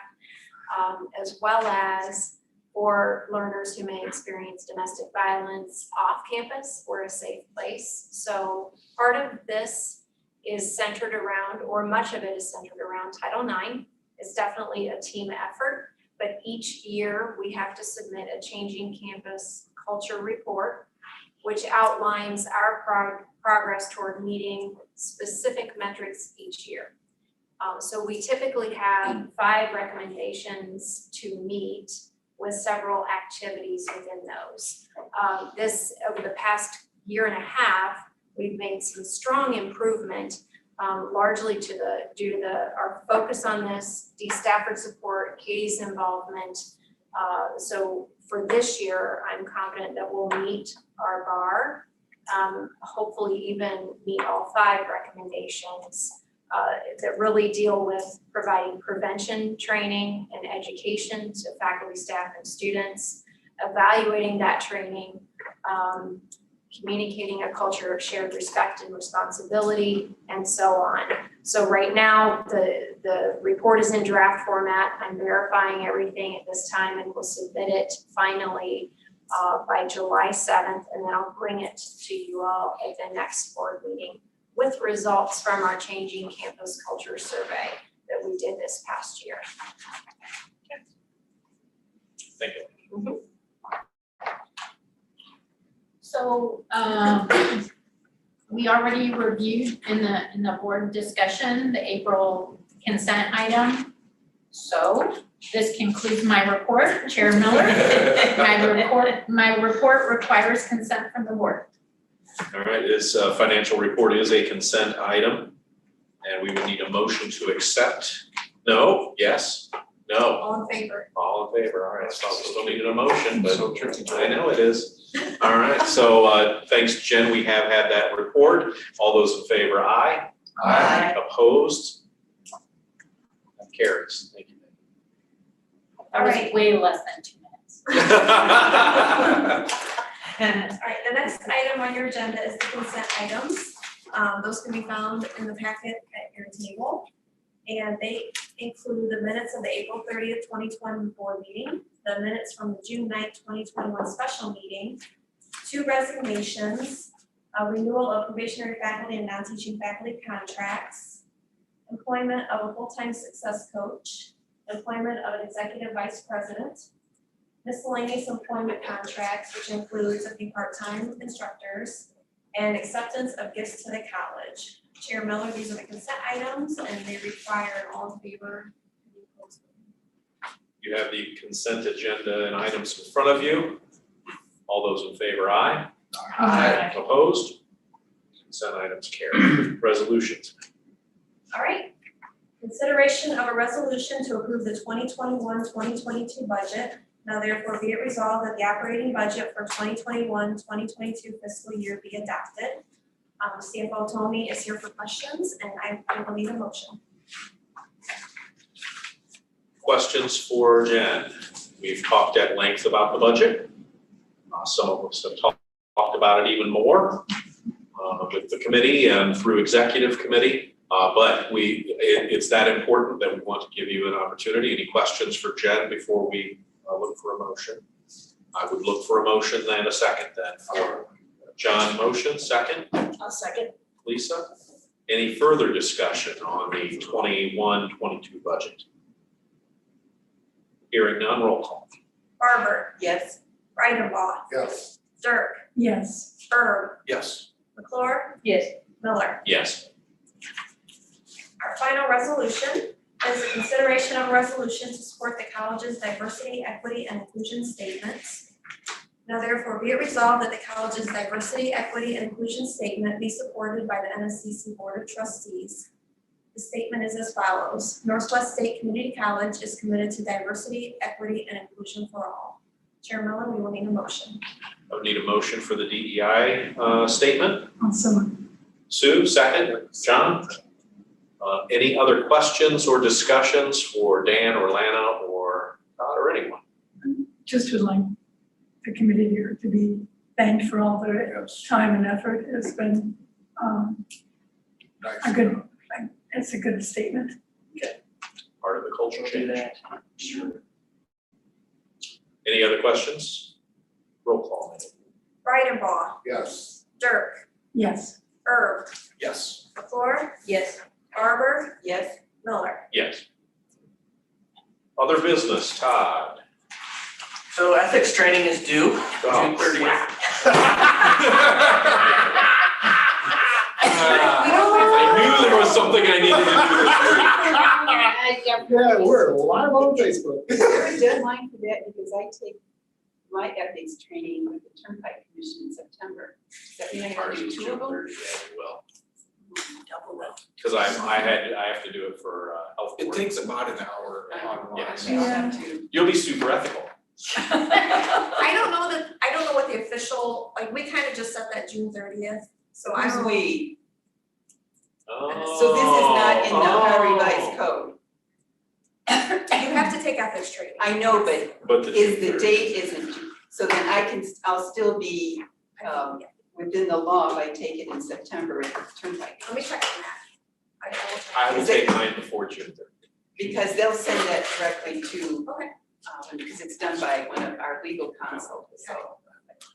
as well as for learners who may experience domestic violence off campus or a safe place. So part of this is centered around, or much of it is centered around Title IX. It's definitely a team effort, but each year we have to submit a Changing Campus Culture Report, which outlines our progress toward meeting specific metrics each year. So we typically have 5 recommendations to meet with several activities within those. This, over the past year and a half, we've made some strong improvement, largely due to our focus on this, Dee Stafford support, Katie's involvement. So for this year, I'm confident that we'll meet our bar, hopefully even meet all 5 recommendations that really deal with providing prevention training and education to faculty, staff, and students, evaluating that training, communicating a culture of shared respect and responsibility, and so on. So right now, the report is in draft format. I'm verifying everything at this time and will submit it finally by July 7th, and then I'll bring it to you all at the next board meeting with results from our Changing Campus Culture Survey that we did this past year. Thank you. So, we already reviewed in the board discussion, the April consent item. So this concludes my report, Chair Miller. My report requires consent from the board. All right, this financial report is a consent item, and we would need a motion to accept. No, yes, no, All in favor? all in favor, all right, so still needed a motion, but I know it is. All right, so thanks, Jen, we have had that report. All those in favor, aye. Aye. Opposed? That carries, thank you. That was way less than 2 minutes. All right, the next item on your agenda is the consent items. Those can be found in the packet at your table. And they include the minutes of the April 30th, 2020 board meeting, the minutes from the June 9th, 2021 special meeting, 2 resignations, a renewal of probationary faculty and non-teaching faculty contracts, employment of a full-time success coach, employment of an executive vice president, miscellaneous employment contracts, which includes a few part-time instructors, and acceptance of gifts to the college. Chair Miller, these are the consent items, and they require an all in favor. You have the consent agenda and items in front of you. All those in favor, aye. Aye. Opposed? Consent items carry. Resolutions. All right. Consideration of a resolution to approve the 2021-2022 budget. Now therefore be it resolved that the operating budget for 2021-2022 fiscal year be adopted. CFO Tony is here for questions, and I will need a motion. Questions for Jen? We've talked at length about the budget. Some of us have talked about it even more. with the committee and through executive committee. But it's that important that we want to give you an opportunity. Any questions for Jen before we look for a motion? I would look for a motion then, a second then for John. Motion, second. I'll second. Lisa, any further discussion on the 21-22 budget? Hearing none, roll call. Barber, Yes. Breidenbach, Yes. Dirk, Yes. Herb, Yes. McClure, Yes. Miller. Yes. Our final resolution is a consideration of a resolution to support the college's diversity, equity, and inclusion statements. Now therefore be it resolved that the college's diversity, equity, and inclusion statement be supported by the NSCC Board of Trustees. The statement is as follows. Northwest State Community College is committed to diversity, equity, and inclusion for all. Chair Miller, we will need a motion. I would need a motion for the DEI statement. Awesome. Sue, second. John? Any other questions or discussions for Dan or Lana or Todd or anyone? Just would like the committee here to be thanked for all their time and effort. It's been a good, it's a good statement. Part of the culture Do change. that. Sure. Any other questions? Roll call. Breidenbach, Yes. Dirk, Yes. Herb, Yes. McClure, Yes. Barber, Yes. Miller. Yes. Other business, Todd. So ethics training is due June 30th. I knew there was something I needed to do. Yeah, we're live on Facebook. Is there a deadline for that? Because I take my ethics training with the Turnpike Commission in September. Does that mean I have to do two of them? Well, Double up. because I have to do it for health. It board. takes about an hour online. Yes. I'll have to. You'll be super ethical. I don't know what the official, like, we kind of just set that June 30th, so I Who's don't know. we? Oh. So this is not in our revised code. You have to take ethics training. I know, but But the is the date isn't, so then I'll still be within the law if I take it in September at the Turnpike. Let me check on that. I don't know. I will Is it- take mine before June 30th. Because they'll send that directly to, Okay. because it's done by one of our legal counsel, so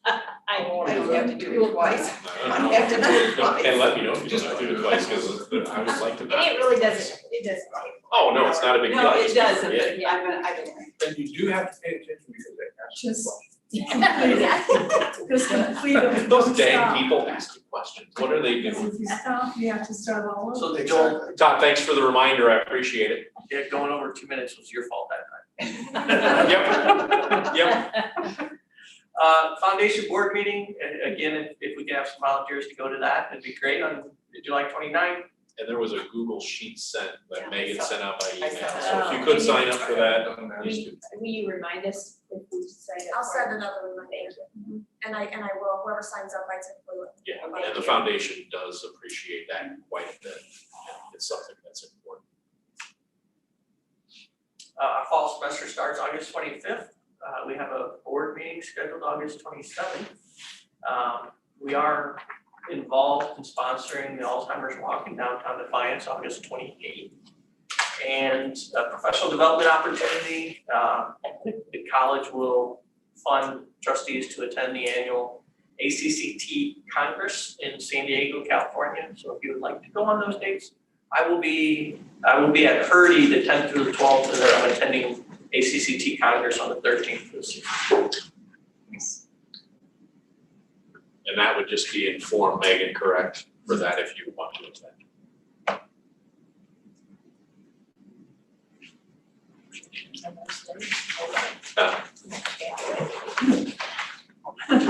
I I don't have to do it twice. I have to do it twice. And let me know if you just do it twice, because I would like to. And it really doesn't, it doesn't take. Oh, no, it's not a big deal. No, it doesn't, Yeah. but I don't. And you do have to pay attention because they ask you Just questions. Just complete them. Those Don't dang stop. people ask you questions. What are they Because doing? if you stop, you have to start all over. So Joel, Exactly. Todd, thanks for the reminder. I appreciate it. yeah, going over 2 minutes was your fault that time. Yep. Foundation board meeting, and again, if we can have some volunteers to go to that, it'd be great on July 29th. And there was a Google Sheet sent Yeah, that Megan I saw- sent out by email. saw that. So if you Oh. could sign up for that, Done that. please do. Will you remind us if we sign up? I'll for send it? another reminder. And I will, whoever signs up, I typically will. Yeah, Okay. and the foundation does appreciate that quite a bit. It's something that's important. Our fall semester starts August 25th. We have a board meeting scheduled August 27th. We are involved in sponsoring the Alzheimer's Walk in downtown Defiance, August 28th. And a professional development opportunity, the college will fund trustees to attend the annual ACCT Congress in San Diego, California. So if you would like to go on those dates, I will be at Purdy the 10th through the 12th, and then I'm attending ACCT Congress on the 13th through the 16th. And that would just be inform Megan, correct, for that if you want to attend. In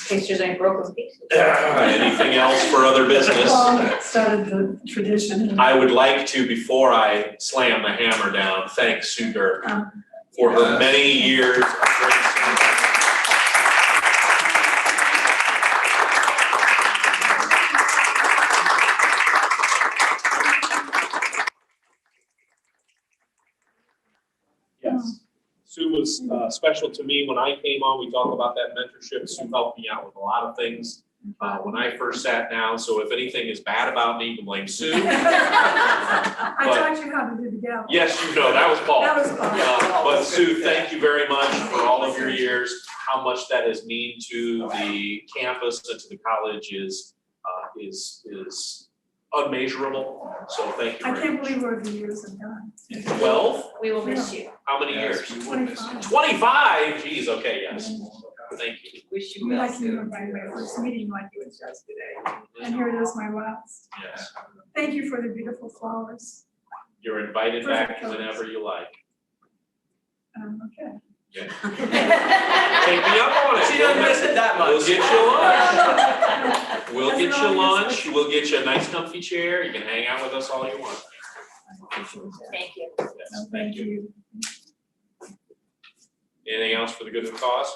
case there's any broken pieces. Anything else for other business? Well, started the tradition. I would like to, before I slam the hammer down, thank Sue Dirk for her many years of great service. Yes. Sue was special to me when I came on. We talked about that mentorship. Sue helped me out with a lot of things. when I first sat down, so if anything is bad about me, you can blame Sue. I taught you how to do the gavel. Yes, you know, that was Paul. That was Paul. But Sue, thank you very much for all of your years. How much that has mean to the campus and to the college is unmeasurable. So thank you I very can't much. believe where the years have gone. 12? We will miss you. How many years? 25. 25? Geez, okay, yes. Thank you. Wish you I'm well, like you Sue. remember my first meeting like it was just today. And here it is, my last. Yes. Thank you for the beautiful flowers. You're invited back Perfect colors. whenever you like. Okay. Yeah. Take me up on it. She doesn't miss it that We'll much. get you lunch. We'll That's get not you a lunch. discussion. We'll get you a nice comfy chair. You can hang out with us all you want. Thank you. Yes, No, thank you. Anything else for the good of the cause?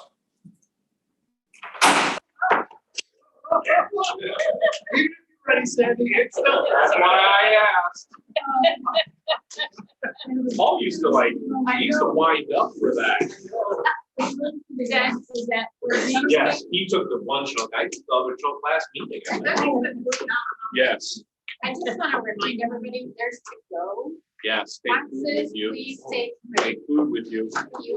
Ready, Sandy? That's why I asked. Paul used to he used to wind up for that. Is that? Yes, he took the one chunk. I took the other chunk last meeting. I think. Yes, I just want to remind everybody, there's to go. yes. Take food with Boxes, you. please take. Take food with you. You